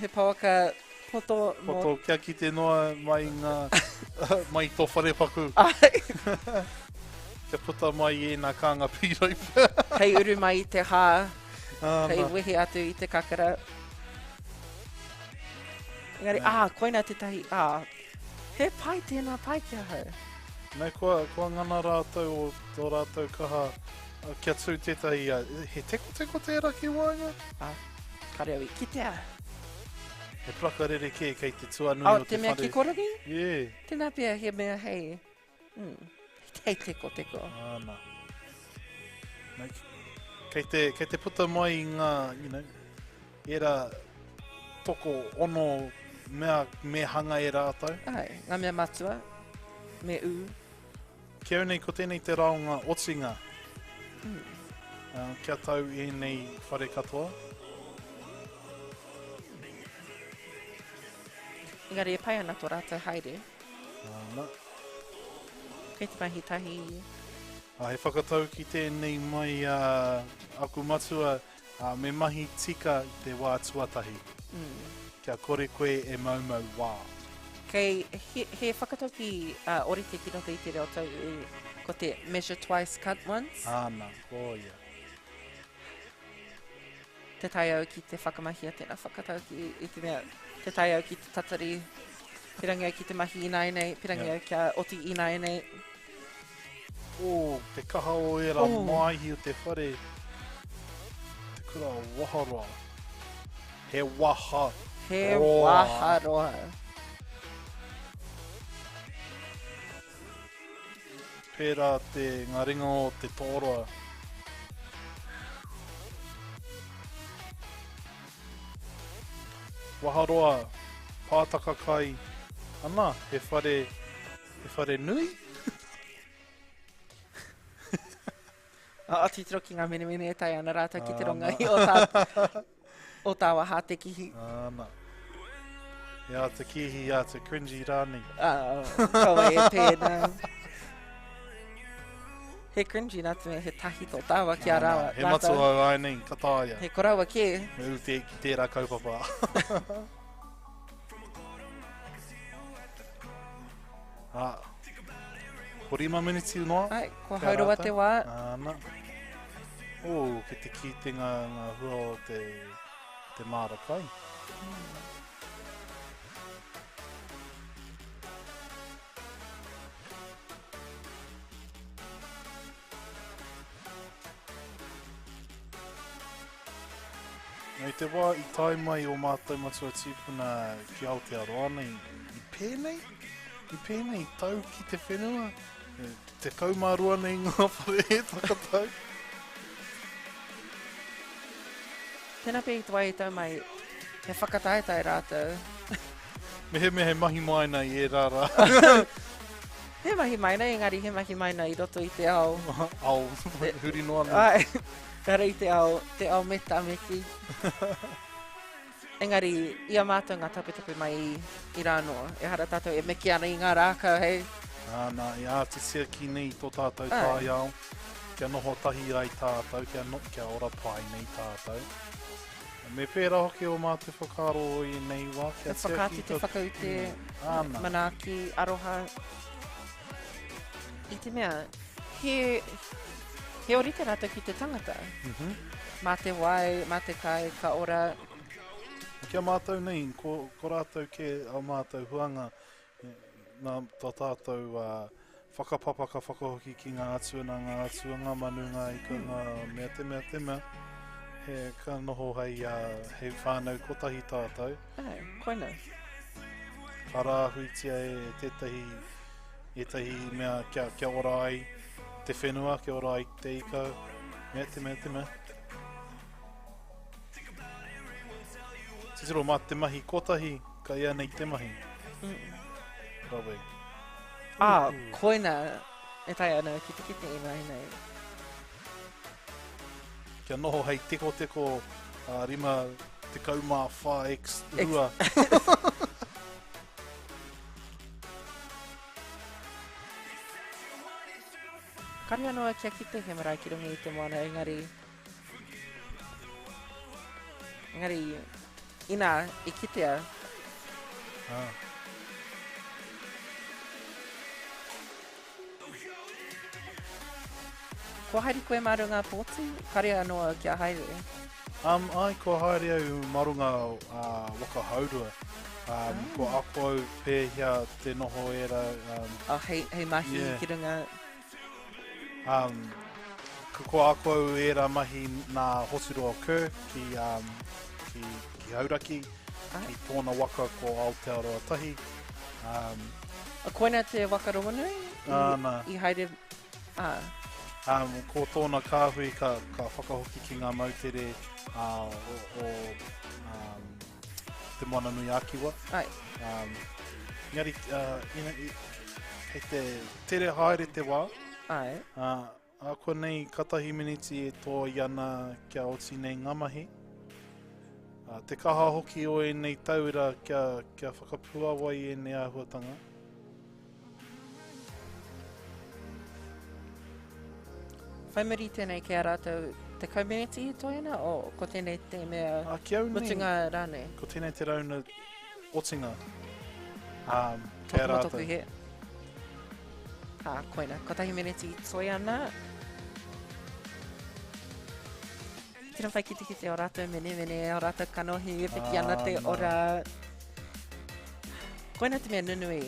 he pauaka poto kia ki te noa mai ngā mai tō wharepaku. Te puta mai e nā kānga pīrau. Hei uru mai I te hā. Hei wehe atu I te kakara. Engari, koina te tahi, he pai tēnā pai kia hau. Nei, kua ngana rātou o tō rātou kaha kia tū tētahi, he teko tērā ki wāinga? Kare awi, ki tea. He prakarere kei te tuanui o te whare. Te mea ki koraki? Yeah. Tēnā pia he mea hei. Hei teko. Nā. Kei te puta mai I ngā, era toko ono me hanga e rātou. Ngā mea matua, me u. Kia nei ko tēnei te raonga otinga. Kia tau nei whare katoa. Engari e pai ana tō rātou haere. Ana. Kei te mahi tahi. He whakatau ki tēnei mai aku matua me mahi tika i te wā tuatahi. Kia kore koe e maumau wā. Kei he whakatau ki ori te kinoto i te reo tau ko te measure twice, cut once. Ana, koia. Te tai au ki te whakamahia tēnā whakatau ki i te mea. Te tai au ki te tatari. Pirangi au ki te mahi ina nei. Pirangi au kia oti ina nei. Te kaha o era maihi o te whare. Te kura waharoa. He waha. He waharoa. Pērā te ngaringa o te tōroa. Waharoa, pātaka kai. Ana, he whare nui? Ati tiro ki ngā mene e tai ana rātou ki te ronga i o tā waha te kihi. Ana. Ia te kihi, ia te cringy rāni. Kaua e pēnā. He cringy nā te mea he tahi tō tāwa ki a rāwa. He matua ai nei, kataia. He koraua ke. Me u te ki tērā kaupapa. Horima miniti noa. Ai, ko haurua te wā. Ana. Ke te kitenga ngā hua o te mārakai. Nei te wā i tai mai o mātou matua tīpuna ki Aotearoa nei. I pēnei, tau ki te whenua. Te kaumārua nei ngā whare e takatau. Tēnā pē i te wai tau mai, he whakataetai rātou. Mehe mahi mai nei e rāra. He mahi mai nei, engari he mahi mai nei i roto i te ao. Ao, huri noa nei. Ai, kare i te ao meta meki. Engari, ia mātou ngā tapetape mai i rānoa. E hara tātou e meki ana i ngā rākau, hei. Ana, i ātisia ki nei tō tātou tai ao. Kia noho tahi ai tātou, kia ora pai nei tātou. Me pērā hoki o mātou whakaro i nei wā. Te whakati, te whakaute, manaki, aroha. I te mea, he orite rātou ki te tangata. Mā te wai, mā te kai, ka ora. Kia mātou nei, ko rātou ke a mātou huanga. Nā tā tātou whakapapa ka whakahoki ki ngā atuana, ngā manunga i ka ngā mea te mea. He ka noho hei whānau kotahi tātou. Ai, koina. Ka rāhuitia e tētahi mea kia ora ai te whenua, kia ora ai te ikau. Mea te mea. Titiro mā te mahi kotahi, ka ia nei te mahi. Rawe. Koina. E tai ana, ki te ina nei. Kia noho hei teko rima te kaumā 5x rua. Kari anō kia kite he marae ki rungi i te moana, engari ina i kitea. Ko haere koe marunga pōti? Kare anō kia haere? Ai, ko haere au marunga waka haurua. Ko ako au pēhia te noho era. Hei mahi ki runga. Ko ako au era mahi nā hoturoa kē ki hauraki. Ki tōna waka ko Aotearoa tahi. Koina te waka rongonui? I haere... Ko tōna kāhui ka whakahoki ki ngā mautere o te moana nui ākiwa. Ai. Ngari, hei te re haere te wā. Ai. Ko nei katahi miniti e tō i ana kia oti nei ngā mahi. Te kaha hoki o e nei tauira kia whakapua wai e nei āhuatanga. Whaimari tēnei ki a rātou te community toina o ko tēnei te mea Ki au nei, mutunga rāne? ko tēnei te rauna otinga. Ki a Toku rātou. he. Koina, ko tahi meneti toi ana. Tira whai ki te o rātou mene o rātou kanohi e peki ana te ora. Koina te mea nunui.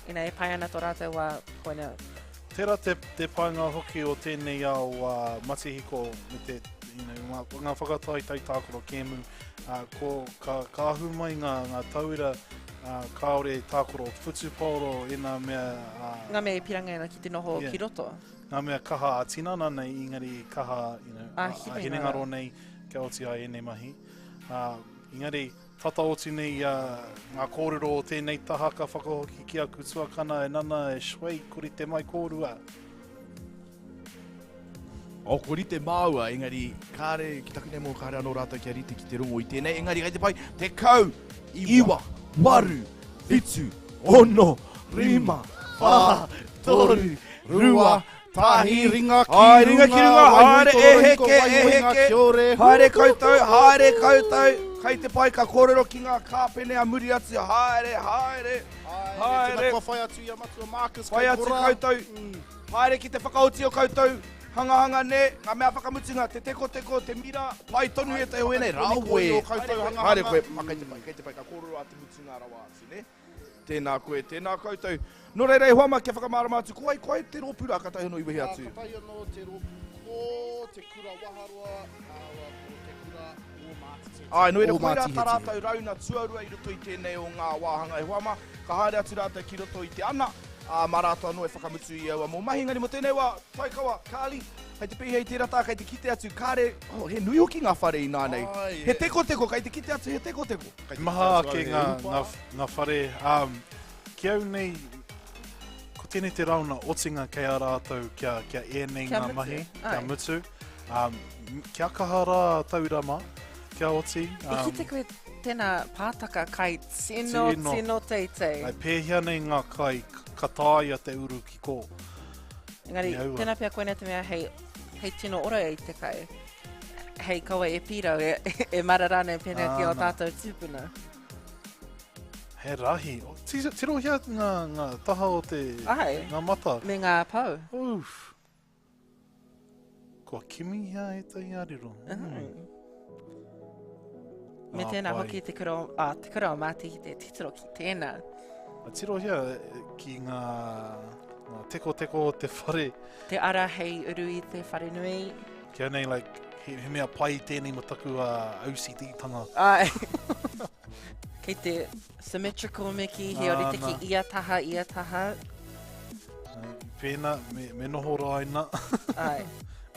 Ina e pai ana tō rātou wā koina. Tērā te painga hoki o tēnei au matihiko me te, ngā whakatai tai tākoro kēmu. Ka ahu mai ngā tauira kāore tākoro whutuporo e ngā mea... Ngā mea e piranga ina ki te noho ki roto. Ngā mea kaha a tinana nei, ingari kaha hinengaro nei kia oti ai e nei mahi. Ingari tata oti nei ngā kōrero o tēnei taha ka whakahoki ki a kutuakana e nana e shwei kuri te mai kōrua. O kuri te māua, engari, kāre, ki takune mō kāre anō rātou kia rite ki te rongo i tēnei, engari, gai te pai, te kau, iwa, waru, hitu, ono, rima, wha, toru, rua, tahi, ringa ki runga, haere, e heke, haere koutou, kai te pai ka kōrero ki ngā kāpene a muri atu, haere, Whai atu ia matua Marcus, whai atu koutou, haere ki te whakaoti o koutou, hanga ne, ngā mea whakamutunga, te teko, te mira, pai tonu e te hoene, rawe. Haere koe, kei te pai ka kōrero a te mutunga rawa atu, ne? Tēnā koe, tēnā koutou. No reirei huama kia whakamārama atu, koe te rōpura ka tai no iwehi atu. Ka tai anō te rōpura, te kura waharua, te kura o Mātauranga. Ai, no reira koe rā tā rātou rauna tuarua i roto i tēnei o ngā wāhanga e huama, ka haere atu rātou ki roto i te ana, mā rātou anō e whakamutu i aua mō mahi ngani mo tēnei wā, taikawa, kāli, hei te pihei te rata, kei te kite atu, kāre, he nui hoki ngā whare i nānei. He teko, kei te kite atu, he teko. Maha ake ngā whare, ki au nei, ko tēnei te rauna otinga kei a rātou kia e nei ngā mahi, kia mutu. Kia kahara taurama, kia oti. I ki te koe tēnā pātaka kai tino teitei. Ai pēhia nei ngā kai kataia te uru ki kō. Engari, tēnā pia koe te mea hei tino ora e te kai. Hei kaua e pira e mararane pēnea ki o tātou tūpuna. He rahi. Tiro hea ngā taha o te ngā mata. Me ngā pau. Uff. Kua kimi hea e tai ariro. Me tēnā hoki te kura o māti te titiro ki tēnā. Tiro hea ki ngā teko o te whare. Te ara hei uru i te whare nui. Kia nei, he mea pai tēnei mataku OCD tanga. Ai. Kei te symmetrical me ki, he ori te ki ia taha. Pēnā, me noho rāina. Ai.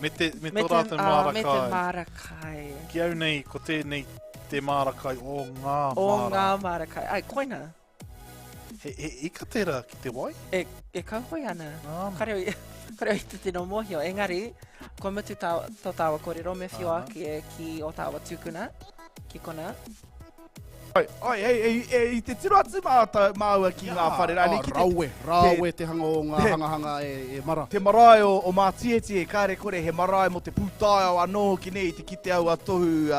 Me tō rātou mārakai. Me te mārakai. Ki au nei, ko tēnei te mārakai o ngā mārakai. Ai, koina. He ika tērā ki te wai? E kauhoi ana. Kare i te tino mohio. Engari, ko mutu tō tāua kōrero me whio ake ki o tāua tūkuna. Ki kona. Ai, i te tiro atu māua ki ngā whare rāne. Rawe te hanga o ngā hanga e mara. Te marae o Mātietie, kāre kore he marae mo te pūtae au anō ki nei te kite au atohu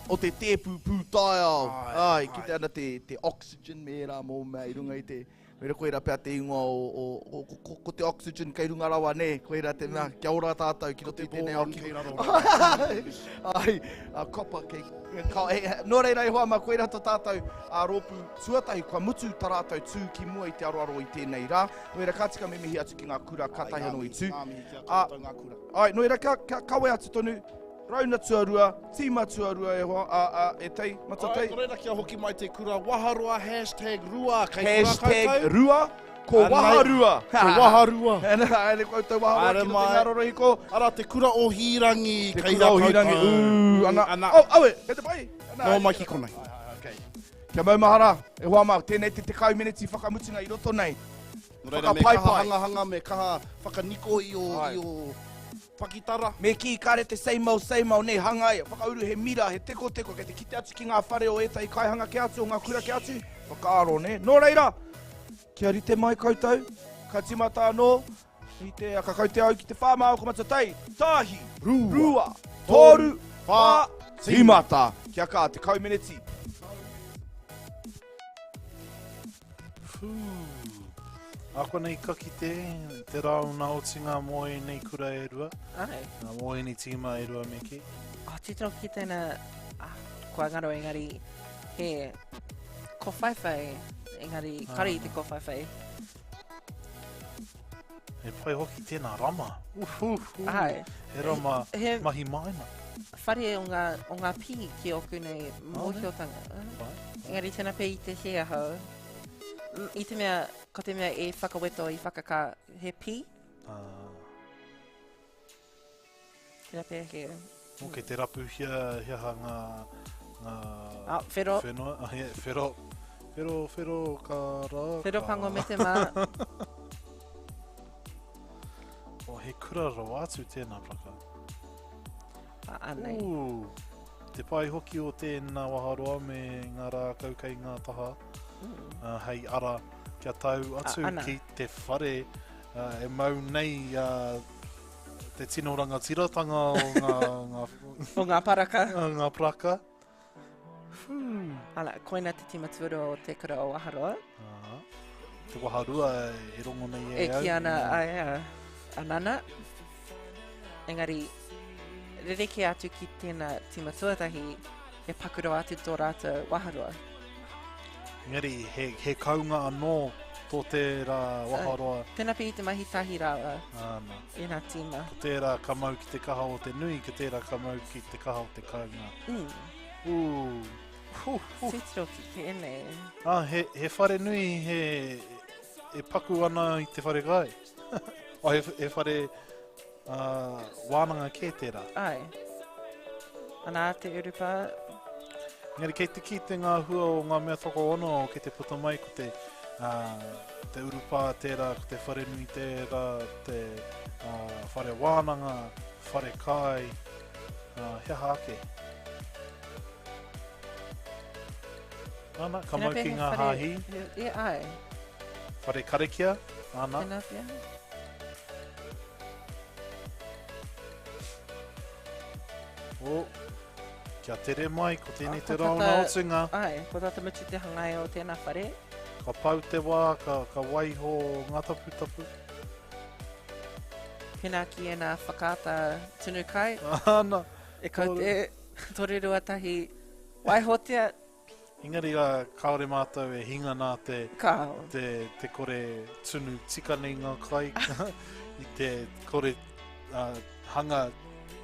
o te tēpu pūtae au. Ai, kite ana te oxygen me rā mō mea i runga i te... Mera koe rā pia te ingoa o te oxygen kei runga rawa, ne? Koe rā te mea, kia ora tātou ki roto i tēnei au ki. Ai, kopa kei... Nō reira i hoa ma koe rā tō tātou rōpu tuatahi, kua mutu tā rātou tū ki mua i te aroaro i tēnei rā. Nō reira kātika me mihi atu ki ngā kura, kātai anō i tū. Ai, nō reira kawe atu tonu. Rauna tuarua, tīma tuarua e tei, matatei. Ai, reira kia hoki mai te kura waharua, #rua. #rua, ko waharua. Ko waharua. Ene koutou waharua ki no te ngaroro hiko. Ara te kura o hirangi. Te kura o hirangi, ana. Aue, e te pai. Nō mai ki konei. Kia maumahara, e hoa mau, tēnei te kau miniti whakamutunga i roto nei. Reira me kaha hanga me kaha whakaniko i o Pakitara. Me ki kare te seimau nei hanga e. Whakauru he mira, he teko, kei te kite atu ki ngā whare o etai kaihanga ke atu, o ngā kura ke atu. Whakaaro, ne? Nō reira, kia rite mai koutou, ka timata anō, i te akakautea au ki te whāmau ko matatai, tahi, rua, toru, whā, timata. Kia kā te kaumeneti. Ako nei ka ki te rau nā otinga moe nei kura e rua. Ai. Nā moe nei tīma e rua me ki. Titro ki tēnā, kua ngaro engari, he kowhaiwhai, engari kari i te kowhaiwhai. E pai hoki tēnā rama. Ai. He rama mahi maina. Whare o ngā pī ki oku nei mōhiotanga. Engari tēnā pe i te hea hau. I te mea, ko te mea e whakaweto i whakaka he pī. Tēnā pe he. Ok, te rapu hia ngā whero. Whenua. Whero ka rā. Whero pango me te mā. O he kura rau atu tēnā praka. Anei. Te pai hoki o tēnā waharoa me ngā rā kaukei ngā taha. Hei ara kia tau atu ki te whare e mau nei te tino rangatiratanga o ngā paraka. Ngā paraka. Ala, koina te timatura o te kura o Aharoa. Te waharua e rongo nei e au. E ki ana anana. Engari, rereke atu ki tēnā timatuatahi e pakuro atu tō rātou Waharoa. Engari, he kaunga anō tō tērā waharoa. Tēnā pi te mahi tahi rawa. Āna. E nā tīma. Ko tērā ka mau ki te kaha o te nui, ko tērā ka mau ki te kaha o te kaunga. Titro ki tēnei. He whare nui e paku ana i te whare gai. He whare wānanga kē tērā. Ai. Ana te urupa. Ngari, kei te ki te ngā hua o ngā mea whako ono, kei te puta mai ko te urupa tērā, ko te whare nui tērā, te whare wānanga, whare kai, hea hake. Ana, ka mau ki ngā hāhi. E ai. Whare karekia, ana. Tēnā pia. Kia tere mai, ko tēnei te rau nā otinga. Ai, ko tata mutu te hangai o tēnā whare. Ka pau te wā, ka waiho ngā tapu. Pena ki e nā whakata tunu kai. Ana. E kau te torerua tahi waihotea. Engari kaore mātou e hinga nā te kore tunu tika nei ngā kai. I te kore hanga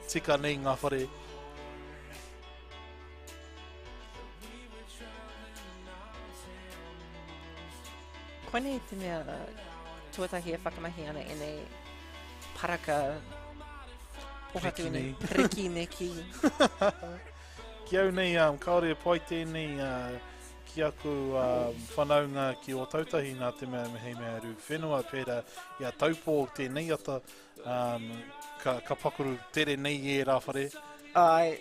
tika nei ngā whare. Koine te mea tuatahi e whakamahi ana e nei paraka pohatu nei riki me ki. Ki au nei, kaore e pai tēnei ki aku whanaunga ki o tautahi nā te mea hei mea ru whenua pēra i a taupō tēnei ata ka pakuru tere nei e rā whare. Ai.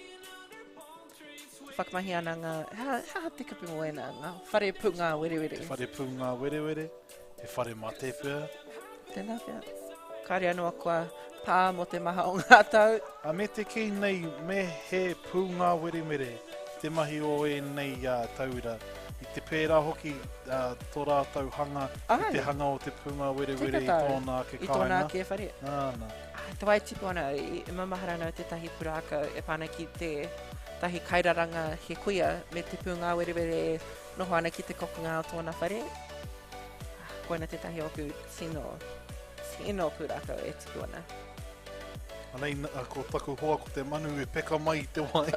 Whakamahi ana ngā, ha te kapi mo ena, ngā whare pū ngā werewere. Te whare pū ngā werewere, he whare mate pia. Tēnā pia. Kāre anō kua pā mo te maha o ngā tau. Me te ki nei, me he pū ngā werewere, te mahi o e nei taura. I te pērā hoki tō rātau hanga, i te hanga o te pū ngā werewere i tōnā ke kāinga. I tōnā ke whare. Āna. Te wai tipu ana, i mamahara nau te tahi puraka e pāna ki te tahi kairaranga he kuia me te pū ngā werewere noho ana ki te kokunga o tōna whare. Koina te tahi oku sino puraka e tipu ana. Anei, ko taku hoa ko te manu e peka mai i te wai.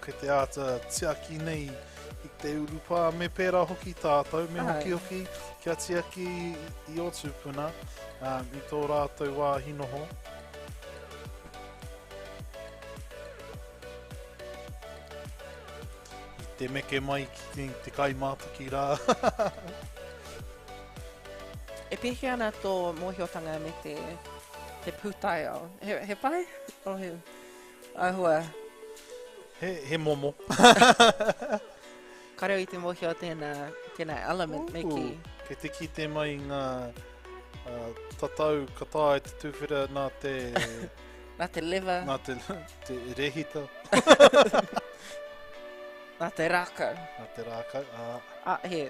Ke te ata tiaki nei i te urupa me pērā hoki tātou, me hoki kia tiaki i o tūpuna i tō rātou wā hinoho. I te meke mai ki te kai mātaki rā. E pehe ana tō mōhiotanga me te He pūtaio. He pai? O he... Ahua. He momo. Kareo I te mohi o tēnā element me ki. Kei te ki te mai ngā tatau katai te tūwhera nā te... Nā te lewa. Nā te rehita. Nā te rākau. Nā te rākau, He...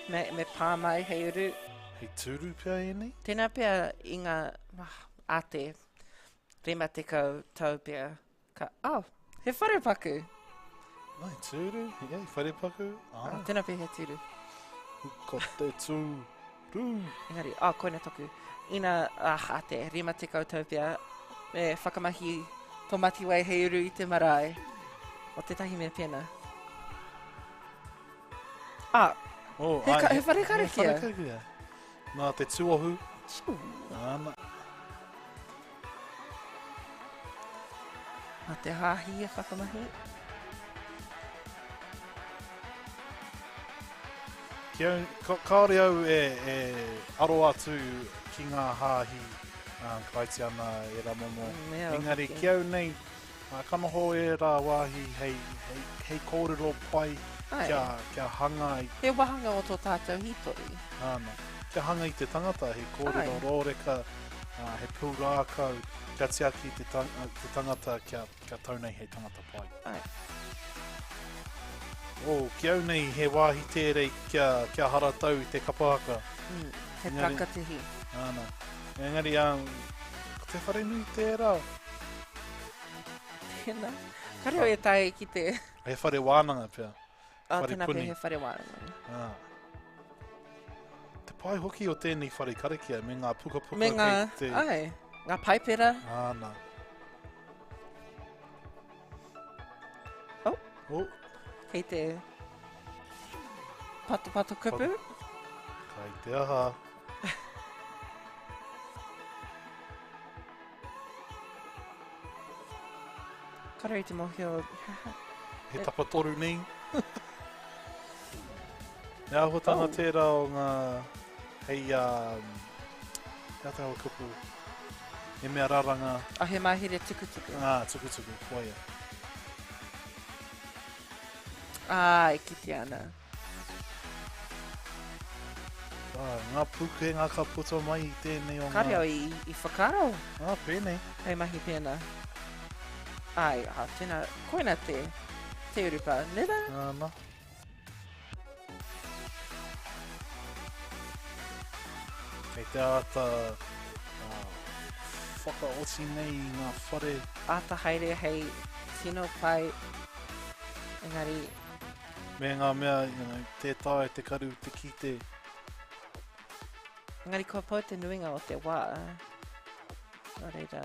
Me pā mai hei uru. Hei tūru pia e nei? Tēnā pia I ngā ate. Rema te kau tau pia. He wharepaku. Nai tūru? Hei wharepaku? Tēnā pia he tūru. Ko te tūru. Engari, koina toku. Ina ate, rima te kau tau pia. Me whakamahi tō mati wai hei uru I te marae. O tētahi mea pēna. He wharekare Nā te tuohu. Nā. Nā te hāhi e whakamahi. Kāore au e aro atu ki ngā hāhi kaiti ana e rā momo. Engari, ki au nei, kanoho e rā wāhi hei kōrero pai kia hanga I... He wahanga o tō tātou hitori. Āna. Kia hanga I te tangata, he kōrero rōreka, he pūrākau, kia tiaki te tangata kia taunei hei tangata pai. Ki au nei he wāhi tērei kia haratau I te kapahaka. He takatehi. Āna. Engari, ko te whare nui tērā? Tēnā. Kareo e tai ki te... He whare wānanga pia. Tēnā pia he whare wānanga. Te pai hoki o tēnei whare karakia, me ngā puka me ngā, te... ngā paipera. Āna. Kei te patu kupu. Kai te aha. Kareo I te mohi o... He tapatoru nei. Nā hotanga tērā o ngā hei Aotearoa kupu. He mea raranga. He mahere tukutuku. Tukutuku, waia. E kite ana. Ngā puke ngā ka puto mai I tēnei o ngā... Kareo I whakaro. Pēnei. Hei mahi pēna. Tēnā, koina te urupa. Nera? Āna. Kei te ata whakaoti nei ngā whare. Ata haere hei tino pai. Engari... Me ngā mea, te tae, te karu, te kite. Engari kua pau te nuinga o te wā. Nō reira.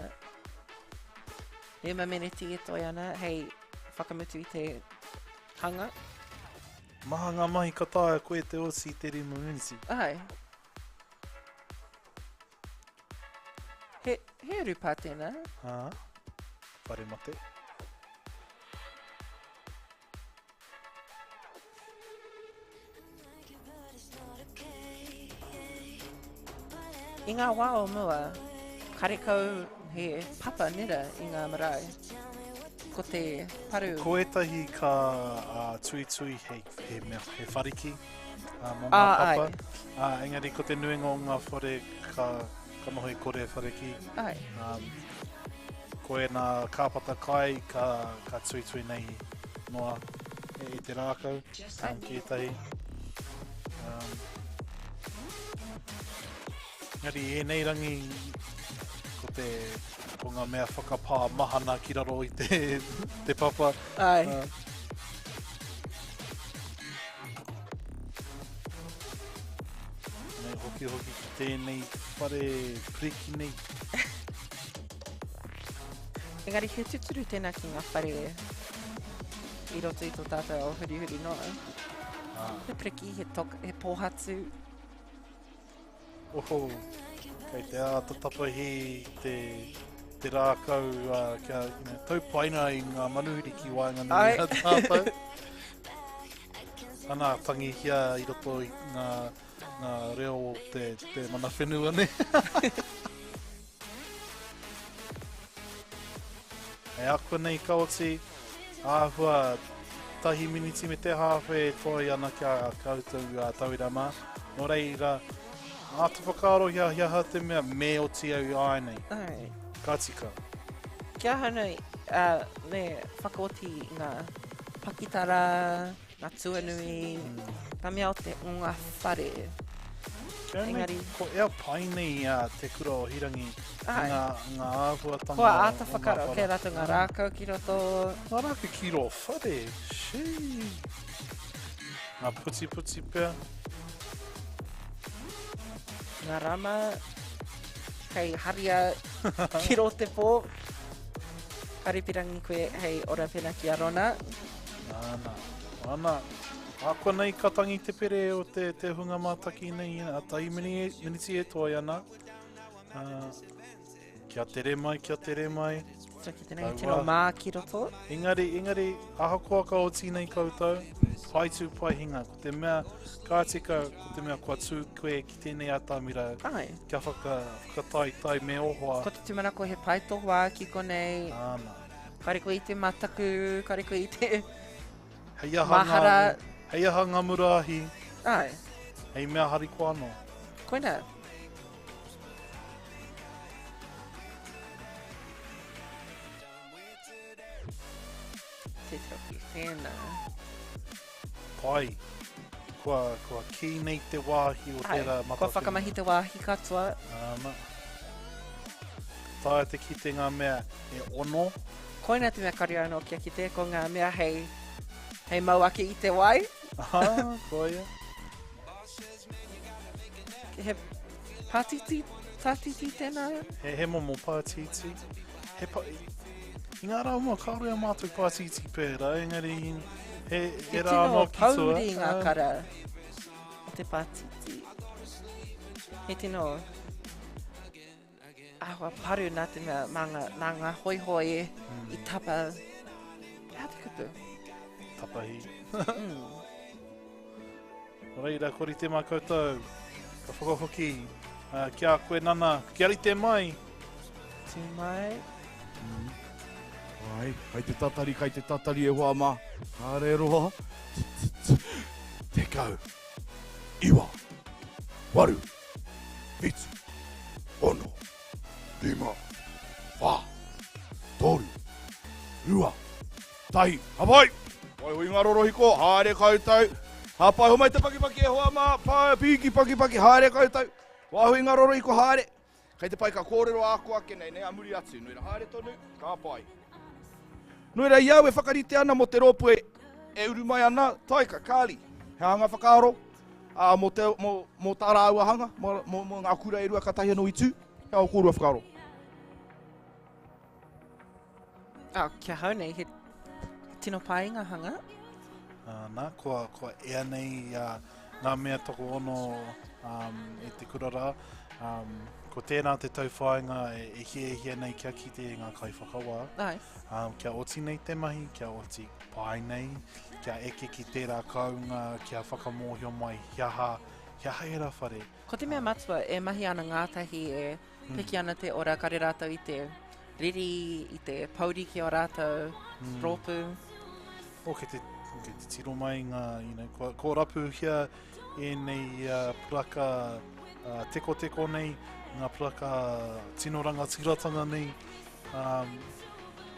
E mameneti e toi ana, hei whakamutu I te hanga. Mahanga mahi ka tae koe te osi te rima minisi. He rupa tēnā. Whare mate. I ngā wā o mua, karekau he papa nera I ngā marae. Ko te paru. Ko etahi ka tui he whariki mō ngā papa. Engari, ko te nuinga o ngā whare ka noho I kore whariki. Ko e nā kāpata kai ka tui nei noa I te rākau. Ki etahi. Ngari, e nei rangi ko ngā mea whakapā mahana ki raro I te papa. Nei hoki ki tēnei whare priki nei. Engari, he tuturu tēnā ki ngā whare I roto I tō tātou o huri noa. He priki, he pōhatu. Kei te ātatapa te rākau kia taupaina I ngā manuhiri ki wainga nui a tātou. Ana tangi hia I roto I ngā reo te mana whenua ne. Hei ako nei kaoti, āhua tahi miniti me te hawhe toi ana kia koutou tauira mā. Nō reira, te whakaaro hia te mea me o te au ai nei. Ai. Ka tika. Kia hanei, me whakaoti ngā pakitara, ngā tuanui, ka mea o te o ngā whare. Engari. Ko ea pai nei te kura o hirangi, ngā āhuatanga. Ko āta whakaro, kei rata ngā rākau ki roto. Ngā rākau ki ro whare, shee. Ngā puti pia. Ngā rama, kei haria ki ro te pō. Karipirangi koe, hei ora pena ki arona. Ana. Ako nei katangi te pere o te hunga mātaki nei, a tahi miniti e toi ana. Kia tere mai. Taki tēnei tino mā ki roto. Engari, ahakoa ka o tīnei koutou, pai tū pai hinga. Ko te mea kātika, ko te mea kua tū koe ki tēnei atamira. Ai. Kia whakatai me ohoa. Ko te tumanako he paitohua ki konei. Ana. Kariko i te mataku, kariko i te mahara. Hei aha ngā murāhi. Ai. Hei mea hariko anō. Koina. Te toki whēnā. Pai. Kua ki nei te wāhi o tērā matatu. Kua whakamahi te wāhi katoa. Ana. Tāia te ki te ngā mea e ono. Koina te mea kari anō kia ki te, ko ngā mea hei mauake i te wai. Koia. He tātiti tēnā. He momo pātiti. I ngā rau mua, kāore a mātou pātiti pērā, engari he rā anō ki tua. He tino pauri ngā kara o te pātiti. He tino ahua paru nā te mea nā ngā hoihoi I tapa. Hea te kupu? Tapahi. Reira, kori te mā koutou. Ka whakahoki. Kia koe nana. Kia rite mai. Te mai. Ai, kai te tatari e hoa mā. Kāre roa. Te kau. Iwa. Waru. Whitu. Ono. Lima. Wha. Toru. Rua. Tahi. Hapai. Oi hui ngā rorohiko. Haere koutou. Hapai ho mai te pakipaki e hoa mā. Piki pakipaki. Haere koutou. Wahui ngā rorohiko haere. Kei te pai ka kōrero ākoa ke nei amuri atu. Nuira haere tonu. Ka pai. Nuira iau e whakarite ana mo te ropu e uru mai ana. Taika, kāli. He hanga whakaaro. Mo tā rāua hanga. Mo ngā kura e rua katahi anō I tū. He au kōrua whakaaro. Kia hau nei, he tino pai ngā hanga. Nā, kua ea nei ngā mea toko ono e te kurara. Ko tēnā te tauwhāinga e hie nei kia kite ngā kai whakawa. Ai. Kia oti nei te mahi, kia oti pai nei, kia eke ki tērā kaunga, kia whakamohio mai, hiaha e ra whare. Ko te mea matua e mahi ana ngātahi e peki ana te ora kare rātou I te riri, I te pauri ki o rātou, rōpu. O ke te tiro mai ngā, ko rapu hia e nei puraka teko nei, ngā puraka tinoranga tiratanga nei.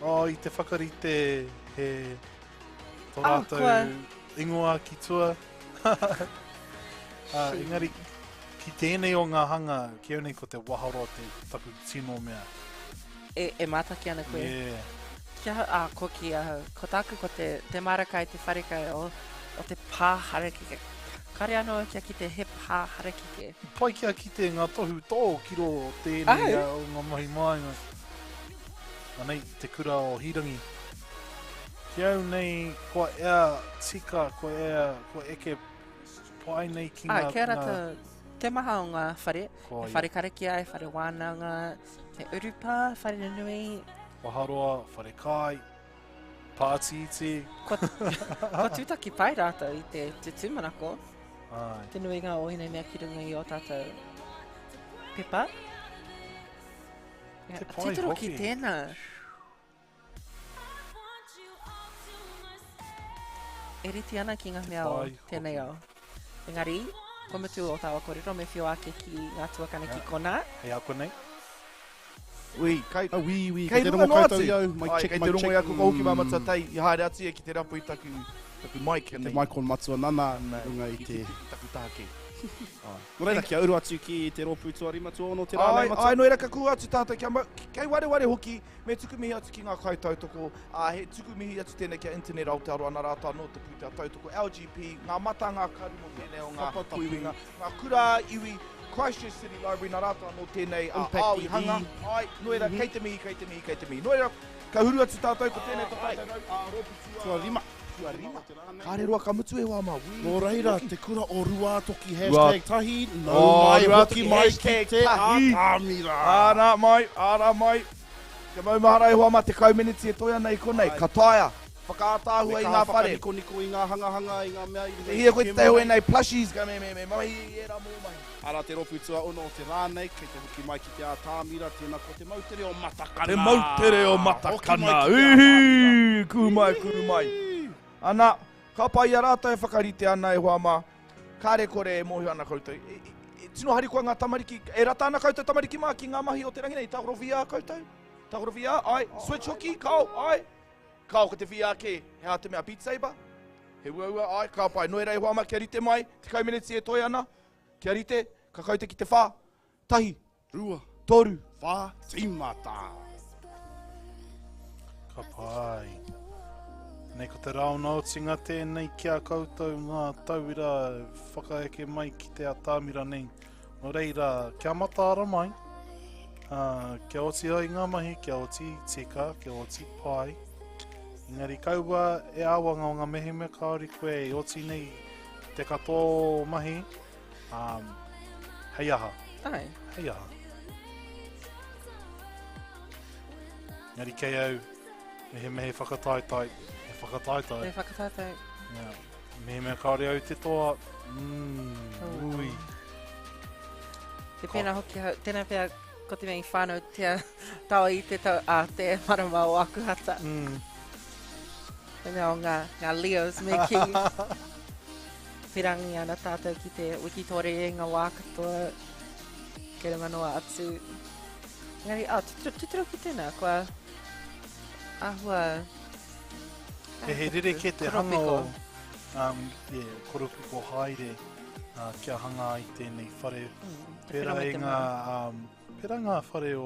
I te whakarite he tō rātou ingoa ki tua. Engari, ki tēnei o ngā hanga, ki au nei ko te waharo te taku tino mea. E mātaki ana koe. Yeah. Kia ko tāku ko te marakai, te wharekai o te pāharekike. Kare anō kia ki te he pāharekike. Pai kia ki te ngā tohu tō kiro tēnei o ngā mahi māinga. Anei te kura o hirangi. Ki au nei, kua ea tika, kua eke pai nei ki ngā... Kia rata, te maha o ngā whare. E whare karekia, e whare wānanga, te urupa, whare nui. Waharoa, whare kai, pātiti. Ko tūtaki pai rātou I te tūmanako. Te nui ngā ohinei mea ki runga I o tātou pepa. Te pai Titoro hoki. ki tēnā. e riti ana ki ngā mea o tēnei au. Engari, ko mutu o tāua kōrero me whio ake ki ngā tuakana ki kona. Hei a konei. Ui, kai Kei runga runga no koutou atu. iau, mai Ai, check, kei mai te runga check. i ako ka hoki mamata tai, i haere atu e ki te rapu i taku mic. Te mai kon matua nana, runga i te... Taku tāke. Nō reira, kia uru atu ki te rōpū tuarima tua ono te rānei matua. Ai, no era ka kua atu tātou, kei ware hoki, me tuku mihi atu ki ngā kaitautoko, he tuku mihi atu tēnei kia internet Aotearoa nā rātā no te pūtea tautoko, LGP, ngā mata, ngā karu no tēnei o ngā kuiwinga, ngā Kura Ī-Ātea, Christchurch City Library nā rātā no tēnei Wheako Ī-Ātea. Ai, no era, kei te mihi. No era, ka huru atu tātou ko tēnei tātou. Tuarima. Kāre roa ka mutu e wā mā. Nō reira, te kura o rua toki Rua. #tahi, no Oh, mai rua hoki toki mai hashtag ki te tahi. ātamira. Ara mai. Te maumahara e hoa mā te kauminiti e toi ana i konei. Ka taia, whakaātāhua i ngā whare. Niko i ngā hanga, i ngā mea. Te hia koe te teho e nei plushies ka me mahi e ra mō mahi. Ara te ropu tua ono o te rānei, kei te hoki mai ki te ātāmira, tēnā ko te mautere o matakana. Te mautere o matakana. Hoki mai ki te Uhi, kuru mai. Ana, ka pai a rātou e whakarite ana e hoa mā. Kāre kore e mohi ana koutou. Tino hari koa ngā tamariki, e rata ana koutou tamariki mā ki ngā mahi o te rangi nei. Tāhorovia koutou? Tāhorovia, ai. Switch hoki, kau, ai. Kau ko te whia ke, he a te mea Beat Saber. He ua, ai, ka pai. Noera e hoa mā, kia rite mai. Te kauminiti e toi ana. Kia rite, ka koutou ki te whā. Tahi, Rua, toru, whā, tīmata. Ka pai. Nei ko te raunau tinga tēnei kia koutou ngā tauira whakaeke mai ki te atamira nei. Nō reira, kia mata ara mai. Kia oti ai ngā mahi, kia oti tika, kia oti pai. Engari kaua e awanga o ngā meheme kaori koe e oti nei te katoa mahi. Hei aha. Ai. Hei aha. Engari kei au, mehe whakataitai. Te Whakataitai. whakataitai. Me kaore au te toa. Ui. Te pēnā hoki hau, tēnā pēr ko te mei whānau te taua i te te marama o akuhata. Te mea o ngā Leos me ki. Whirangi ana tātou ki te wikitore e ngā wā katoa. Kere manoa atu. Ngari, tuturo ki tēnā, kua ahua... He rere ke te hanga o koropiko haere kia hanga i tēnei whare. Pera e ngā whare o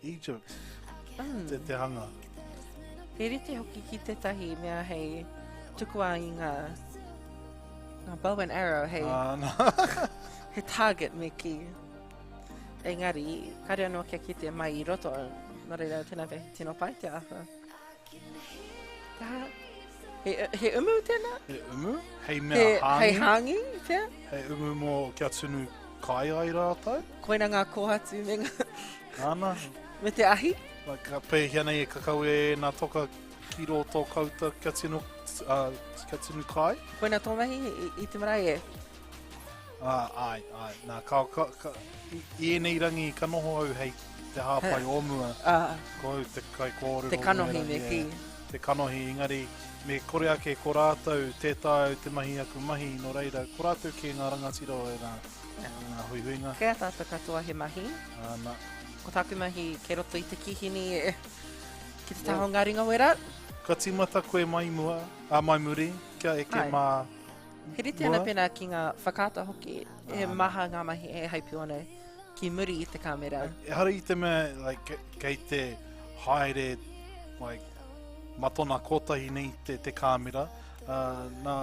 Egypt, te hanga. He rite hoki ki te tahi mea hei tukua i ngā bow and arrow hei. He target me ki. Engari, kare anō kia ki te mai i roto. Nō reira tēnā pe tino pai te aha. He umu tēnā? He umu? Hei mea hangi? Hei hangi, pia? Hei umu mō kia tunu kai ai rātou? Koina ngā kōhatu me ngā... Ana. Me te ahi? Ka pēhia nei e kakau e nā toka ki roto kauta kia tunu kai? Koina tō mahi i te marae e? Ai. Nā i enei rangi ka noho au hei te hāpai o mua. Ko te kai kōrero. Te kanohi me ki. Te kanohi, engari, me kore ake ko rātou tētāu te mahi aku mahi no reira. Ko rātou ki ngā rangatira o ngā huihuinga. Kea tātou katoa he mahi. Ana. Ko tāku mahi ke roto i te kihini ki te taho ngā ringa wera. Ka timata koe mai mua, mai muri, kia eke Ai. mā He rite ana pēnā ki ngā whakata hoki, e maha ngā mahi e haipu ana ki muri i te kamera. E hara i te mea, like, kei te haere, like, matona kotahi nei te kamera. Nā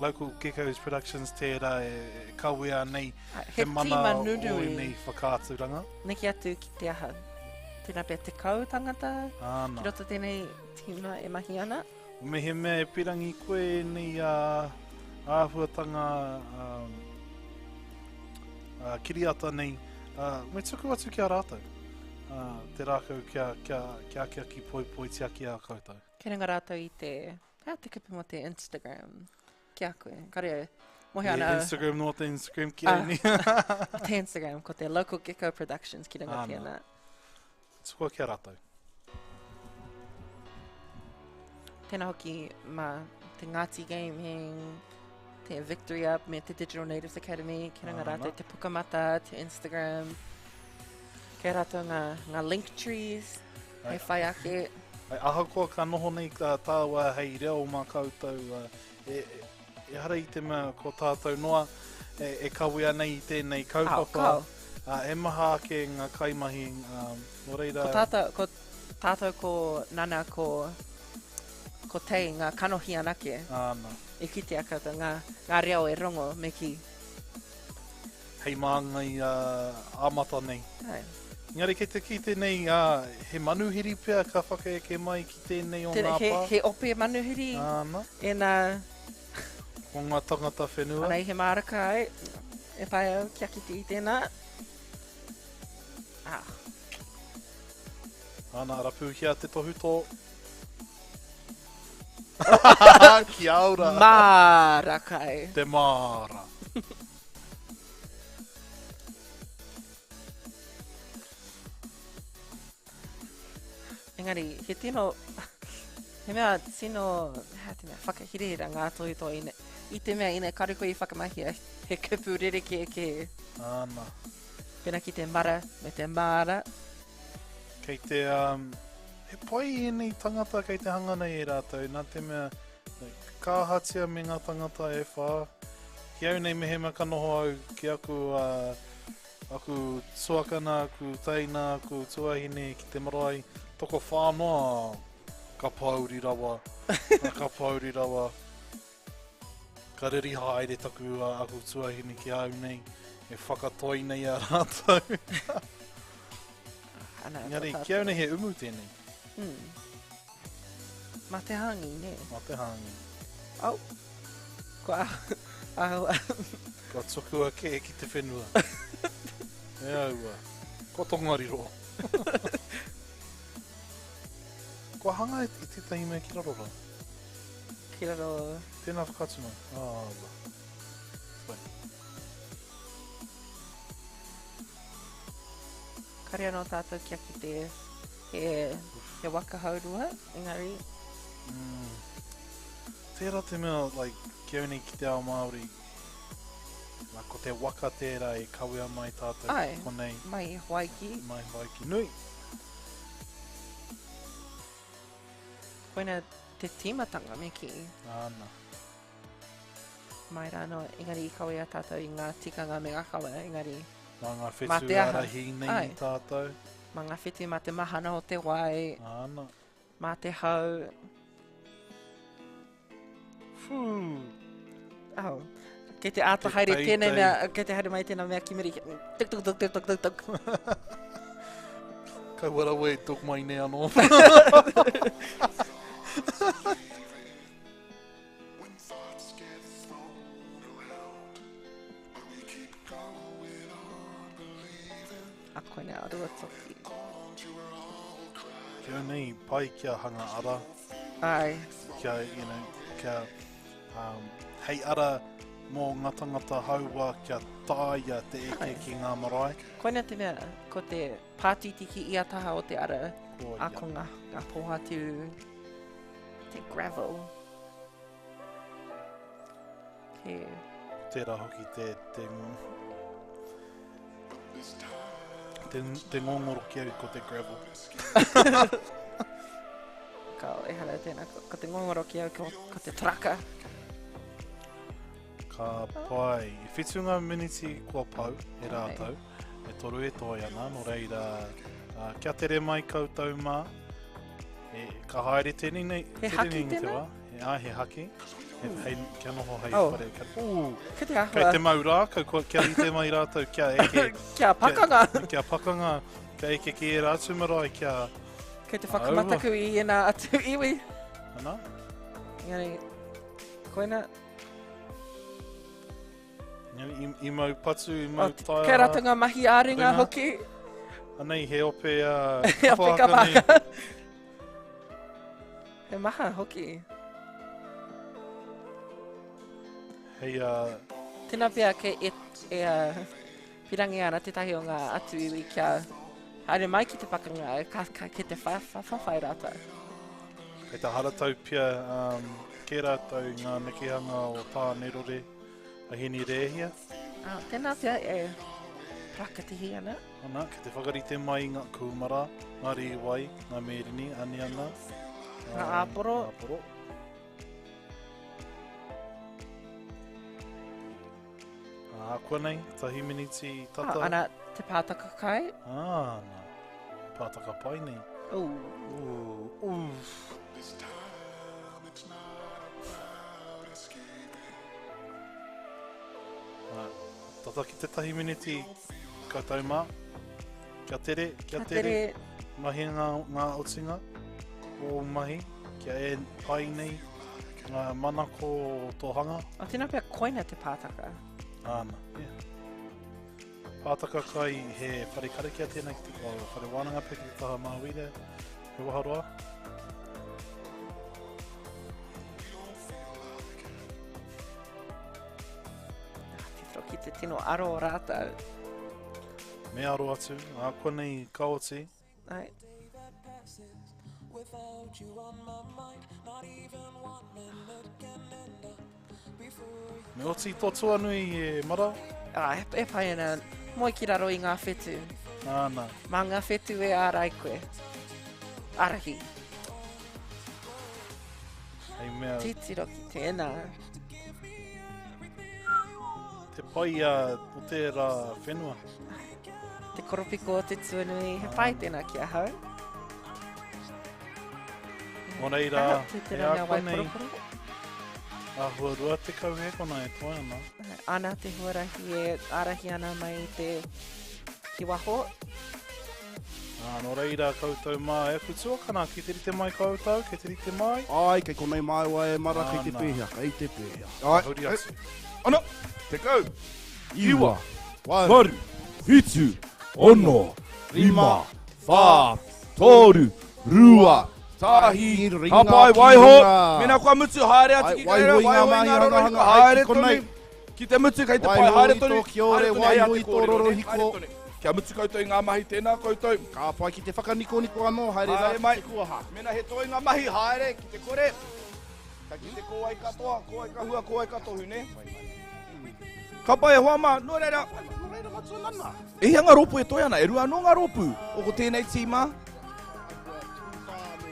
Local Geckos Productions tērā e kawea nei He te mana tīma o nunui. nei whakāturanga. Neki atu ki te aha. Tēnā pēr te kau tangata, Ana. ki roto tēnei tīma e mahi ana. Me he mea e pirangi koe nei āhuatanga kiriata nei. Me tuku atu ki a rātou. Te rākau kia ki poi tia ki a koutou. Kera ngā rātou i te kupu mo te Instagram. Kia koe, kare mohi ana. Instagram no te Instagram ki ai ni. Te Instagram, ko te Local Gecko Productions ki ranga tēnā. Tukua ki a rātou. tēnā hoki mā te Ngāti Gaming, te Victory Up, me te Digital Natives Academy, ki ranga rātou te Pukamata, te Instagram, kei rātou ngā link trees, hei whai ake. Ai, ahakoa ka noho nei tāua hei reo mā koutou, e hara i te mea ko tātou noa, e kawea nei i tēnei kaupapa. E maha ake ngā kaimahi, no reira... Ko tātou ko nana ko tei ngā kanohi anake. Āna. E kite aka ngā reo e rongo me ki. Hei māngai āmata nei. Ai. Ngari kei te nei, he manuhiri pia ka whakaeke mai ki tēnei o ngā pā. He ope manuhiri. Āna. E nā... Ko ngā tangata whenua. Anei he māraka ai. E whai au kia kite i tēnā. Āna arapuhia te tohu tō. Ki aura. Māraka ai. Te māra. Engari, he tino, he mea tino, te mea whakahirehira ngā tohu tō i te mea ina kariko i whakamahia, he kupu rereke ke. Āna. Pena ki te mara me te māra. Kei te, he pai e nei tangata kei te hangana e rātou, nā te mea kāhatia me ngā tangata e whā. Ki au nei mehema ka noho au ki aku tuakana, aku teina, aku tuahine ki te marae. Toko whānoa, ka pauri rawa, ka pauri rawa. Ka riri haere taku aku tuahine ki au nei, e whakatoi nei a rātou. Ngari, ki au nei he umu tēnei. Mā te hangi, ne? Mā te hangi. Au. Ko au. Ka tukua ke ki te whenua. E aua. Ko tongari roa. Ko hanga i tētahi mea ki rarora? Ki raro... Tēnā whakatuma. Kare anō tātou kia ki te he waka haurua, engari. Tērā te mea, ki au nei ki te ao Māori, ko te waka tērā e kawea mai tātou. Ai, konei. mai Waiki. Mai Waiki. Nui. Koina te tīmatanga me ki. Āna. Mai rāno, engari I kawea tātou I ngā tikanga me ngā kawa, engari. Mā ngā whetū arahi nei tātou. Mā ngā whetū mā te mahana o te wai. Āna. Mā te hau. Au. Kei te āta haere tēnei mea, kei te haere mai tēnā mea kimiri. Tuk tuk tuk tuk tuk tuk. Ka warawe tuk mai ne anō. A koe nea arua toki. Kia nei, pai kia hanga ara. Ai. Kia, kia hei ara mō ngā tangata haua kia tāia te eke ki ngā marae. Koina te mea, ko te pātitiki I a taha o te ara, a ko ngā pohatu, te gravel. Tērā hoki te ngongoro ki au ko te gravel. Ka e hara tēnā, ko te ngongoro ki au ko te traka. Ka pai, I whitunga miniti kua pau e rātou, e toru e toi ana, no reira kia tere mai koutou mā, ka haere tēnei nei, he haki tēnā? He haki, kia noho hei whare, kei te maurā, kia i te mai rātou, kia eke, kia pakanga, kia pakanga, kia eke ki e rātu marae, kia... Kei te whakamataku I ena atu iwi. Ana? Ngari, koina... I mau patu, I mau taia... Kei rata ngā mahi āringa hoki. Anei, he ope he ope kapaka. He maha hoki. Hei Tēnā pia ke pirangi ana te tahi o ngā atu iwi kia haere mai ki te pakanga, ka ke te whawhai rata. Kei te haratau pia kē rātou ngā nekehanga o tā nerore a heni rehia. Tēnā pia e prakatihi ana. Ana, ke te whakarite mai ngā kumara, ngā riwai, ngā mērini, ane ana. Ngā āporo. Kua nei, tahi miniti tata. Ana te pātaka kai. Ana, pātaka pai nei. Tata ki te tahi miniti koutou mā. Kia tere, mahi ngā otinga o mahi. Kia e pai nei ngā manako o tō hanga. O tēnā pia koina te pātaka. Ana, Pātaka kai he whare kareki a tēnā ki te whare wānanga pe ki te taha māwire. He waharoa. Ki te tino aro o rātau. Me aro atu, kua nei kaoti. Ai. Me oti totua nui e mara? E pai ana, moi ki raro i ngā whetu. Ana. Mā ngā whetu e ārai koe. Arahi. Hei mea. Titiro ki tēnā. Te pai o tērā whenua. Te koropiko o te tuanui, he pai tēnā ki a hau. O reira, he a koe nei. Ahua rua te kauhe kona e toi ana. Ana te huarahi e arahi ana mai te ki waho. Nō reira koutou mā e kutua kana, ki te rite mai koutou, ki te rite mai. Ai, kei konei mai wa e mara kei te pēhea, kei te pēhea. Ai, hauri atu. Ana, te kau. Iwa, Waru, hitu, ono, rima, whā, tōru, rua, tahi, hapai, waiho. Mena kua mutu haere atu ki kaira, waiho i ngā rorohiko, haere toni. Ki te mutu kei te pai haere toni. Waiho i tō rorohiko. Kia mutu koutou i ngā mahi tēnā koutou. Ka pai ki te whakaniko anō, haere rā mai. te kuaha. Mena he toi ngā mahi haere ki te kore. Ka ki te kōai katoa, kōai kahua, kōai katohu, ne? Ka pai e hoama, no reira. E hia ngā ropu e toi ana, e rua no ngā ropu. O ko tēnei tīmā.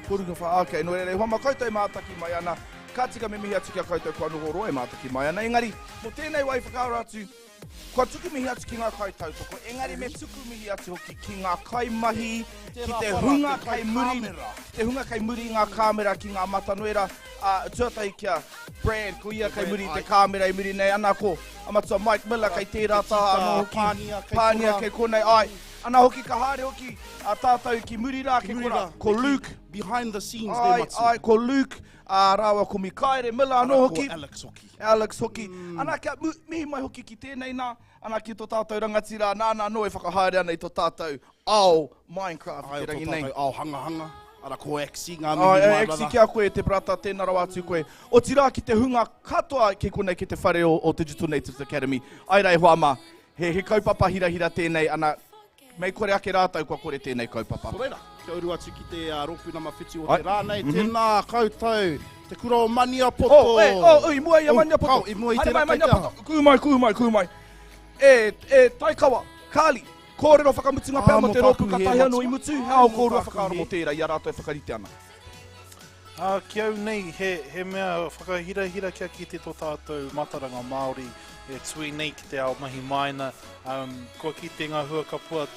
Kuru ka wha, ok, no reira e hoama koutou e mātaki mai ana. Ka tika me mihi atu ki a koutou kua noho roa e mātaki mai ana. Engari, mo tēnei wai whakaaro atu, kua tuku mihi atu ki ngā kaitautoko. Engari me tuku mihi atu hoki ki ngā kaimahi, ki te hunga kai muri. Te hunga kai muri ngā kāmera ki ngā matanoera. Tuatai kia brand, ko ia kai muri te kāmera i muri nei ana ko. Amatua Mike Miller kai tērā taha anō hoki. Pānia kei konei ai. Ana hoki ka haere hoki a tātou ki muri rā ke kura. Ko Luke. Behind the scenes ai, there, Matsu. Ai, ko Luke. Rāua ko Mikaere Miller anō hoki. Ko Alex hoki. Alex hoki. Ana kia mihi mai hoki ki tēnei nā. Ana ki tō tātou rangatira nāna no e whakahaere ana i tō tātou ao Minecraft. Ai, tō tātou ao hanga. Ara ko Exi ngā mihi mai Exi kia koe te brata tēnā rawa atu koe. O tira ki te hunga katoa ki konei ki te whare o Digital Natives Academy. Ai rei hoama, he kaupapa hira tēnei ana. Mei kore ake rātau kua kore tēnei kaupapa. Koreira, kia uru atu ki te ropu nama whiti o te rānei. Tēnā koutou, te kura o mania poto. I mua i a mania poto. I mua i tēnā kei Kumai. E taikawa, Kāli. Kōrero whakamutunga pēr mo te ropu ka tahi anō i mutu. Hao kōrua whakaaro mo tērā i a rātou e whakarite ana. Ki au nei, he mea whakahira kia ki te tō tātou Mātauranga Wero e tui nei ki te ao mahi maina. Kua ki te ngā huakapua,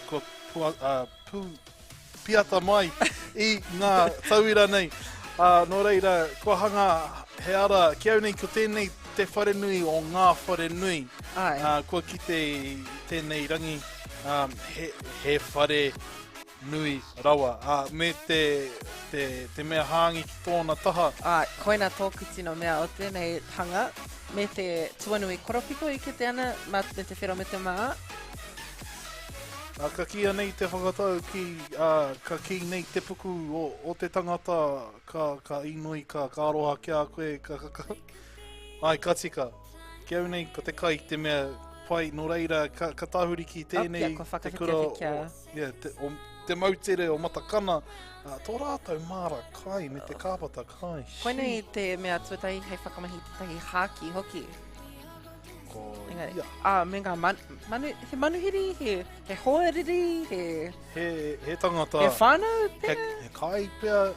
kua piata mai i ngā tauira nei. Nō reira, kua hanga he ara, ki au nei ko tēnei te whare nui o ngā whare nui. Kua ki tēnei rangi, he whare nui rawa. Me te mea hāngi ki tōna taha. Koina tōku tino mea o tēnei hanga. Me te tuanui koropiko i kete ana, me te whero me te maa. Ka kia nei te whakatau ki, ka ki nei te puku o te tangata, ka inui, ka aroha kia koe, ai, ka tika. Ki au nei, ko te kai te mea pai no reira, ka tāhuri ki tēnei, Apia, ko whakawhikia. te mautere o matakana, tō rātou māra kai me te kāpata kai. Koina i te mea tuatai hei whakamahi tahi hāki hoki. Ko, Engari, ia. me ngā he manuhiri, he hoeriri, He tangata. he whānau He pēr. kai pia.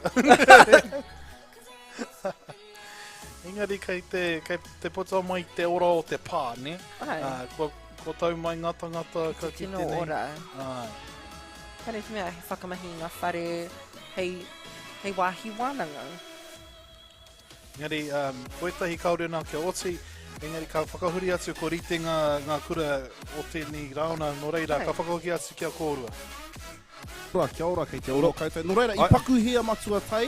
Engari kei te pota mai te ora o te pā, ne? Ai. Ko tau mai ngā tangata ka ki Tino tēnei. ora. Ai. Kare te mea he whakamahi ngā whare hei wāhi wānanga. Engari, koetahi kaore nā kia oti, engari ka whakahuri atu ko rite ngā kura o tēnei rauna, no reira, Ai. ka whakahoki atu kia kōrua. Kura, kia ora kei te oro koutou. No reira, I paku hea matua tai,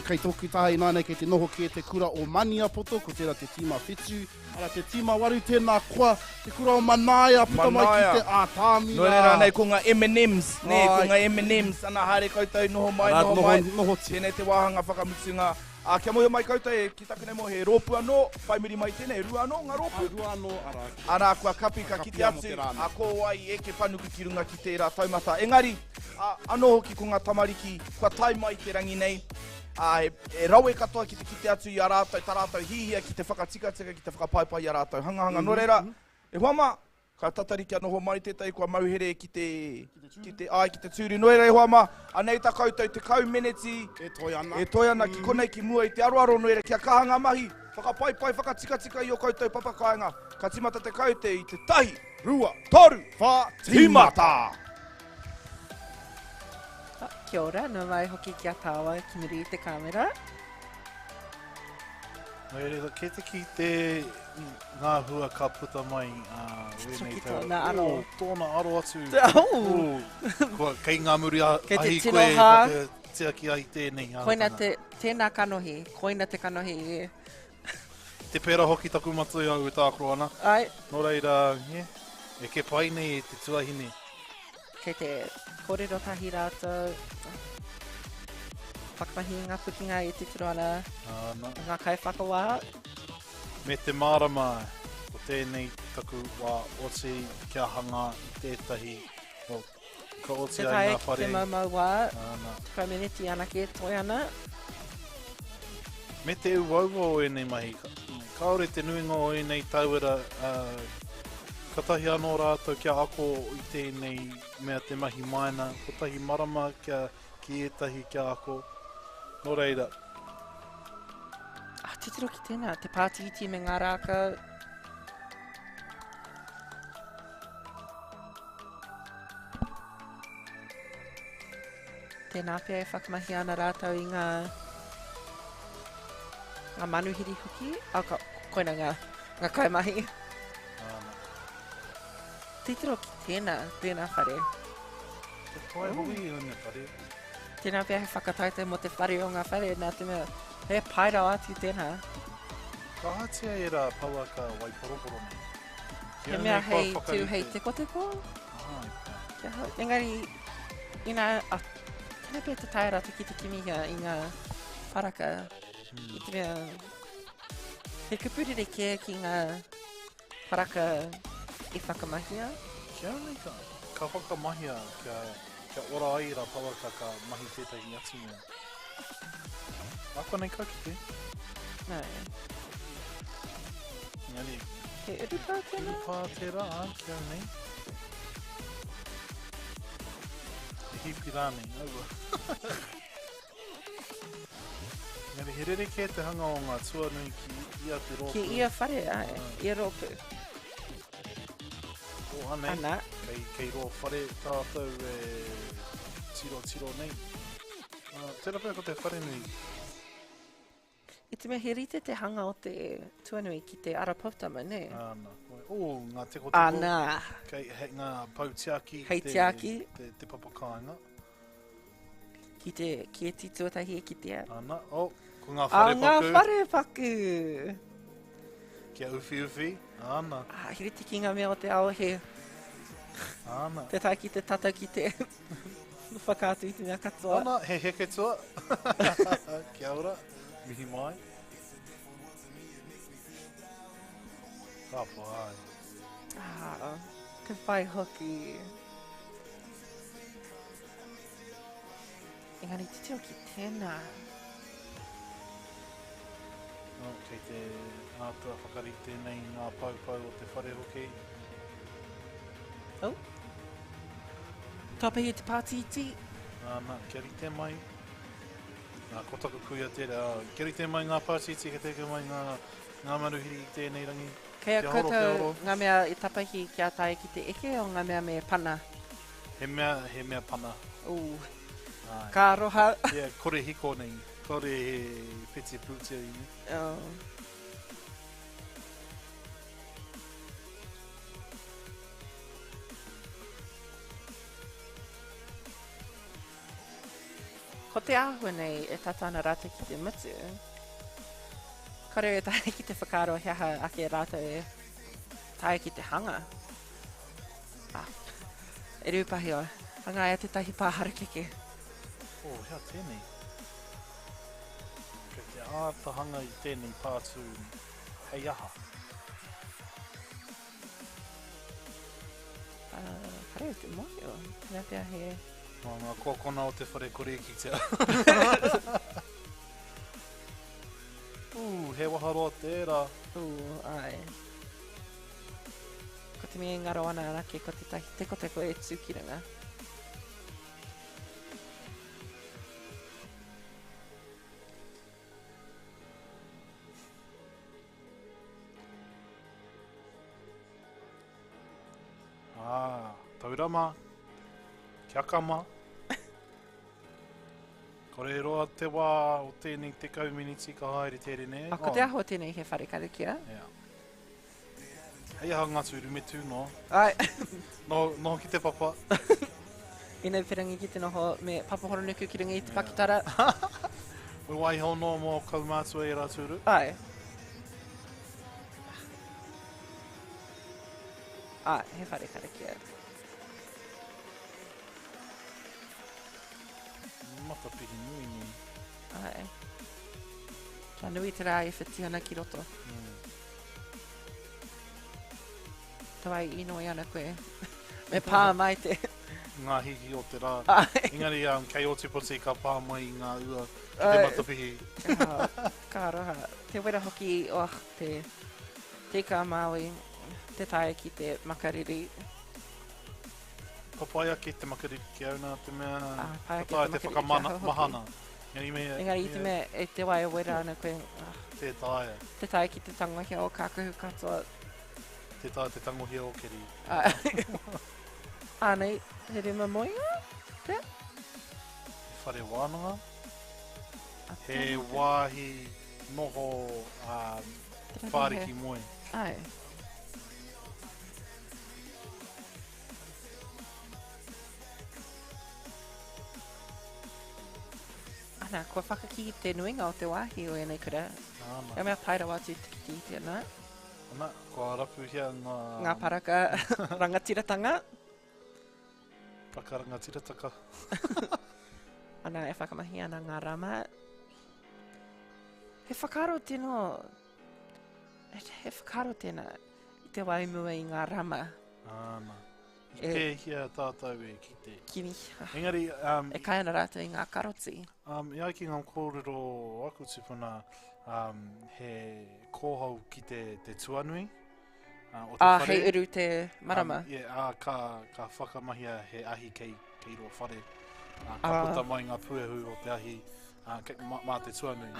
kei tōku tahi nānei kei te noho ki te kura o Mania poto, ko tērā te tīma whetū, ara te tīma waru tēnā koa, te kura o Manaia, puta mai Manaia. ki te ātāmira. No reira nei ko ngā M&Ms, ne, ko Ai. ngā M&Ms, ana haere koutou noho mai, Ara, noho mai. noho ti. Tēnei te wāhanga whakamutunga. Kia mohi mai koutou e ki takune mo he rōpu anō, paimiri mai tēnei, rua anō ngā rōpu. Rua anō, ara. Ara kua kapi ka kite Kapi amo atu, te rāna. a ko ai e ke panuku ki runga ki tērā taumata. Engari, anō hoki ko ngā tamariki, kua tai mai te rangi nei, e rawe katoa ki te kite atu i a rātou, tā rātou hihia ki te whakatika, ki te whakapaipai i a rātou. Hanga, no reira, e huama, ka tatariki anoho mai tētai kua mauhere ki te tūri. No reira e huama, anei tā koutou te kaumeneti, E toi ana. e toi ana ki konei ki mua i te aroaro no reira, kia kahanga mahi, whakapaipai, whakatika i o koutou papakainga, ka timata te kaute i te tahi, rua, toru, wha, timata! Kia ora, no mai hoki kia tāua ki muri i te kāmera. No reira, ke te ki te ngā hua ka puta mai, Ki tōna aro. Tōna aro atu. Au! Kua, kei ngā muri Kei te ahi tino koe, hā. tia ki ai tēnei. Koina tēnā kanohi, koina te kanohi e. Te pera hoki taku matui au e tākro ana. Ai, No reira, e ke pai nei e te tuahine. kei te kōrero tahi rātou. Whakamahi ngā pukinga i te tiro ana, Ana. ngā kai whakawā. Me te marama, o tēnei taku wā oti kia hanga i tētahi, ka oti Te ai tai ngā ki whare. te maumau wā, Ana. community ana ke toi ana. Me te uauo o enei mahi, kaore te nuinga o enei tauera, katahi anō rātou kia ako i tēnei mea te mahi maina, ko tahi marama ki etahi kia ako. No reira, Te tiro ki tēnā, te pātiti me ngā rākau. Tēnā pia e whakamahi ana rātou i ngā manuhiri hoki. Koina ngā kaimahi. Te tiro ki tēnā whare. te toi hui o ne pare. Tēnā pia he whakataite mo te whare o ngā whare, nā te mea, he pairau atu tēnā. Ka hatia e rā paua ka waiporoporo nei. He mea hei tū hei teko. Kia hau. Engari, tēnā pia te taira te ki te kimihia i ngā wharaka. I te mea, he kupurere kia ki ngā wharaka i whakamahia. Kia nei ka whakamahia, kia ora ai rā paua ka mahi tētahi atu mea. Ako nei ka ki te? Nā, Ngani, he urupa tēnā. pātera, kia nei. E hipi rānei, aua. Ngani, he rere te hanga o ngā tuanui ki ia te rōpū. Ki ia whare, ai, ia rōpū. O anei, Ana, kei rō whare tātou e tiro nei. Tēnā pēr ko te whare nui. i te mea he rite te hanga o te tuanui ki te arapautama, ne? Ana, o ngā teko. Ana, Kei ngā pautiaki. Hei tiaki. Te papakainga. ki e tituatahi e kitea. Ana, ko ngā A whare ngā paku. whare paku! Kia uwhi. Ana, He rite ki ngā mea o te ao he ana. te tai ki te tata ki te whakātu i te mea katoa. Ana, he heke tua. Kia ora, mihi mai. Ka whai. Te whai hoki. Engari te teo ki tēnā. No, kei te ātua whakarite nei ngā paupau o te whare hoki. Oh. Tāpei te pātiti. Nā, kia rite mai. Nā, kotaka kuia tērā. Kia rite mai ngā pātiti, ka teke mai ngā maruhiri i tēnei rangi. Kei a Kia horo, kia koutou horo. ngā mea i tapahi kia tae ki te eke o ngā mea me pana. He mea pana. Ai. Ka roha. Yeah, kore hiko nei. Kore he piti pūtia i nei. Oh. Ko te āhua nei e tatana rata ki te mutu. Kore e tae ki te whakaro heaha ake rata e tae ki te hanga. E rūpahi o, hanga e te tahi pāharakeke. Oh, hea tēnei. Kei te ātahanga i tēnei pātū hei aha. Kare te mohi o, nā pia he... Ngā kōkona o te whare kore ki te he waha roa tērā. Ai. Ko te mea ngaro ana anake ko te tahi teko e tūkiranga. Taurama, kiakama. Kore roa te wā o tēnei te kauminiti ka haere tere ne. Ko te aho tēnei he whare karakia. Yeah. Hei aha ngā tūru me tū no. Ai. No ki te papa. Ina whirangi ki te noho me papahoro nuku ki runga i te pakitara. Me wai hau no mō kaumātua e rā tūru. Ai. He whare karakia. Matapihi nui ni. Ai. Kia nui te rā e whiti ana ki roto. Tawai inoi ana koe. Me pā mai te... Ngā hiki o te rā. Ai. Engari, kei o te poti ka pā mai i ngā ua ki te matapihi. Ka roha. Te wera hoki te ka Māui, te tae ki te makariri. Papaia ki te makariri ki auna te mea. Paia ki Papaia te te makariri whakamahana. Engari i te mea e te wai o wera ana koe. Te tae. Te tae ki te tangohia o kākuhu katoa. Te tae te tangohia o keri. Ānei, he rima moinga? Te? Whare wānanga. He wāhi noho whāriki moe. Ai. Ana, kua whakaki te nuinga o te wāhi o enei kura. E mea paira wātu tiki te ana. Ana, kua rapu hia Ngā paraka rangatiratanga. Paka rangatirataka. Ana, e whakamahi ana ngā rama. He whakaro tēnō... He whakaro tēnā i te waimua i ngā rama. Ana. I pēhia tātou e ki te... Kini. Engari... E kai ana rātou i ngā karoti. Ia ki ngā kōrero aku tupuna he kōhau ki te tuanui. Hei uru te marama. Ka whakamahia he ahi kei roa whare. Ka puta mai ngā puehu o te ahi mā te tuanui.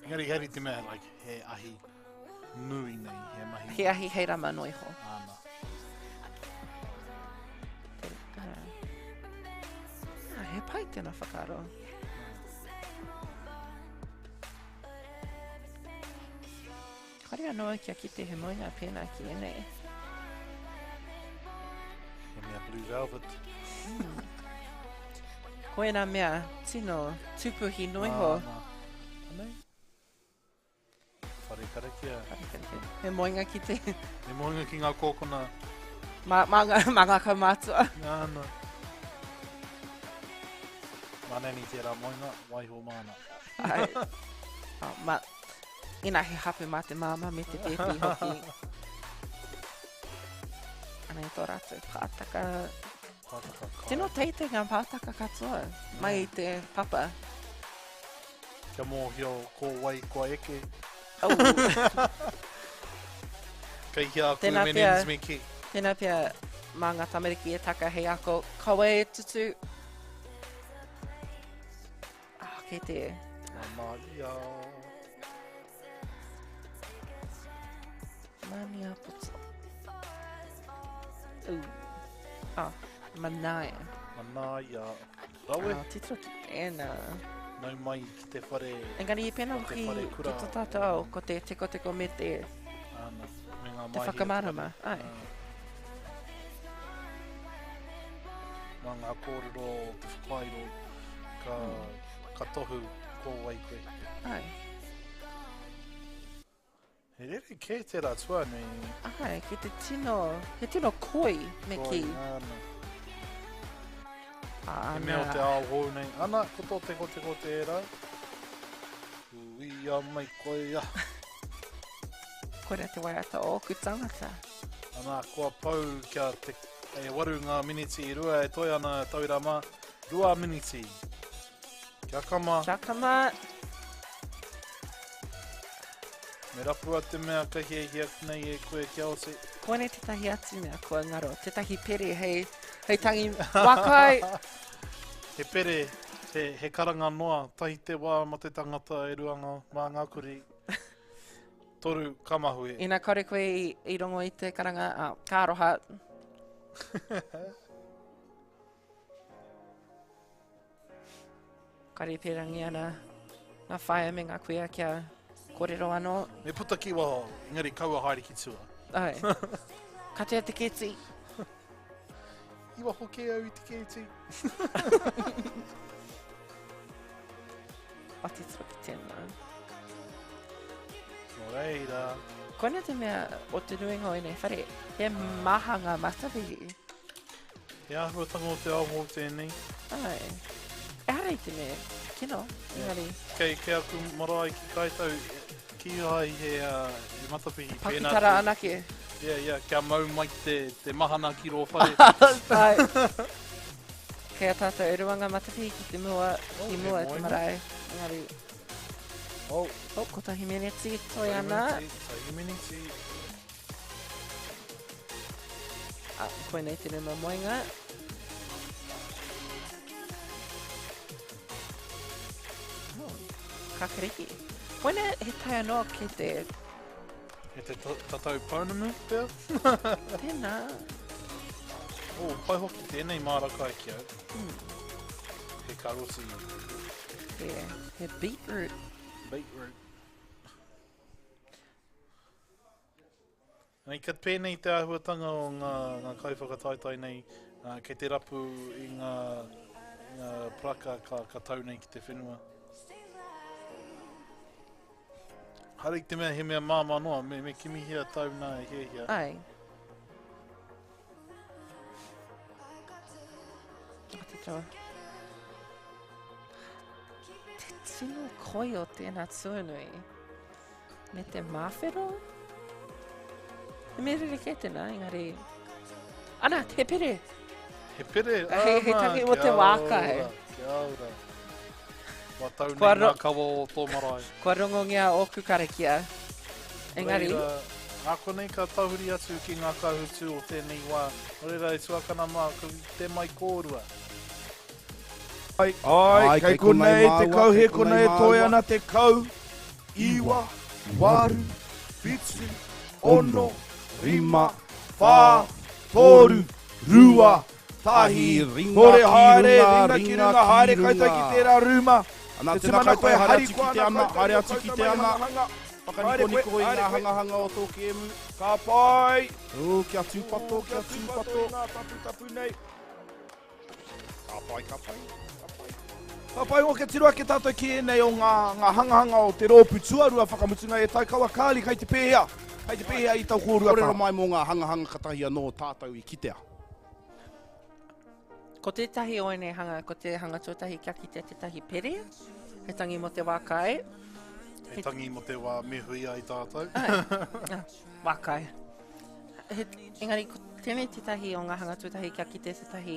Engari heri te mea, he ahi nui nei, he mahi. He ahi hei rama noiho. Ana. He pai tēnā whakaro. Kare anoa kia kite he moina pēnā ki enei. He mea blue velvet. Koe nā mea tino tupuhi noiho. Anei? Whare karakia. He moinga ki te... He moinga ki ngā kōkona. Ma ngā kaumātua. Ana. Maneni tērā moinga, waiho mana. Ai. Ina he hapu mā te māma me te pēpi hoki. Ana i tō rātou pātaka Pātaka kai. Tino teite ngā pātaka katoa. Mai i te papa. Kia mōhio ko wai kua eke. Kei hia koe Tēnā me pia. names me ki. Tēnā pia mā ngā tamariki e taka hei ako. Kawe e tutu. Kei te. Mamaia. Mani a puto. Manaia. Manaia. Rawe. Titro ki tēnā. Nau mai ki te whare. Engari i pēnā Ko te ki whare ki kura. tō tātou ko te teko me te Ana. Me ngā te mahi whakamarama. Ai. Nā ngā kōrero, te whakairo, ka tohu ko wai koe. Ai. He rere kē tērā tua nei. Ai, ki te tino, he tino koi me ki. Ana. Ana. He mea o te ao hou nei. Ana, ko te era. Ui a mai koe ia. Korea te waiata o ku tangata. Ana, kua pau kia te waru ngā miniti i rua e toi ana taurama. 2 miniti. Kia kama. Kia kama. Me rapua te mea ka hia nei e koe kia ose. Koene te tahi atu mea kua ngaro. Te tahi pere hei tangi wakai. He pere, he karanga noa, tahi te wā ma te tangata e ruanga mā ngā kuri. Toru kamahue. Ina kore koe i rongo i te karanga, kāroha. Kare perangi ana, ngā whaia me ngā kuia kia kōrero anō. Me puta ki waho, ngari kaua haere ki tua. Ai. Katea te keti. Iwa hoke au i te keti. Ati troki tēnā. Nō reira. Koina te mea o te nuinga o nei whare, he maha ngā matawiri. He ahuatanga o te aho tēnei. Ai. E harei te mea, kino, engari. Kei aku marae ki kaitau, ki ai he matapihi. Pakitara anake. Ia, kia mau mai te mahana ki ro whare. Ai. Kei a tātou e ruanga matapihi ki te mua, ki mua e te marae. Engari. Ko tahi meneti toi ana. Tahi meneti. Koe nei te rima moinga. Kakariki. Koina he tai anoa ki te... He te tatau pounamu pia. Tēnā. Pai hoki tēnei māraka ki au. He karosi. He beetroot. Beetroot. Nei, ka pēnei te ahuatanga o ngā kaiwhakataitai nei, kei te rapu i ngā praka ka tau nei ki te whenua. Harei te mea he mea māma noa, me kimihia tau nā e hea. Ai. Ati toa. Te tino koi o tēnā tūnui. Me te mawhero? E me rere ke tēnā, engari. Ana, he pere. He pere? He tangi o te wākai. Kia ora. Wa tau nei ngā kawa o tō marae. Kua rongo ngea o kukarakia. Engari. Ako nei ka tahuri atu ki ngā kauhutu o tēnei wā. Orera e tuakana mā, te mai kōrua. Ai, kei konei te kau he konei e toi ana te kau. Iwa, waru, whitsu, ono, rima, whā, tōru, rua, tahi, hore haere, ringa ki runga, haere kautai ki tērā ruma. Ana te naka koe haere atu ki te ana, haere atu ki te ana. Whakaniko i ngā hangahanga o tō kēmu. Ka pai. Kia tūpato, kia tūpato. Nā tapu nei. Ka pai. Ka pai o ke tirua ke tātou ki nei o ngā hangahanga o te rōpu tuarua whakamutunga e tai kawa kāli kai te pēhea. Kai te pēhea i tau kōrua Korero mai mō ngā hangahanga katahia no tātou i kitea. Ko te tahi o nei hanga, ko te hanga tuatahi kia ki te tahi pere. He tangi mo te wākai. He tangi mo te wā mehuia i tātou. Wākai. Engari, ko Tēnei te tahi o ngā hanga tūtahi kia kite te tahi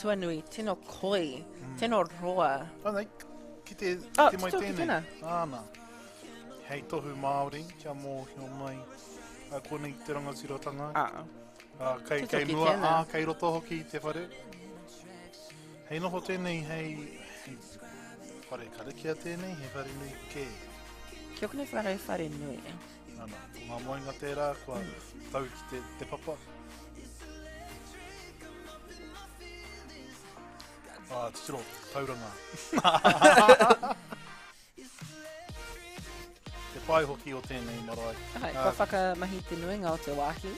tuanui, tino koi, tino roa. Anei, ki te mai tito ki tēnei. tēnā. Āna. Hei tohu Māori, kia mōhio mai. Kōnei te rangatirotanga. Kei Tito ki mua, tēnā. kei roto hoki te whare. Hei noho tēnei, hei whare karakia tēnei, he whare nui kē. Kia kone whare nui. Ana, ko ngā moenga tērā, kua tau ki te papa. Titiro, tauranga. Te pai hoki o tēnei marae. Ai, kua whakamahi te nuinga o te wāhi.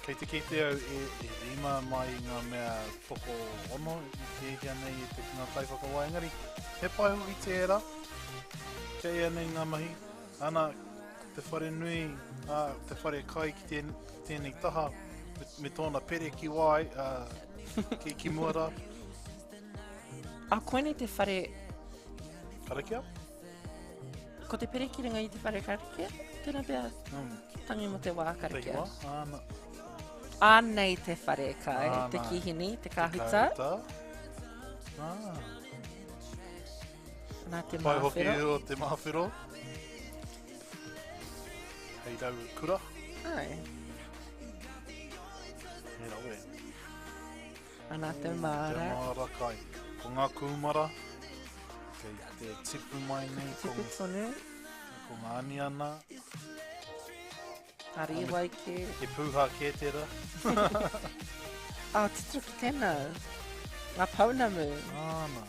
Kei te kite au e rima mai ngā mea toko ono i te hea nei e te ngā tai whakawai. Engari, he pai hoki tērā. Kei anei ngā mahi. Ana, te whare nui, te whare kai ki tēnei taha, me tōna pere ki wai, ki muara. Koe nei te whare, Karakia? ko te pere ki ringa i te whare karakia? Tēnā pia tangi mo te wā karakia. Ana. Ānei te whare kai, te kihini, te kahuta. Nā te Pai hoki mawhero. o te mawhero. Hei rau kura. Ai, Hei rau e. anā te Te mara. mara kai. Ko ngā kumara. Kei te tipu mai nei. Tipu tonu, Ko ngā aniana. ari wai ke. E pūha kētera. Titro ki tēnā. Ngā paunamu. Āna.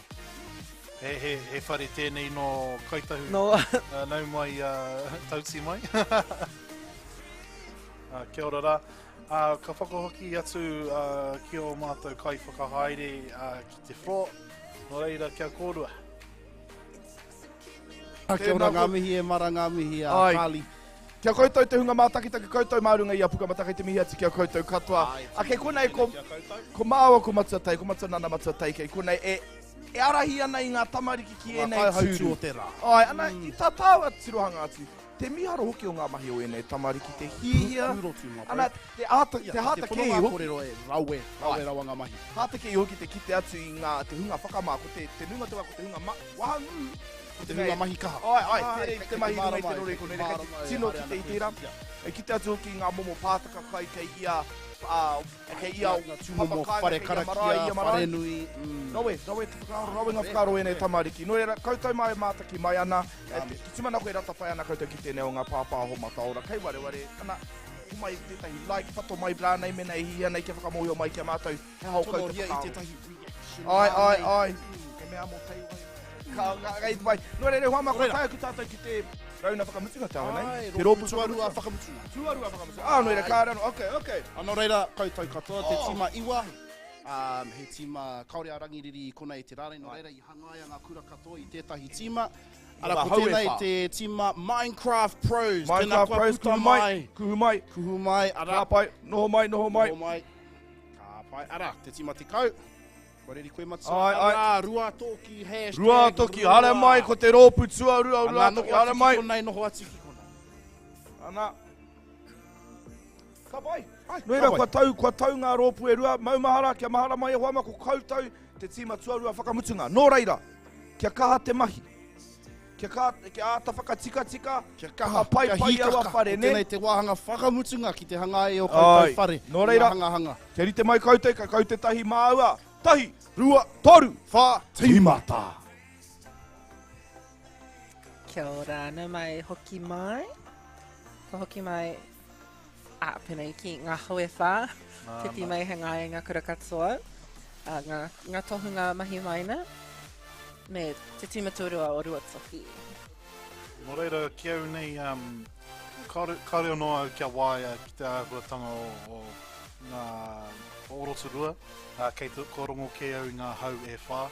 He whare tēnei no kaitahu. No, Nau mai tauti mai. Kia ora rā. Ka whakahoki atu ki o mātou kai whakahaere ki te whro. Nō reira kia kōrua. Kia ora ngā mihi e mara ngā mihi a Ai. Kāli. Kia koutou te hunga mātakitaki koutou Māuranga i a puka mataka i te mihi ati kia koutou katoa. Kei konei ko māua ko matuatai, ko matanana matuatai kei konei e arahi ana i ngā tamariki ki e nei Ngā kai tūru. hautu o te rā. Ai, ana i tā tāua tirohanga atu. Te miharo hoki o ngā mahi o e nei tamariki, te hihia. Tūrotu mā Ana, te hata Te kei whanonga hoki. kōrero e raue rawa ngā mahi. Hata kei hoki te kite atu i ngā te hunga whakamā, ko te nunga te wā, ko te hunga wahangu. Ko te hunga mahi kaha. Ai, te mahi runga i te rore ko nere, kei tino ki te i tērā. E kite atu ki ngā momo pātaka kai kei ia, kei ia Momo whare karakia, whare nui. Rawe ngā whakaro e nei tamariki. No era, koutou mai mātaki mai ana, ki tumana koe rata pai ana koutou ki tēnei o ngā pāpāho Mātauranga. Kei ware, ana, kumai tētahi like, pato mai brānei mena i hia nei kia whakamohio mai kia mātou. He hau Tono koutou ria i whakaro. tētahi reaction. Ai. Ke mea mo tei wai. Gai te mai. No re huama ko tai ku tātou ki te rauna whakamutunga tāu nei. Ai, Te ropu tuarua whakamutu. Tuarua whakamutunga. No re kārano. Okay. Anō reira, koutou katoa, te tima iwa. He tima kaore a rangiriri i konei te rāre. No reira, i hangaia ngā kura katoa i tētahi tima. Ara Wa ko hau e tēnei whā. te tima Minecraft Pros. Minecraft Pros, kuhu mai. Kuhu mai, ara. Ka pai, noho mai. Noho mai. Ka pai, ara, te tima tikau. Koreri koe matua. Ai. Ara, rua toki, hashtag. Rua toki, hara mai ko te ropu tuarua, rua toki, hara mai. Konei, noho atu ki konei. Ana. Ka pai. No era kua tau ngā ropu e rua, maumahara, kia mahara mai e huama ko koutou te tima tuarua whakamutunga. Nō reira, kia kaha te mahi. Kia ata whakatika, kia kaha pai aua whare ne. Tēnei te wāhanga whakamutunga ki te hangai o koutou whare. Nō reira, Hanga. kia rite mai koutou, ka koutou tahi māua. Tahi, rua, toru, wha, tīmata. Kia ora, nau mai hoki mai. Ko hoki mai, pēnei ki ngā haue whā. Titi mai he ngai ngā kura katoa. Ngā tohunga mahi maina. Me te timaturua o rua toki. Nō reira, kia au nei, kaore noa kia waia ki te āhuatanga o ngā oroturua. Kei te korongo ke au ngā hau e whā.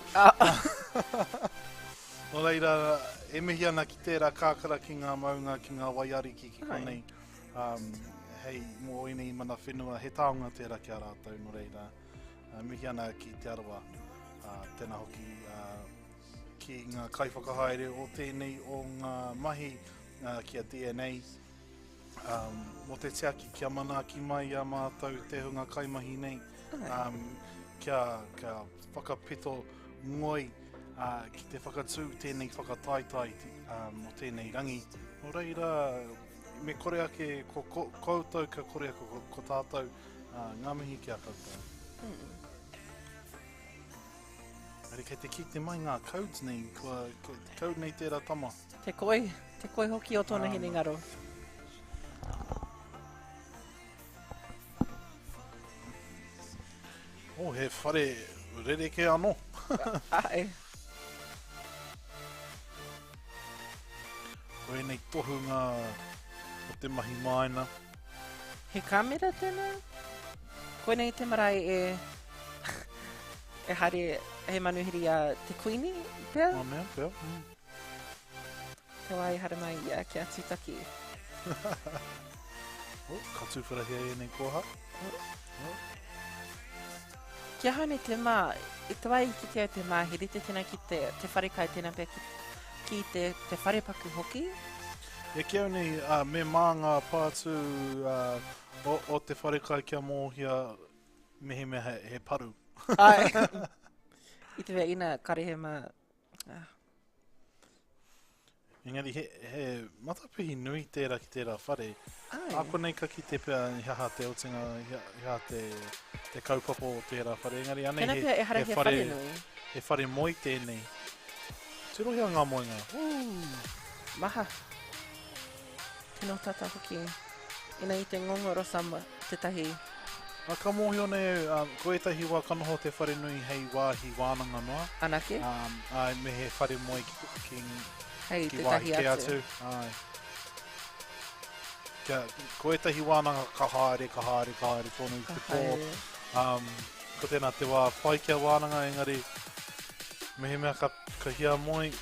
Nō reira, e mihi ana ki tērā kākara ki ngā maunga ki ngā waiari ki konei. Hei, mō inei mana whenua, he taonga tērā ki a rātou, nō reira. Mihi ana ki te arawa, tēnā hoki ki ngā kaiwhakahaere o tēnei o ngā mahi ki a DNA. Mo te teaki kia manaaki mai a mātou te hunga kaimahi nei. Kia whakapito ngoi ki te whakatū tēnei whakataitai o tēnei rangi. Nō reira, me kore ake ko koutou ka kore ake ko tātou ngā mihi kia koutou. Ari kei te kite mai ngā codes nei, code nei tērā tama. Te koi hoki o tōna hini ngaro. He whare rereke anō. Ai. Koe nei tohunga o te mahi maina. He kamera tēnā? Koe nei te marae e hare he manuhiri a te kuini, pēr? Mea, pēr. Te wai hare mai ia ki a tūtaki. Ka tūwhirahia e nei koha. Kia haone te mā, i te wai ki te au te mā, he rite tēnā ki te wharekai tēnā pēr ki te wharepaku hoki. E kia nei, me mā ngā pātū o te wharekai kia mōhia mehe mea he paru. Ai. I te wea ina karehe mā. Engari, he matapihi nui tērā ki tērā whare. Ai. Ako nei ka ki te pēr hiaha te otinga, hiaha te kaupapa o tērā whare. Engari, ane Tēnā pēr e hara he whare nui. He whare moi tēnei. Te rohi a ngā moinga. Maha. Tēnō tata hoki. Ina i te ngongoro sama, te tahi. Ka mōhio nei, ko etahi wā kanoho te whare nui hei wāhi wānanga noa. Anake? Me he whare moi ki Hei, te wāhi tahi ke atu. Ko etahi wānanga ka haere tōnu te pō. Ko tēnā te wā whai kia wānanga, engari, mehe mea ka hia moi,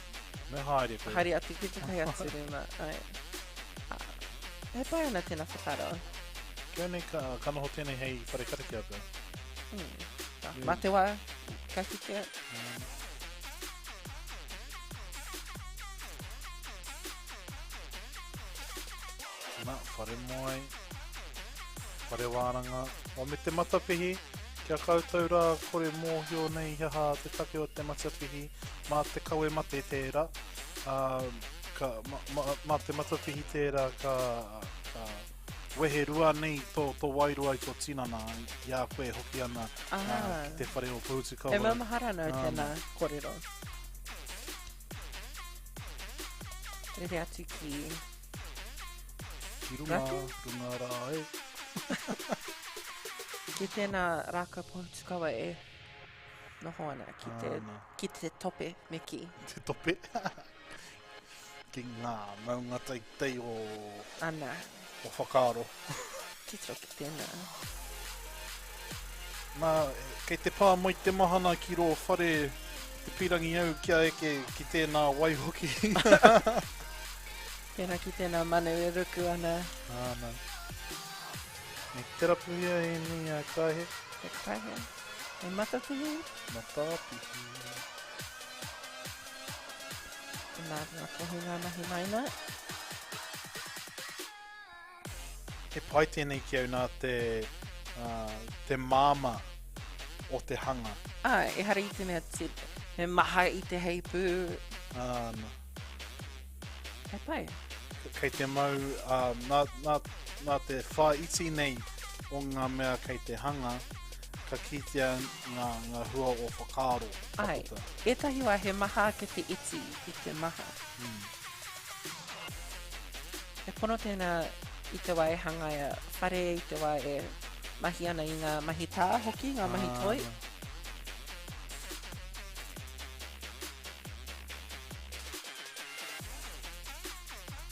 me haere koe. Haere atu ki te tahi atu rima. He pai ana tēnā whakaro. Kia nei kanoho tēnei hei whare kariki atu. Mā te wā, ka kite. Nā, whare moi, whare wānanga. O me te matapihi, kia koutou rā kore mōhio nei hiaha te take o te matapihi, mā te kaue mate tērā. Mā te matapihi tērā ka wehe rua nei tō wairua i tō tinana i a koe hoki ana ki te whare o Pūtikawa. E mamahara nau tēnā kōrero. Rere atu ki... Ki runga rā e. Ki tēnā rākau Pūtikawa e noho ana ki te tope me ki. Te tope? Ki ngā maunga teitei o... Ana. O whakaaro. Titro ki tēnā. Nā, kei te pā moi te mahana ki ro whare te pirangi au kia eke ki tēnā waihoki. Tēnā ki tēnā manu e ruku ana. Āna. Me terapuia e ni a kahe. E kahe. E matapihi. Matapihi. Nā tohu ngā mahi maina. He pai tēnei ki au nā te māma o te hanga. E hara i te mea te me maha i te heipū. Āna. Hei pai. Kei te mau, nā te whaiti nei o ngā mea kei te hanga, ka kitea ngā hua o whakaaro. Ai, etahi wā he maha ke te iti i te maha. E pono tēnā i te wā e hanga e whare i te wā e mahi ana i ngā mahi tā hoki, ngā mahi toi.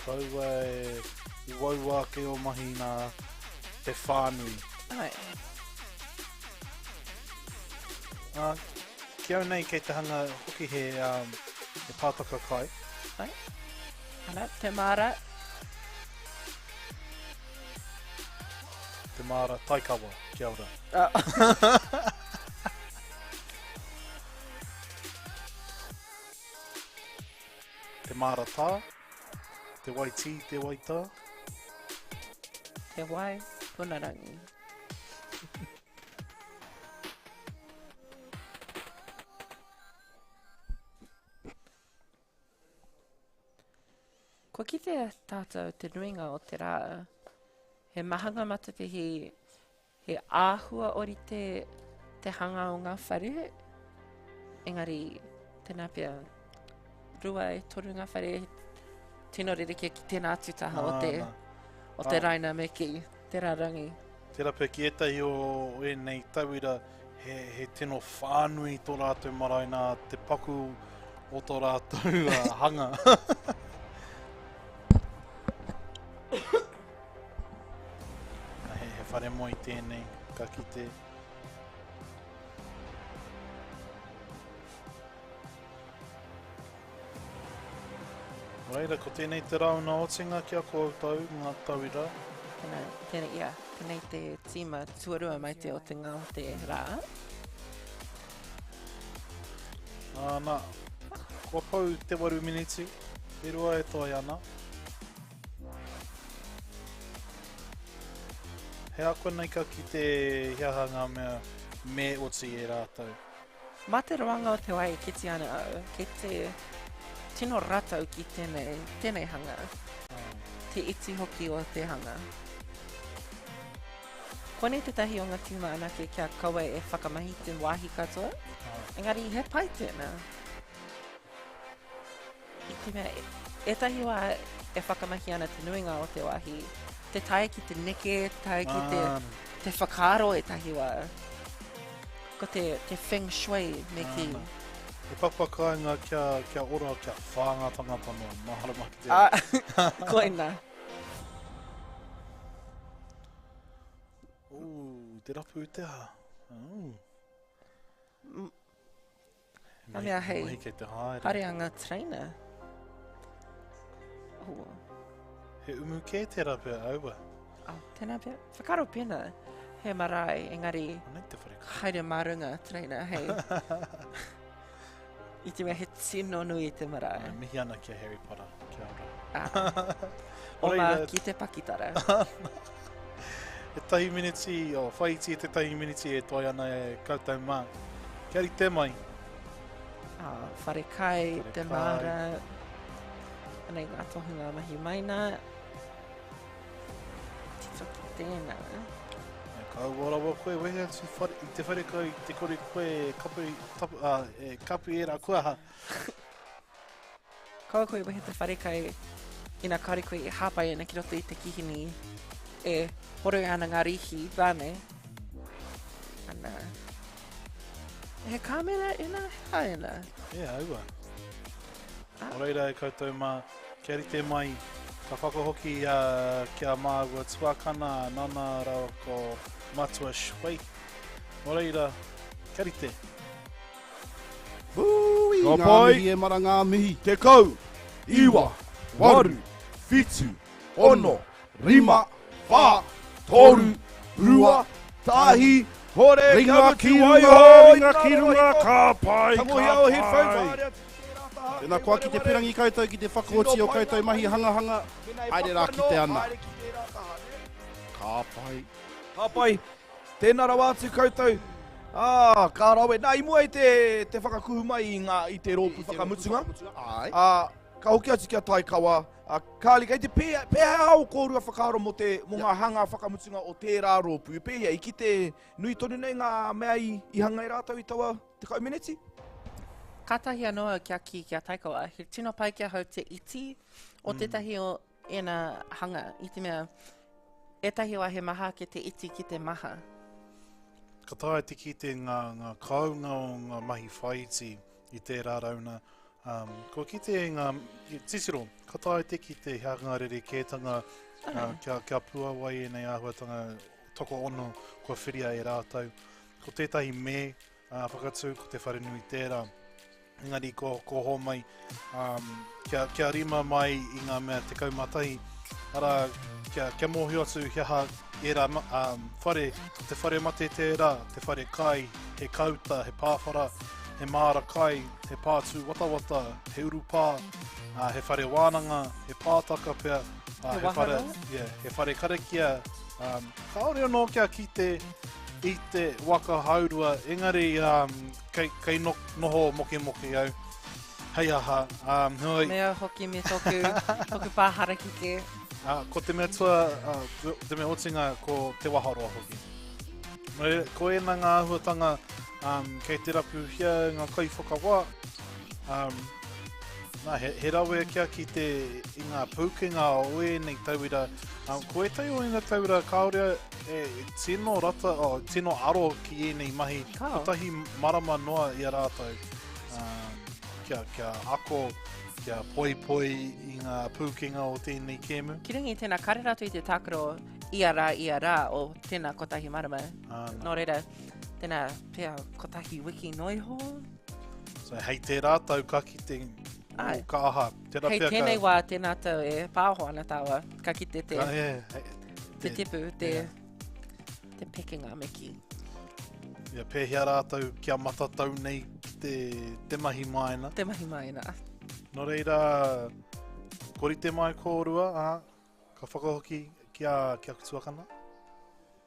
Kaua e waua ke o mahi nā te whānui. Ai. Kia au nei kei te hanga hoki he pātaka kai. Ai. Ana, te māra. Te māra taikawa, kia ora. Te māra tā, te waiti, te waita. He wai, punarangi. Ko ki te tātou te nuinga o te rā, he mahanga matapihi, he āhua ori te hanga o ngā whare, engari tēnā pia rua e toru ngā whare, tino ririke ki tēnā tutaha o te raina me ki, te rārangi. Tērā pia ki etahi o nei tauira, he tino whānui tō rātou marae nā te paku o tō rātou hanga. He whare moi tēnei, ka kite. Reira, ko tēnei te rauna otinga kia koutou, ngā tauira. Tēnei te tīma tuarua mai te o te ngā o te rā. Nā, kua pau te 8 miniti, e rua e toi ana. He ako nei ka ki te hiahanga mea me oti e rātou. Mātauranga o te wai ki te ana au, ki te tino ratau ki tēnei hanga. Te iti hoki o te hanga. Kone te tahi o ngā tīma anake kia kaua e whakamahi te wāhi katoa. Engari, he pai tēnā. I te mea, e tahi wā e whakamahi ana te nuinga o te wāhi. Te tae ki te neke, tae ki te whakaaro e tahi wā. Ko te feng shui me ki. E papakainga kia ora kia whānga tangata noa, mahara maki te. Koina. Te rapu te ha. Nā mea hei, hareanga trainer. He umu kē te rapea aua. Tēnā pia. Whakaro pēnā. He marae, engari, haere marunga trainer, hei. I te mea he tino nui te marae. Mihi ana kia Harry Potter, kia ora. O mā ki te pakitara. E tahi miniti, whaiti e te tahi miniti e toi ana e koutou mā. Kia ri te mai? Whare kai, te māra. Anei ngā tohunga mahi maina. Titoki tēnā. Kau warawa koe, wehe i te whare kai, te kore koe kapu e rā kuaha. Kaua koe wehe te whare kai, ina kare koe i hāpai ana ki roto i te kihini e horo ana ngā rihi, vāne. Ana. He kāmera ina, haena. Aua. Oreira e koutou mā, kia ri te mai, ka whakahoki kia māua tuakana, nana rau ko matua shwei. Oreira, kia ri te. Hui, Ka ngā pai. mihi e mara ngā mihi. Te kau, iwa, waru, whitu, ono, rima, whā, toru, rua, tahi, hore, Ringa ki wai runga, hoi, ringa ki runga, ka pai, Tangohi ka au headphones, pai. whaarea, Tēnā koa ki te pirangi koutou, ki te whakaoti o koutou mahi hanga, haere rā ki te ana. Ka pai. Ka pai, tēnā rawa atu koutou. Ka rawe, nā imua i te whakakuhu mai i te rōpu whakamutunga. Ai. Ka hoki atu kia tai kawa. Kāli, kei te pēhea au kōrua whakaaro mo ngā hanga whakamutunga o tērā rōpu. Pēhea, i ki te nui tonu nei ngā mea i hanga i rātau i taua te kaumeneti? Kātahi anoa kia ki kia taikawa. He tino pai kia hau te iti o tētahi o ena hanga. I te mea, etahi wa he maha ke te iti ki te maha. Ka tae te ki te ngā kaunga o ngā mahi whaiti i te rārauna. Ko ki te ngā titiro, ka tae te ki te hiangarere kētanga kia pua wai e nei āhuatanga toko ono kua whiria e rātau. Ko tētahi me whakatū, ko te whare nui tērā. Engari ko ho mai, kia rima mai i ngā mea te kaumatahi. Ara, kia mōhio atu hiaha e rā whare, te whare mate tērā, te whare kai, he kauta, he pāwhara, he māra kai, he pātū watawata, he urupā, he whare wānanga, he pātaka pia, he whare karekia, Kaore anō kia ki te waka haurua, engari kei noho moke au. Hei aha, hoi. Mea hoki me toku pāhara ki ke. Ko te mea tua, te mea otinga ko te waharoa hoki. Ko e nā ngā ahuatanga kei te rapu hia ngā kai whakawa. He rawe kia ki i ngā pukenga o e nei tauira. Ko e tau o ngā tauira kaorea tino rata, tino aro ki e nei mahi. Ko tahi marama noa i a rātou. Kia ako, kia poi i ngā pukenga o tēnei kēmu. Ki ringi tēnā kare ratu i te tākaro i a rā o tēnā kotahi marama. Nō reira, tēnā pia kotahi wiki noiho. So hei te rātou ka ki te ka aha. Hei tēnei wā tēnā tau e pāho ana tāua. Ka ki te tipu, te pekinga meki. Ia pēhea rātou kia matatau nei te mahi maina. Te mahi maina. Nō reira, kori te mai kōrua, ka whakahoki kia kutuakana.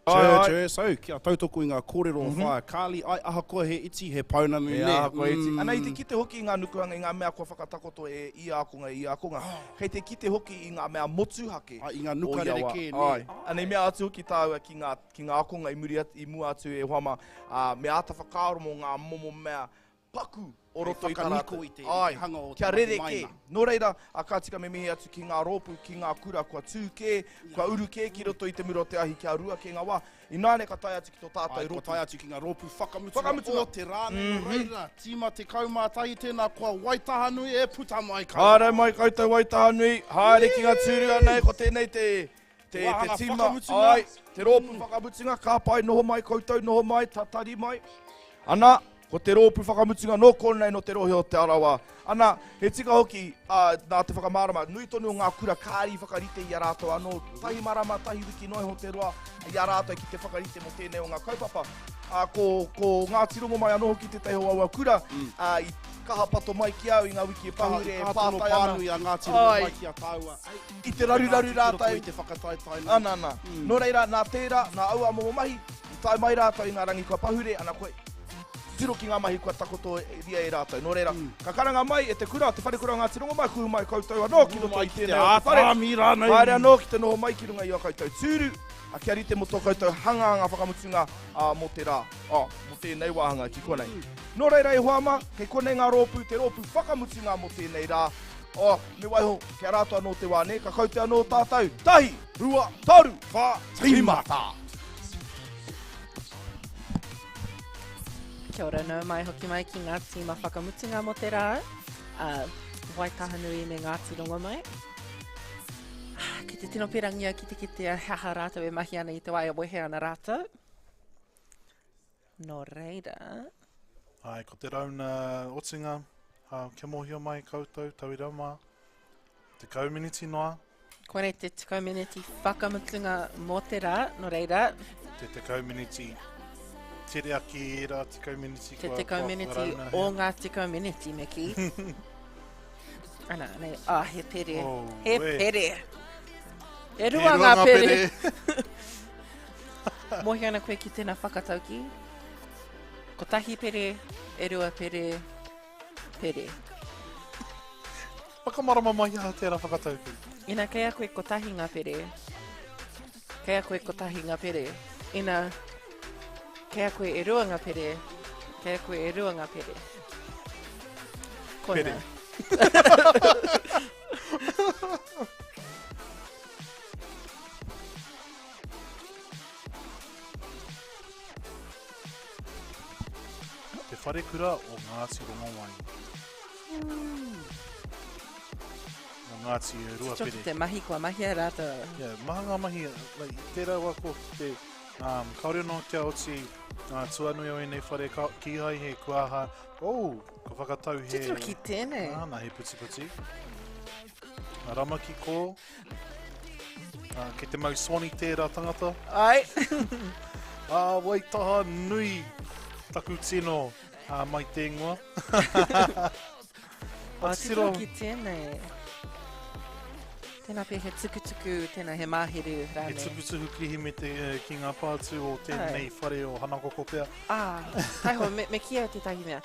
So, kia tautoko i ngā kōrero whae. Kāli, ai aha koe he iti, he paunamu ne. Aha koe iti. Ana i te kite hoki i ngā nukuanga i ngā mea kua whakatakoto e Ī-Ākonga. Kei te kite hoki i ngā mea motuhake. I ngā nukarere ke ne. Ana i mea atu hoki tāua ki ngā akonga i mua atu e hoama. Mea ata whakaaro mo ngā momo mea paku o roto i whakaniko i te hanga o te kia rere maina. ke. Nō reira, a ka tika me mihi atu ki ngā rōpu, ki ngā kura, kua tū ke, kua uru ke, ki roto i te muro te ahi kia rua ke ngā wā. I nāne ka tai atu ki tō tātai roto. Ko tai atu ki ngā rōpu whakamutunga o te rāne. Reira, tīma te kaumātai tēnā kua waitahanui e puta mai kau. Hārai mai koutou waitahanui, haere ki ngā tūrua nei, ko tēnei te tīma, ai, te rōpu whakamutunga, ka pai noho mai koutou, noho mai, tatari mai. Ana, ko te rōpu whakamutunga no konei no te rohe o te arawa. Ana, he tika hoki nā te whakamārama, nui tonu o ngā kura kāri whakarite i a rātou anō, tahi marama, tahi wiki noi ho te roa, i a rātou ki te whakarite mo tēnei o ngā kaupapa. Ko ngā tirongo mai anō ki te teho aua kura, i kaha pato mai ki au i ngā wiki e pahure, pātai ana. Pānui a ngā tirongo mai ki a tāua. I te raru rātou. I te whakataitai. Ana. Nō reira, nā tērā, nā aua moho mahi, tai mai rātou i ngā rangi kua pahure, ana koe. Tiro ki ngā mahi kua takoto ria e rātou. Nō reira, ka karanga mai e te kura, te whare kura ngā tirongo mai, kuhu mai koutou anō ki roto i tēnei o te whare. Whare anō ki te noho mai ki runga i a koutou tūru, a kia rite mo tō koutou hanga ngā whakamutunga mo te rā, mo tēnei wāhanga ki konei. Nō reira e hoama, kei konei ngā rōpu, te rōpu whakamutunga mo tēnei rā. Me waiho, kia rātou anō te wāne, ka koutou anō tātou, tahi, rua, taru, wha, tīmata. Kia ora nau mai hoki mai ki ngā tīma whakamutunga mo te rā. Waitahanui me ngā tirongo mai. Ki te tino pirangia ki te kitea haha rātou e mahi ana i te wai a wehe ana rātou. Nō reira. Ai, ko te rauna otinga, kia mohia mai koutou, tauirama, te community noa. Koe te community whakamutunga mo te rā, nō reira. Te community tere aki e rā te community. Te community o ngā te community me ki. Ana, nei, he pere. He pere. E rua ngā pere. Mohi ana koe ki tēnā whakatauki. Ko tahi pere, e rua pere, pere. Whakamarama mai aha tērā whakatauki. Ina kei a koe ko tahi ngā pere. Kei a koe ko tahi ngā pere. Ina kei a koe e rua ngā pere. Kei a koe e rua ngā pere. Kona. Pere. Te whare kura o Ngāti Rongongai. O Ngāti e rua pere. Te mahi kua mahi a rātou. Maha ngā mahi, tērā wako te kaore no te oti tuanui o nei whare ki hai he kuaha. Ka whakatau he... Titro ki tēnei. Nā he puti. Rama ki kō. Ke te mau soni tērā tangata. Ai. Waitaha nui taku tino mai te ingoa. Titro ki tēnei. Tēnā pia he tukutuku, tēnā he māheru He rāne. tukutuku ki me ki ngā pātu o tēnei whare o hanakoko pia. Taiho, me kia o tētahi mea.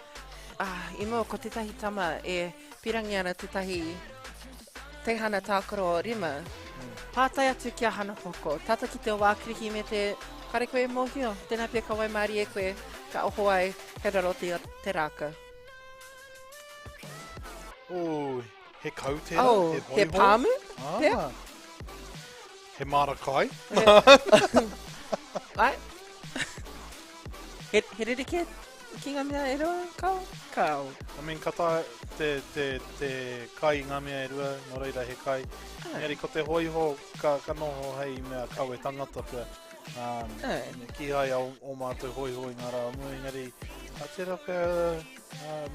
I mua ko tētahi tama e pirangi ana tētahi teihana tākoro o rima. Pātai atu kia hanakoko. Tata ki te wākirihi me te kare koe mōhio. Tēnā pia ka wai maari e koe ka oho ai he raro te rāka. He kautera, he hoiho. He pāmu? Pea? He marakai. Ai? He ririke ki ngā mea e rua? Kau? I mean, kata te kai ngā mea e rua, no reira he kai. Ngeri, ko te hoiho, ka noho hei mea kau e tangata pia. Ki hai o mātou hoiho i ngā rā mua, ngeri, a tērā pia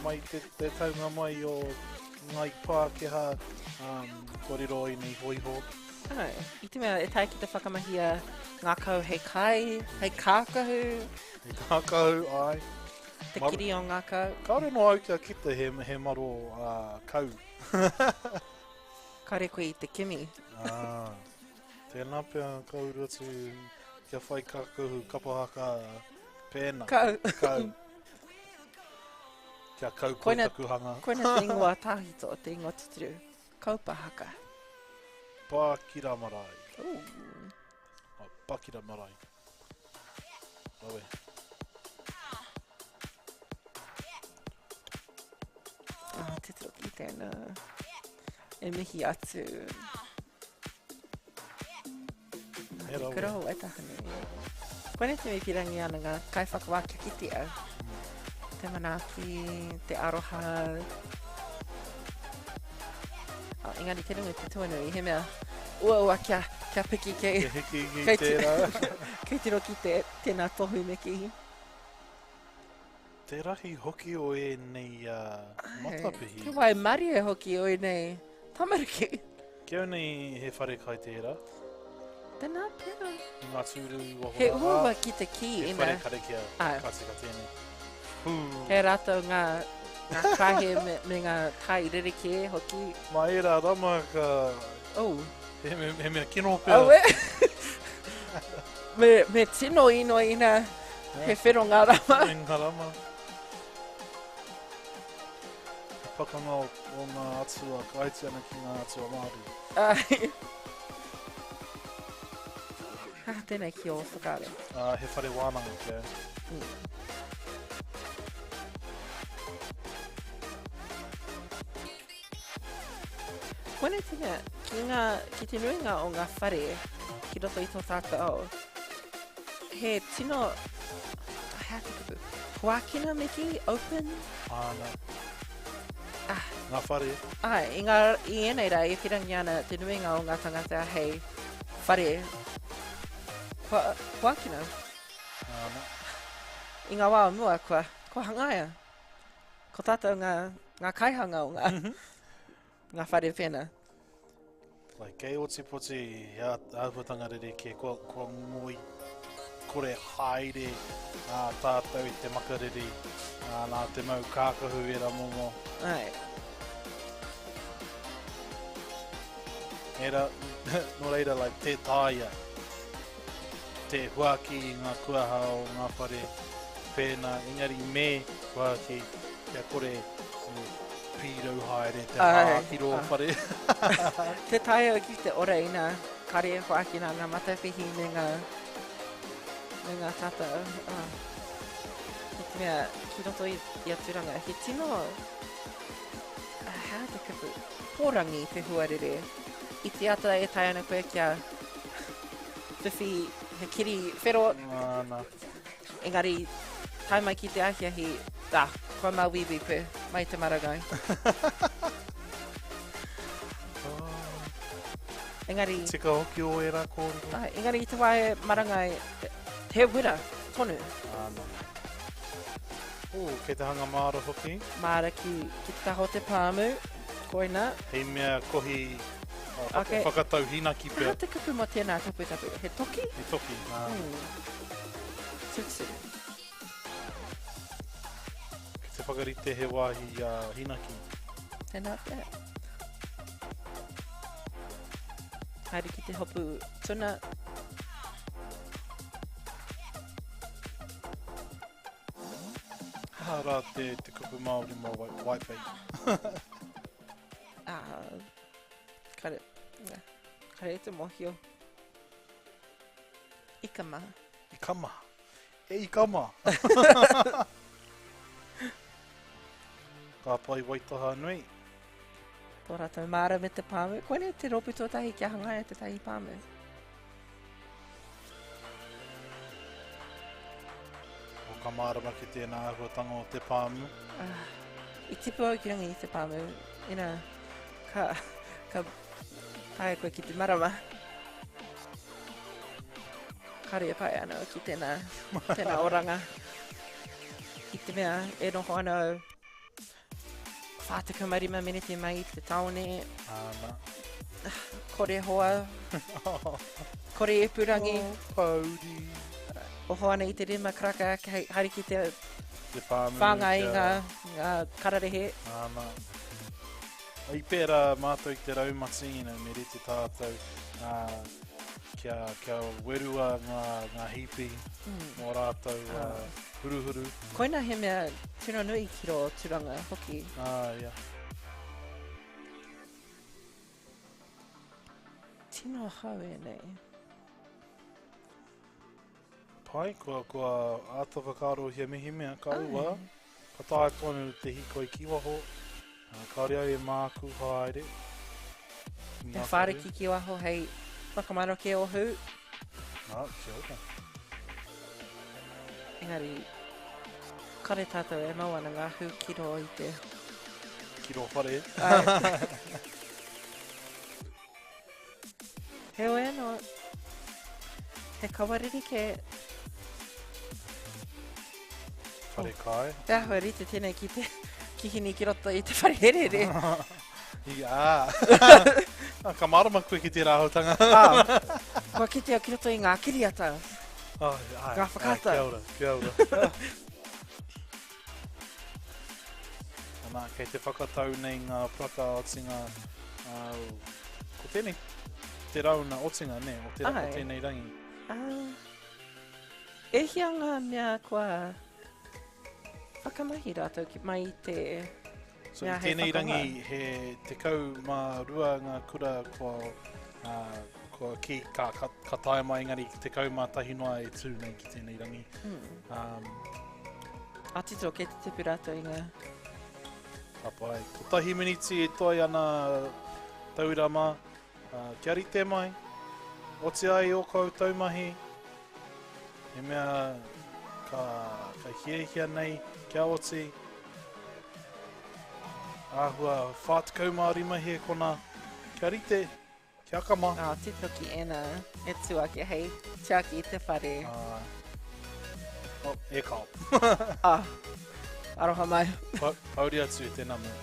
mai te taunga mai o ngai Pākehā, korero i nei hoiho. I te mea, e tai ki te whakamahia ngā kau hei kai, hei kākahu. Hei kākahu, ai. Te kiri o ngā kau. Kaore no au kia kita he maro kau. Kare koe i te kimi. Tēnā pia kaurua tu kia whai kākahu kapahaka pēna. Kau. Kia kau koitakuhanga. Koina te ingoa tāhito, te ingoa tituru. Kaupahaka. Pākira marae. Pākira marae. Awe. Te troki tēnā. E mihi atu. Kura o etahane. Koine te me pirangi ana ngā kai whakawākia ki te au. Te manaki, te aroha. Engari te rungu te tuanui, he mea ua kia piki kei. Ke hiki ki tērā. Kei te roki tēnā tohu me ki. Te rahi hoki o e nei matapihi. Te wai mari e hoki o e nei tamariki. Kia nei he whare kai tērā. Tēnā pēra. Ngā tūru wahoraha. He uawa ki te ki He ina. whare kare kia katika tēnei. He rātou ngā kahe me ngā tai ririke hoki. Mai rā rama ka... He mea kino pēra. Me tino ino ina he whero ngā rama. Ngā rama. He pakanga o ngā atua kaiti ana ki ngā atua Māori. Tēnei ki o whakare. He whare wānanga kia. Koine te mea, ki te nuinga o ngā whare, ki roto i tō tākau, he tino, hea te kupu, huakina me ki, open? Nā. Ngā whare. I enei rā, e whirangi ana te nuinga o ngā tangata hei whare, huakina. I ngā wā mua, kua hangaia. Ko tātou ngā kaihanga o ngā whare whena. Like, kei oti poti āhuatanga rere ke kua ngoi kore haere tātou i te makariri nā te mau kākahu e ra momo. Era, no reira, like, te tāia, te huaki i ngā kuaha o ngā whare pēnā, engari me huaki kia kore pīrau haere te hāhiro whare. Te taia ki te ora ina, kare e huaki ngā matawhihi me ngā tātou. He te mea, ki roto i aturanga, he tino, hea te kupu, pōrangi te huarere. I te ata e tai ana koe kia whiwhi he kiri whero. Engari, tai mai ki te ahiahi, koe mā wiwi koe, mai te maragai. Engari... Tika hoki o e rā kōrero. Engari, i te wae marangai, he wira, tonu. Kei te hanga māra hoki. Māra ki te taho te pāmu, koina. Hei mea kohi whakatau hinaki pia. Te kupu mo tēnā tapu. He toki? He toki, Tutsu. Te whakarite he wāhi hinaki. Tēnā pia. Haere ki te hopu tuna. Hara te kupu Māori mō Waipei. Kare te mohio. Ikama. Ikama. Ikama. Ka pai waitaha nui. Tō rātou māra me te pāmu. Koe te ropu tōtahi kia hangai te tahi pāmu. O ka mārama ki tēnā ahuatanga o te pāmu. I tipu au ki rangi i te pāmu. Ina, ka pai koe ki te marama. Kare pai ana ki tēnā oranga. I te mea, e noho ana au. Whātaka marima meneti mai i te taone. Ana. Kore hoa. Kore e purangi. Pauri. Oho ana i te rima kraka, hari ki te pāmu. whanga i ngā kararehe. Ana. I pēra mātou i te raumati ina me re te tātou. Kia werua ngā hipi mō rātou huruhuru. Koina he mea tino nui ki ro turanga hoki. Ia. Tino hau e nei. Pai, kua ātawhakaro hia mihi mea ka ua. Ka tae tonu te hiko i kiwaho. Ka rea e māku haere. Te whare ki kiwaho hei whakamaro ke ohu. Kia ora. Engari, kare tātou e mau ana ngā hu kiro i te... Kiro whare. He oe no, he kawariri ke... Whare kai. Te ahua rite tēnei ki te kihini ki roto i te whare herere. Ka marama koe ki te rāhotanga. Kua kitea ki roto i ngā kiriata. Ngā whakata. Kia ora. Anā, kei te whakatau nei ngā praka otinga. Ko tēnei, te rauna otinga, ne? O tēnei rangi. E hia ngā mea kua whakamahi rātou mai i te... So i tēnei rangi he te kau mā rua ngā kura kua ki ka tae mai engari te kau mā tahi noa e tū nei ki tēnei rangi. Atito ke te tipu rātou i ngā. Ka pai. Ko tahi miniti e toi ana taurama. Kia rite mai. Oti ai o kau taumahi. He mea ka hiehia nei kia oti. Āhua whātukau mārima he kona. Kia rite, kia kama. Tito ki ena, e tua ki hei, tia ki i te whare. E kao. Aroha mai. Pauri atu e tēnā mea.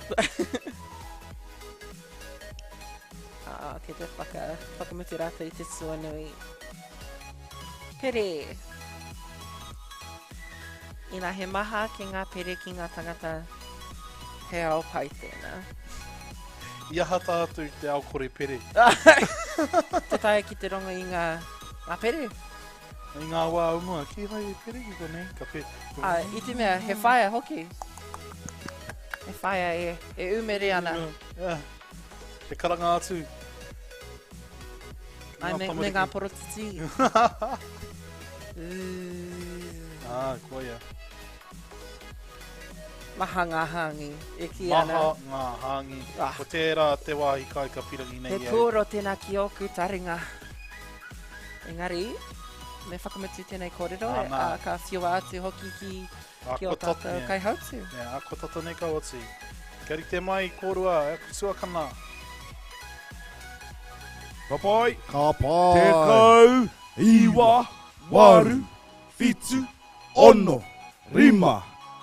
Ke te whakamutu rata i te sua nui. Pere. Ina he maha ki ngā pere ki ngā tangata. He ao pai tēnā. Ia hata atu te ao kore pere. Te tae ki te rongo i ngā pere. I ngā wā umua, ki hai e pere ki konei, ka pere. I te mea, he whaia hoki. He whaia e umere ana. He karanga atu. Ai me ngā porotiti. Koia. Maha ngā hangi, e ki ana. Maha ngā hangi. Ko tērā te wāhi kai ka pirangi nei. He kūro tēnā ki oku taringa. Engari, me whakamutu tēnei kōrero, ka whiua atu hoki ki o tātou kai hautu. Ako tata nei ka oti. Kia rite mai kōrua, e kutua kana. Ka pai. Ka pai. Te kau, iwa, waru, whitu, ono, rima,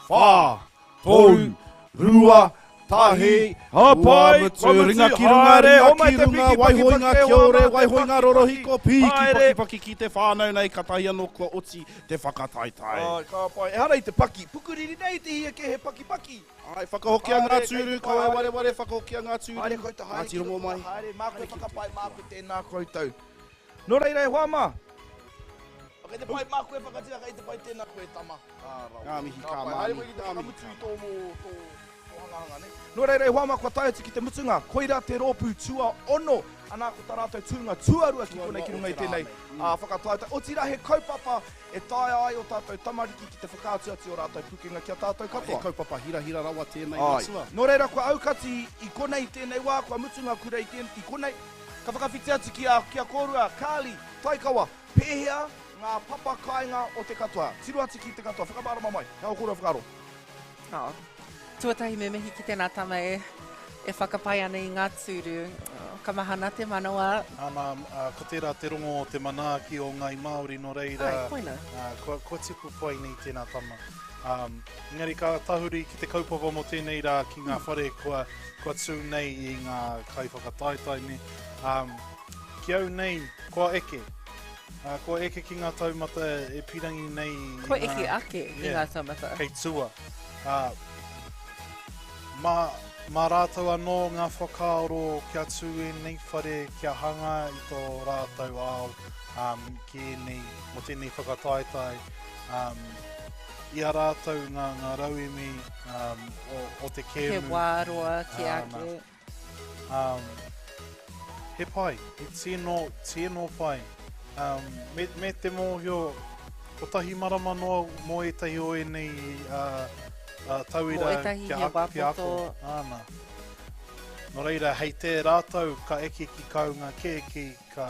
whā, tolu, rua, tahi, hapai, mutu, ringa ki runga, haere, ringa homai ki te runga, piki, waihoinga paki, ki ore, paki, waihoinga paki, rorohiko, piki, haere. paki ki te whānau nei, ka tahi anō kua oti te whakataitai. Ai, ka pai. E hara i te paki. Pukuriri nei te hia ke he paki. Ai, whakahokia ngā Haere, tūru, kei te kawe pai, ware ware, whakahokia ngā tūru. Haere koutou, haere Āti rongo mai. Haere, mākoe whakapai, mākoe tēnā koutou. Nō reira e whama. Kei te pai mākoe whakatira, kei te pai tēnā koe tama. Ngā mihi kā Haere māni. koe ki te whakamutu i tō hangahanga ne. Nō reira e whama kua tai ati ki te mutunga. Koira te rōpū tua ono. Anā ko tā rātou tūnga tuarua ki konei ki runga i tēnei. Whakataitai. O tira he kaupapa e tae ai o tātou tamariki ki te whakaatuati o rātou pukinga kia tātou katoa. E kaupapa hira rawa tēnei Ai. matua. Nō reira kua aukati i konei tēnei wā, kua mutunga kura i tēnei, i konei, ka whakawhiti atu kia kōrua, kāli, taikawa, pēhea, ngā papa kāinga o te katoa. Tiru atu ki te katoa, whakamārama mai, hau kōrua whakaro. Tuatahi me mehi ki tēnā tama e whakapai ana i ngā tūru. Ka mahana te manawa. Ana, ko tērā te rongo o te manaaki o ngai Māori no reira. Ai, koina. Ko tipu pai nei tēnā tama. Engari ka tahuri ki te kaupapa mo tēnei rā ki ngā whare kua tū nei i ngā kai whakataitai ne. Ki au nei, kua eke. Kua eke ki ngā taumata e pirangi nei. Ko eke ake i ngā taumata. Kei tua. Mā rātou anō ngā whakaaro kia tū e nei whare kia hanga i tō rātou ao ki nei, mo tēnei whakataitai. Ia rātou ngā rauemi o te kēmu. He wāroa ki ake. He pai, he tēnō pai. Me te mōhio, ko tahi marama noa mo etahi o e nei tauira Mo etahi he wapoto. Āna. Nō reira, hei te rātou ka eke ki kaunga ke eke ka...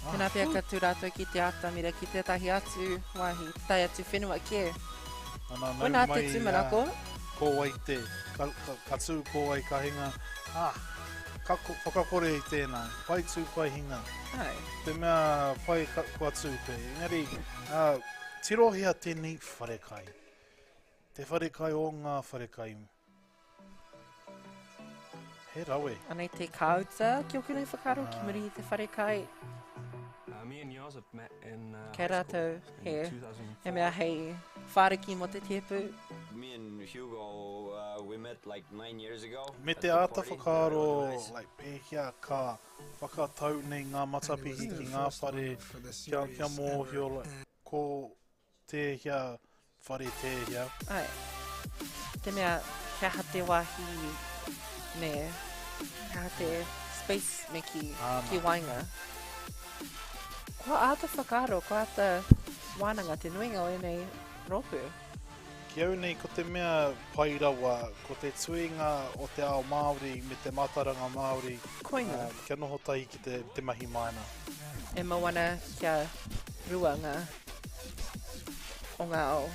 Tēnā pia ka tū rātou ki te atamira ki te tahi atu wahi, tai atu whenua ke. Koe nā te tūmanako. Ko wai te, ka tū ko wai ka hinga. Whakakore i tēnā, pai tū pai hinga. Ai. Te mea pai kua tū pe. Engari, tirohia tēnei wharekai. Te wharekai o ngā wharekai. He rawe. Anei te kauta, ki o kunei whakaro, ki muri i te wharekai. Me and yours have met in Kei rātou, he. in 2004. He mea hei whāriki mo te tepu. Me and Hugo, we met like 9 years ago. Me te āta whakaro, like, pēhia ka whakatau nei ngā matapihi ki ngā whare kia mōhio, ko te hia whare te hia. Ai. Te mea, kia hate wahi me, kia hate space me ki wainga. Kua āta whakaro, kua āta wānanga te nuinga o enei rōpū. Ki au nei ko te mea pairawa, ko te tuinga o te ao Māori me te Mātauranga Wero. Koina. Kia noho tai ki te mahi maina. E mawana kia ruanga o ngā ao.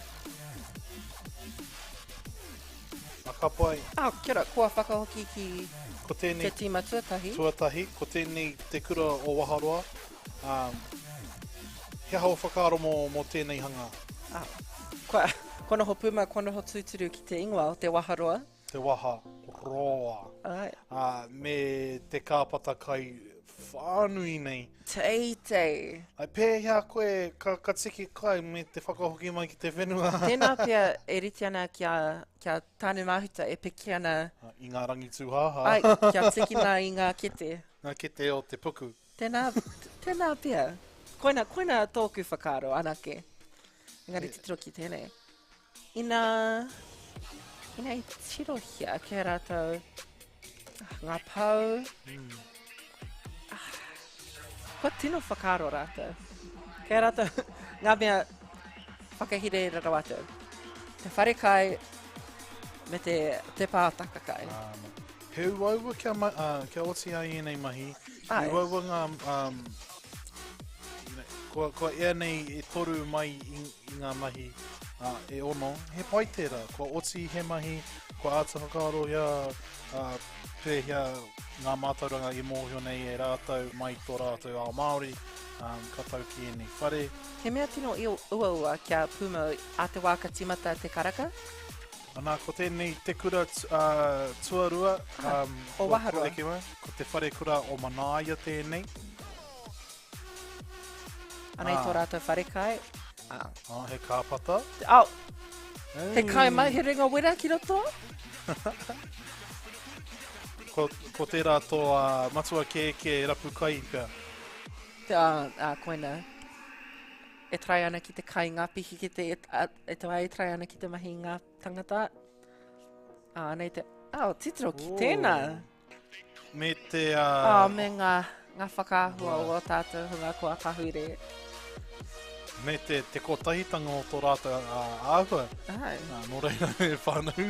Ka pai. Kia ora, kua whakahoki ki te tīma tuatahi. Tuatahi, ko tēnei te kura o Waharoa. He hau whakaaro mō tēnei hanga. Kono ho puma, kono ho tūturu ki te ingoa o te Waharoa. Te waha roa. Me te kāpata kai whānui nei. Teitei. Ai pēhea koe ka tiki kai me te whakahoki mai ki te whenua. Tēnā pia e riti ana kia tāne mahuta e peki ana. I ngā rangi tūhaha. Ai, kia tiki nā i ngā kete. Ngā kete o te puku. Tēnā pia. Koina tōku whakaro anake. Engari te tiro ki tēnei. Ina i tirohia kia rātou ngā pau. Ko tino whakaro rātou. Kia rātou ngā mea whakahire rarawatou. Te wharekai me te pātaka kai. He uaua kia oti ai nei mahi. He uaua ngā... Kua ea nei e toru mai i ngā mahi e ono, he pai tērā. Kua oti he mahi, kua āta whakaaro ia pēhia ngā mātauranga i mōhio nei e rātou mai tō rātou ao Māori, ka tau ki e nei whare. He mea tino i ua kia puma a te wāka timata te karaka? Ana, ko tēnei te kura tuarua. O Waharoa. Ko te whare kura o Manaia tēnei. Ana i tō rātou wharekai. He kāpata. He kai mai, he ringa wera ki roto. Ko te rātou matua ke rapu kai pia. Koina. E trai ana ki te kai ngā pihi ki te e tawai e trai ana ki te mahi ngā tangata. Nei te, titro ki tēnā. Me te... me ngā whakaahua o tātou hunga kua kahure. Me te kotahitanga o tō rātou āhua. Nō reira e whānau.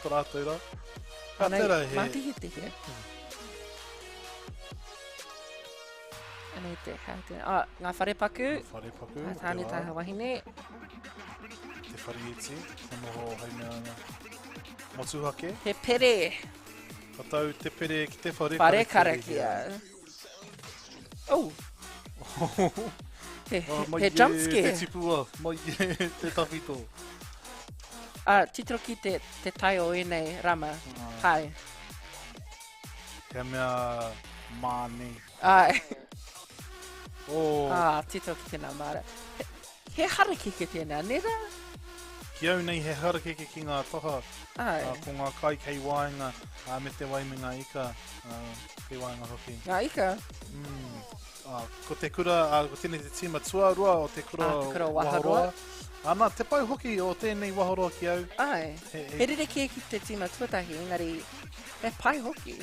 Tō rātou rā. Mātihi te he. Anei te ngā wharepaku. Wharepaku. Tāne taha wahine. Te whare iti. Te noho haina motuhake. He pere. Katau te pere ki te whare karakia. He jump scare. Te tipua. Mai te tawhito. Titro ki te tai o enei rama. Hai. He mea māne. Titro ki tēnā māra. He haraki ki tēnā, nera? Ki au nei he haraki ki ngā toha. Ko ngā kai kei waenga, me te waime ngā ika. Kei waenga hoki. Ngā ika? Ko te kura, ko tēnei te tima tuarua o te kura Waharoa. Ana, te pai hoki o tēnei Waharoa ki au. He rere ki te tima tuatahi, engari, he pai hoki.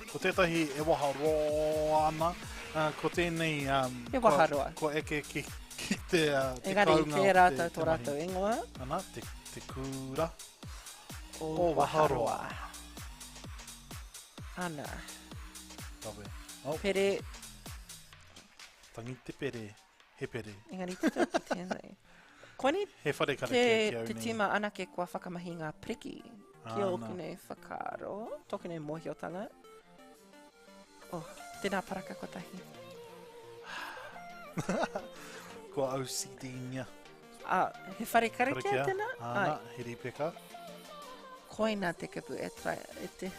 Ko tētahi e Waharoa ana. Ko tēnei... e Waharoa. Ko eke ki te engari, kaunga te rātou tō rātou ingoa. Ana, te kura o Waharoa. Ana. Tawe. Pere. Tangi te pere. He pere. Engari, tito ki tēnei. Koini he whare karakia ki au te tima anake kua whakamahi ngā priki. Ki o kune whakaro. Tōkune mohiotanga. Tēnā paraka kotahi. Ko OCD nia. He whare karakia tēnā? He ripeka. Koina te kepu e te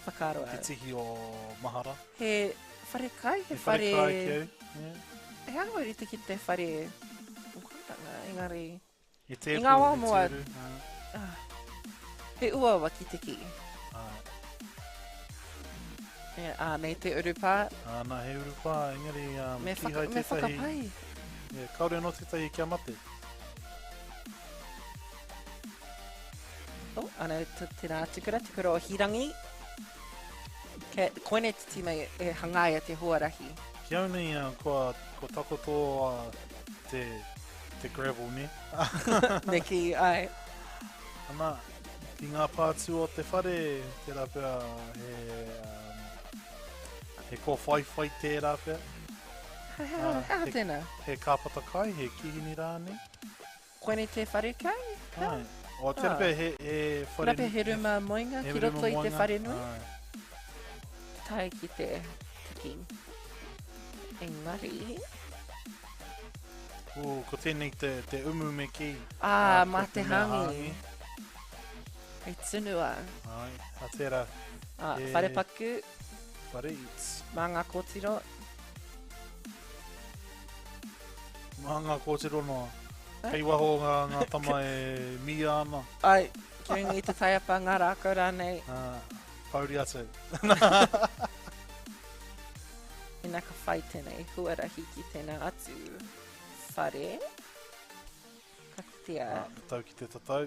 whakaro au. Te tihi o mahara. He whare kai, he whare... He angori te ki te whare... Engari... I ngā wā mua... He uawa ki te ki. Nei te urupā. Nā he urupā, engari me whakapai. Kaore no te tahi kia mate. Ana tēnā tukura o hirangi. Koine te tima e hangaia te huarahi. Ki au nei ko takoto te gravel ne. Neki, ai. Ana, ki ngā pātu o te whare, te rapea he ko whai tērā pia. Hea tēnā? He kāpata kai, he kihini rāne. Koine te whare kai? O te rape he whare... Rape he ruma moinga, ki roto i te whare nui. Tai ki te tiki. Engari. Ko tēnei te umu me ki. Mā te hangi. Hei tunua. Ai, a tērā. Whare paku. Whare its. Mā ngā kōtiro. Mā ngā kōtiro noa. Kei waho ngā tama e mia ana. Ai, ki ringa i te taiapa ngā rākau rānei. Pauri atu. I nā ka whai tēnei huarahi ki tēnā atu. Whare. Kakia. Tau ki te tatau.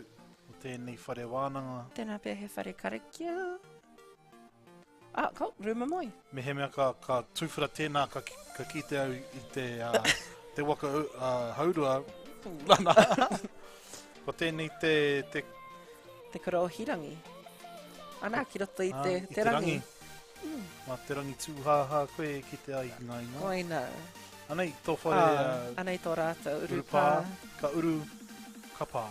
O tēnei whare wānanga. Tēnā pia he whare karakia. Ruma moi. Me he mea ka tūwhira tēnā ka kite au i te waka haurua. Ko tēnei te kura o hirangi. Ana, ki roto i te rangi. Mā te rangi tūhāhā koe ki te ai ngā inga. Koina. Anei tō whare... Anei tō rāta urupā. Ka uru kapa.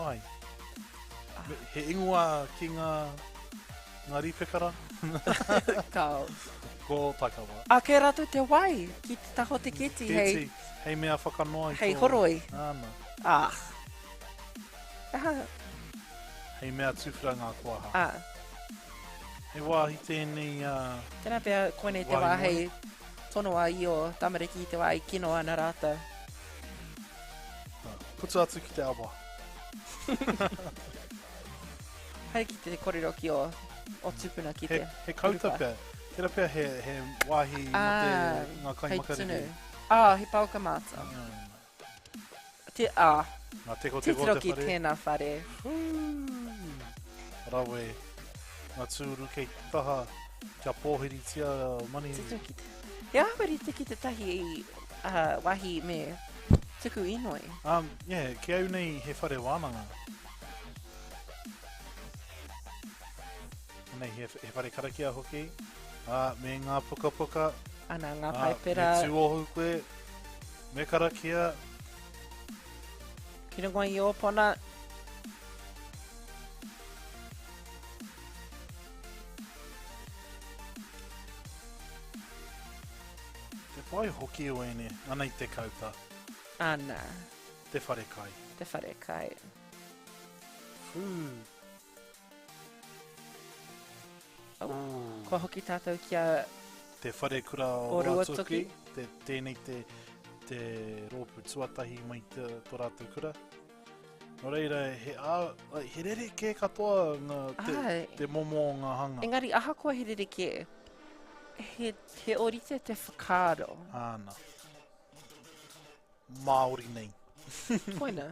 Ai. He ingoa ki ngā ripekara. Kao. Ko takawa. Kei rātou te wai, ki te taho te keti. Hei mea whakanoa. Hei horoi. Ana. Hei mea tūwhiranga kua ha. He wāhi tēnei... Tēnā pia koene te wā hei tono a i o tamariki te wā i kino ana rāta. Puta atu ki te awa. Hei ki te korero ki o tupuna ki te. He kauta pia. Tēnā pia he wāhi mo te ngā kai makariri. Hei tunu. He pauka māta. Te tiro ki tēnā whare. Rawe. Ngā tūru kei taha kia pōhiri tia mani. He awari te ki te tahi wahi me tuku inoi. Ki au nei he whare wānanga. Nei he whare karakia hoki. Me ngā puka puka. Ana ngā paipera. Me tūohu koe. Me karakia. Kina ngoi i opona. Wai hoki o ene, ana i te kauta. Ana. Te whare kai. Te whare kai. Ko hoki tātou kia... Te whare kura o Ruatoki. Tēnei te rōpu tuatahi mai tō rātou kura. Nō reira, he rere ke katoa te momo o ngā hanga. Engari, aha kua he rere ke. He orite te whakaaro. Āna. Māori nei. Poina.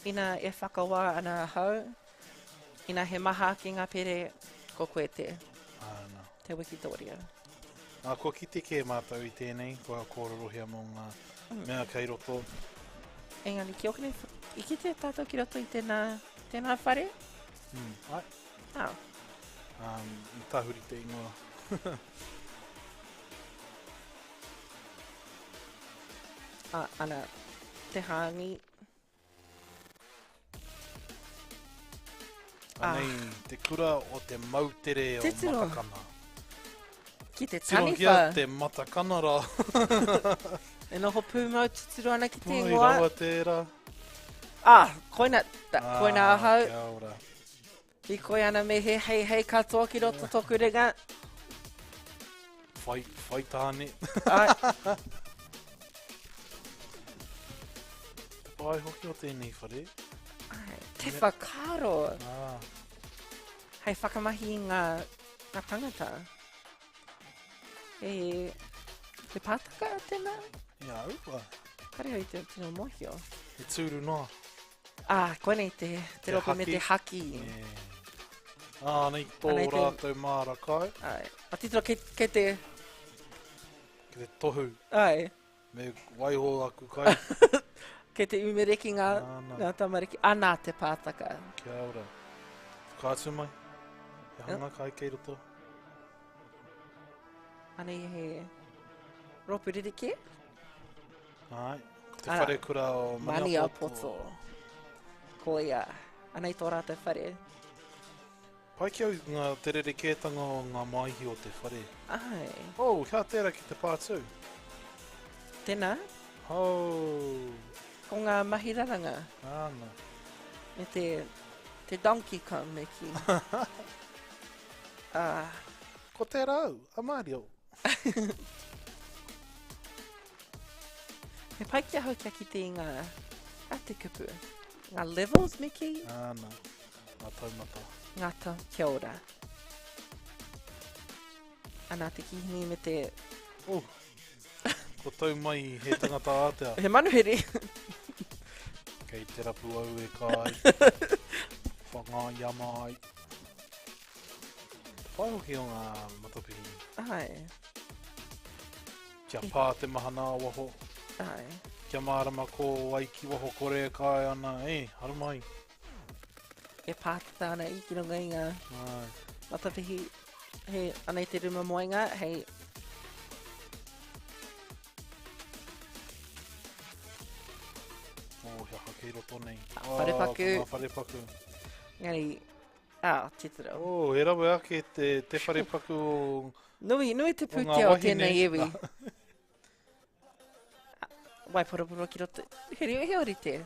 Ina e whakawā ana hau. Ina he maha ki ngā pere ko koe te. Āna. Te Wikitoria. Ko ki te ke mātou i tēnei, ko kōrorohia mō ngā mea kei roto. Engari, ki okene i ki te tātou ki roto i tēnā whare? Ai. I tahuri te ingoa. Ana, te hāngi. Anei, te kura o te mautere o matakana. Ki te taniwha. Tiro kia te matakana rā. E noho pūmau tuturu ana ki te ingoa. ingoa. Oi, rawa tērā. Koina ahau. Kia ora. I koe ana me he hei katoa ki roto toku ringa. Whai tāne. Pai hoki o tēnei whare. Te whakaro. Hei whakamahi ngā tangata. Te pātaka tēnā? Ia, upa. Kare hoi te tino mohio. Te tūru noa. Koe nei te ropo me te haki. Nei tō rātou māra kai. Titro ke te... Ke te tohu. Me waiho aku kai. Ke te umereki ngā tamariki. Anā te pātaka. Kia ora. Kātu mai. He hanga kai kei roto. Anei he ropu ririke? Ai. Te whare kura o Mani a poto. Ko ia. Anei tō rātou whare. Pai ki au ngā te rerekētanga o ngā maihi o te whare. Ai. Kia tērā ki te pātū. Tēnā? Ko ngā mahiraranga. Āna. Me te Donkey Kong me ki. Ko tērā au, a Mario. Me pai kia hau kia ki te ngā te kupu. Ngā levels me ki. Āna. Ngā taumata. Ngā tau, kia ora. Anā te kihini me te... Ko tau mai he tangata Aotea. He manuhiri. Kei te rapu au e kai. Whanga yama ai. Pai hoki o ngā matapihi. Ai. Kia pā te mahana waho. Ai. Kia mārama ko waiki waho kore kai ana. Haru mai. E pātata ana i ki runga i ngā matapihi. Hei, anei te ruma moenga, hei... Hea kei roto nei. Wharepaku. Wharepaku. Ngari, titara. E rawe ake te wharepaku o... Nui te pūtea o tēnei ewi. Waiporapura ki roto. He reo he ori te.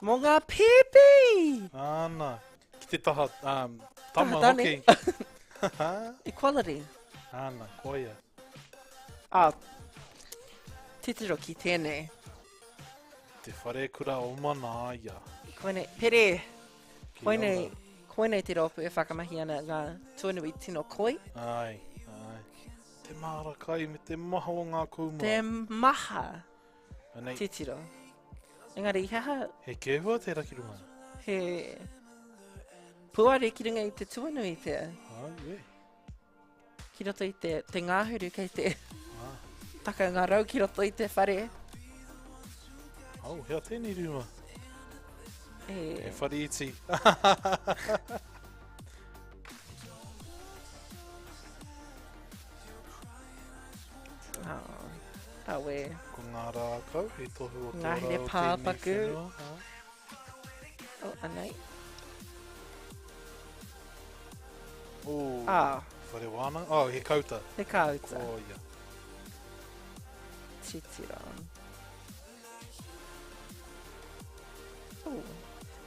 Mō ngā pepe! Ana. Ki te taha, tama Tahatane. hoki. Equality. Ana, koia. Titiro ki tēnei. Te whare kura o mana ia. Koine, pere. Ki Koine te ropu e whakamahi ana ngā tuanui tino koi. Ai. Te mara kai me te maha o ngā kumu. Te maha. Anei, Titiro. Engari, haha, he kehua te rakirunga. he puare ki runga i te tuanui te. Ai, Ki roto i te ngāhuru kei te Ah. taka ngā rau ki roto i te whare. Au, hea tēnei ruma. He whare iti. Awe. Ko ngā rākau, he tohu o tō Ngā here rau pāpaku. tēnei whenua. O, anei. Oh, whare wana. Oh, he kauta. He kauta. Oh, ia. Titiro.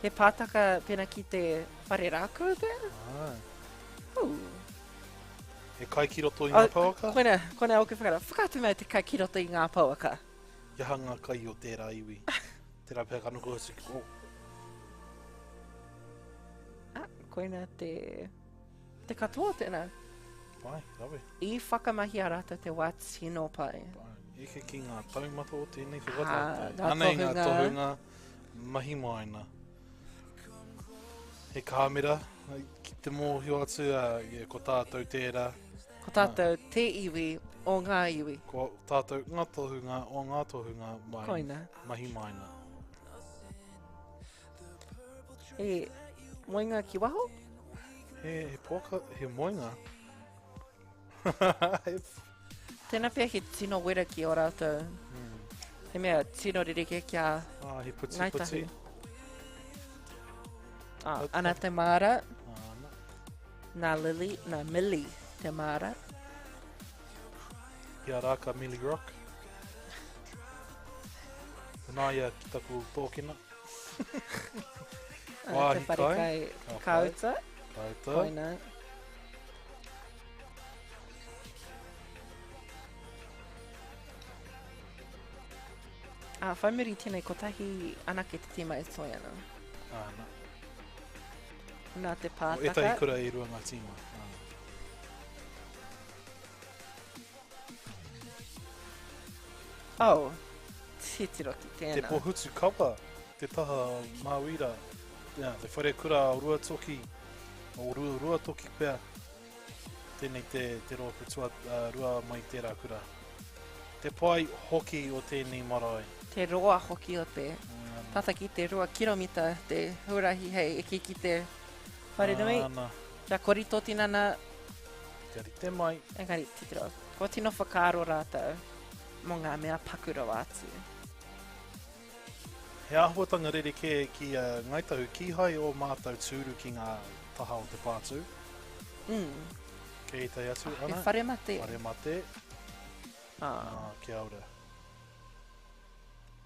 He pātaka pena ki te whare rākau pēr? Ai. He kai ki roto i ngā pauaka? Koina auke whakara. Whakatu mai te kai ki roto i ngā pauaka. Ia hanga kai o tērā iwi. Tērā pēr kanuku hasi. Oh. Koina te katoa tēnā. Pai, rawe. I whakamahi a rata te wā tino pai. Eke ki ngā taumata o tēnei Ngā whakatata. Anei ngā tohunga. tohunga mahi maina. He kāmera, ki te mōhio atu, ko tātou tērā. Ko tātou te iwi o ngā iwi. Ko tātou ngā tohunga o ngā tohunga mai. Koina. Mahi maina. He moinga ki waho? He poka, he moinga. Tēnā pia he tino wera ki o rātou. He mea tino ririke kia He puti ngai puti. tahu. Ana te mara. Nā Lily, nā Millie te mara. Kia rāka Millie Rock. Nā ia ki taku tōkina. Te whare kai kauta. Kauta. Koina. Whaimiri tēnei kotahi anake te tima e toi ana. Ana. Nā te O pātaka. etahi kura i rua ngā tima. Oh, titiro ki Te tēnā. pohutu kapa, te taha mawira. Te whare kura o rua toki, o rua toki pēr. Tēnei te roa putua rua mai tērā kura. Te pai hoki o tēnei marae. Te roa hoki o te. Tata ki te rua kiromita te hurahi hei e ki te whare nui. Ana. Kia korito tinana. Kari te mai. Engari, titiro. Ko tino whakaaro rātou mō ngā mea pakura atu. He āhuatanga rereke ki ngaitahu kihai o mātou tūru ki ngā taha o te pātū. Kei te atu, ana? He whare mate. Whare mate. Kia ora.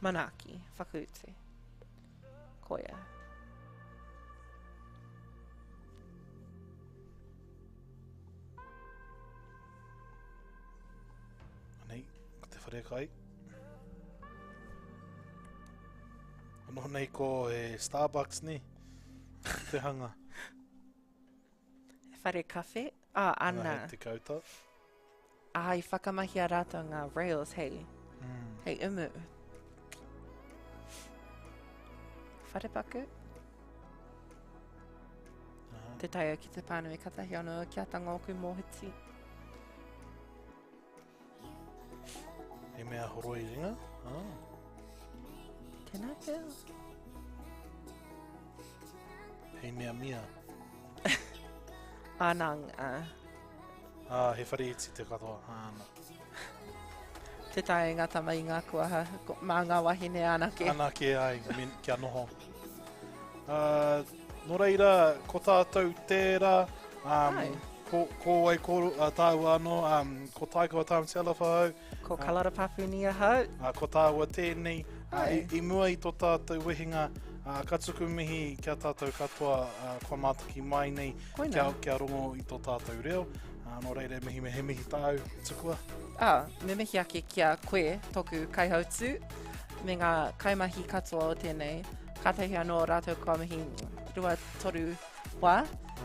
Manaki, whakaute. Koia. Anei, ko te whare kai. Ano nei ko e Starbucks ni. Te hanga. Whare kawhe. Ana. Ana, te kauta. I whakamahi a rātou ngā rails, hei. Hei umu. Whare paku. Te taia ki te pānui katahi anō kia tanga oku mōhiti. He mea horoi ringa. Tēnā pēr. Hei mea mia. Anang. He whare iti te katoa. Ana. Te tae ngā tama i ngā kuaha. Mā ngā wahine anake. Anake ai, kia noho. Nō reira, ko tātou tērā. Ai. ko ai ko tāua anō, ko taikawa tāmatiala whahau. Ko kalara papu ni a hau. Ko tāua tēnei. I mua i tō tātou wehinga, ka tuku mihi kia tātou katoa kua mātaki mai nei, kia rongo i tō tātou reo. Nō reire mihi me he mihi tāu tukua. Me mihi ake kia koe toku kaihautu, me ngā kaimahi katoa o tēnei. Kātahi anō rātou kua mihi rua toru wā.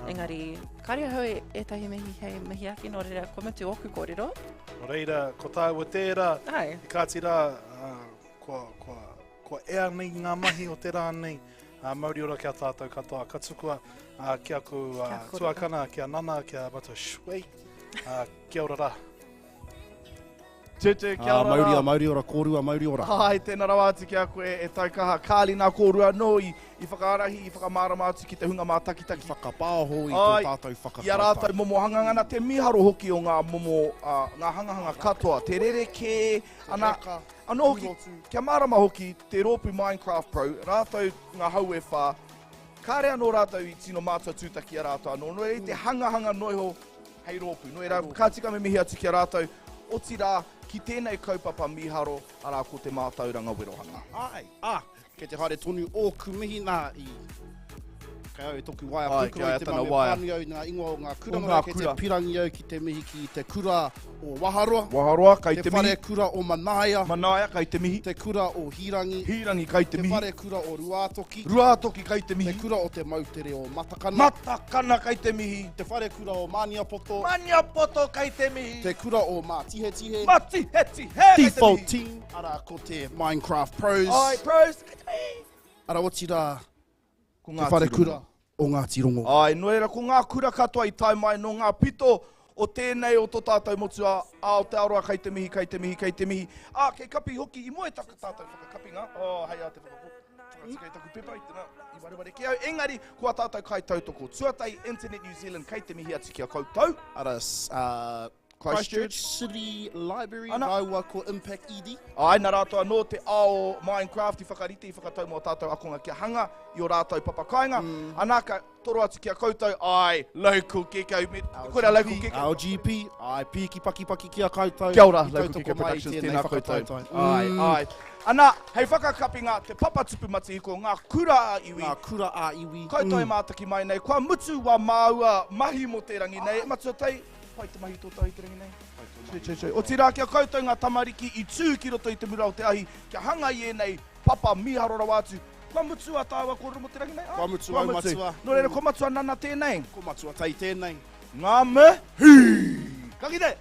Engari, kāria hau etahi mihi hei mihi ake nō reira kua mutu oku kōrero. Nō reira, ko tāua tērā, i kātira, kua ea nei ngā mahi o te rā nei. Mauri ora kia tātou katoa katukua, kia ku tuakana, kia nana, kia mata shwei, kia ora rā. Tete, kia ora rā. Mauri ora, kōrua, mauri ora. Hai, tēnā rawa atu kia koe e taukaha kāli nā kōrua no i whakaarahi, i whakamārama atu ki te hunga mātakitaki. Whakapāho i tō tātou whakakaupau. Ia rātou momohanga ngana te miharo hoki o ngā momo, ngā hangahanga katoa. Te rereke, ana hoki, kia mārama hoki, te rōpu Minecraft Pro, rātou ngā hau e whā, kāre anō rātou i tino mātua tūtaki a rātou anō, no e te hangahanga noiho hei rōpu, no e rā kātika me mihi atu ki a rātou, o tira ki tēnei kaupapa miharo arā ko te Mātauranga Wero Hanga. Kei te haere tonu o kumihi nā i kai au toku waia pukura i te mame pāni au ngā ingoa o ngā kuranga kei te pirangi au ki te mihi ki te kura o Waharoa. Waharoa, kai te mihi. Te whare kura o Manaia. Manaia, kai te mihi. Te kura o Hirangi. Hirangi, kai te mihi. Te whare kura o Ruatoki. Ruatoki, kai te mihi. Te kura o te Mautere o Matakana. Matakana, kai te mihi. Te whare kura o Maniapoto. Maniapoto, kai te mihi. Te kura o Mātihetihe. Mātihetihe, Default team, ara ko te Minecraft Pros. Ai, Pros, kai te mihi. Ara o tira, te whare kura o ngā tirongo. Ai, noera ko ngā kura katoa i tai mai no ngā pito o tēnei o tō tātou motua Aotearoa, kai te mihi, kai te mihi, kai te mihi. Kei kapi hoki i moe taka tātou whakakapinga. Hei a te whakakapinga taku pepa i tēnā i wareware ki au. Engari, kua tātou kai tautoko. Tuatai Internet New Zealand, kai te mihi atu ki a koutou. Ara, Christchurch City Library, Rauwa ko Impact ED. Ai, nā rātou anō te ao Minecraft i whakarite i whakatau mō tātou akonga kia hanga i o rātou papakainga. Anaka, toro atu ki a koutou, ai, local kekau, koe rā local kekau. LGP, ai, piki paki ki a koutou. Kia ora, local kekau productions, tēnā koutou. Ai. Ana, hei whakakapinga, te papatupu mati ko ngā kura a iwi. Ngā kura a iwi. Koutou e mātaki mai nei, kua mutu wa māua mahi mo te rangi nei, matua tei, pai te mahi tō tahi te rangi nei. O tira kia koutou ngā tamariki i tū ki roto i te mura o te ahi, kia hanga i e nei, papa miharo rawa atu. Kua mutu a tāua kōrero mo te rangi nei? Kua mutu au matua. No reira, kua matua nana tēnei? Kua matua tai tēnei. Ngā me, hi! Kagide!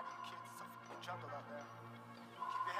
party, you kids. It's a fucking jungle out there. Keep your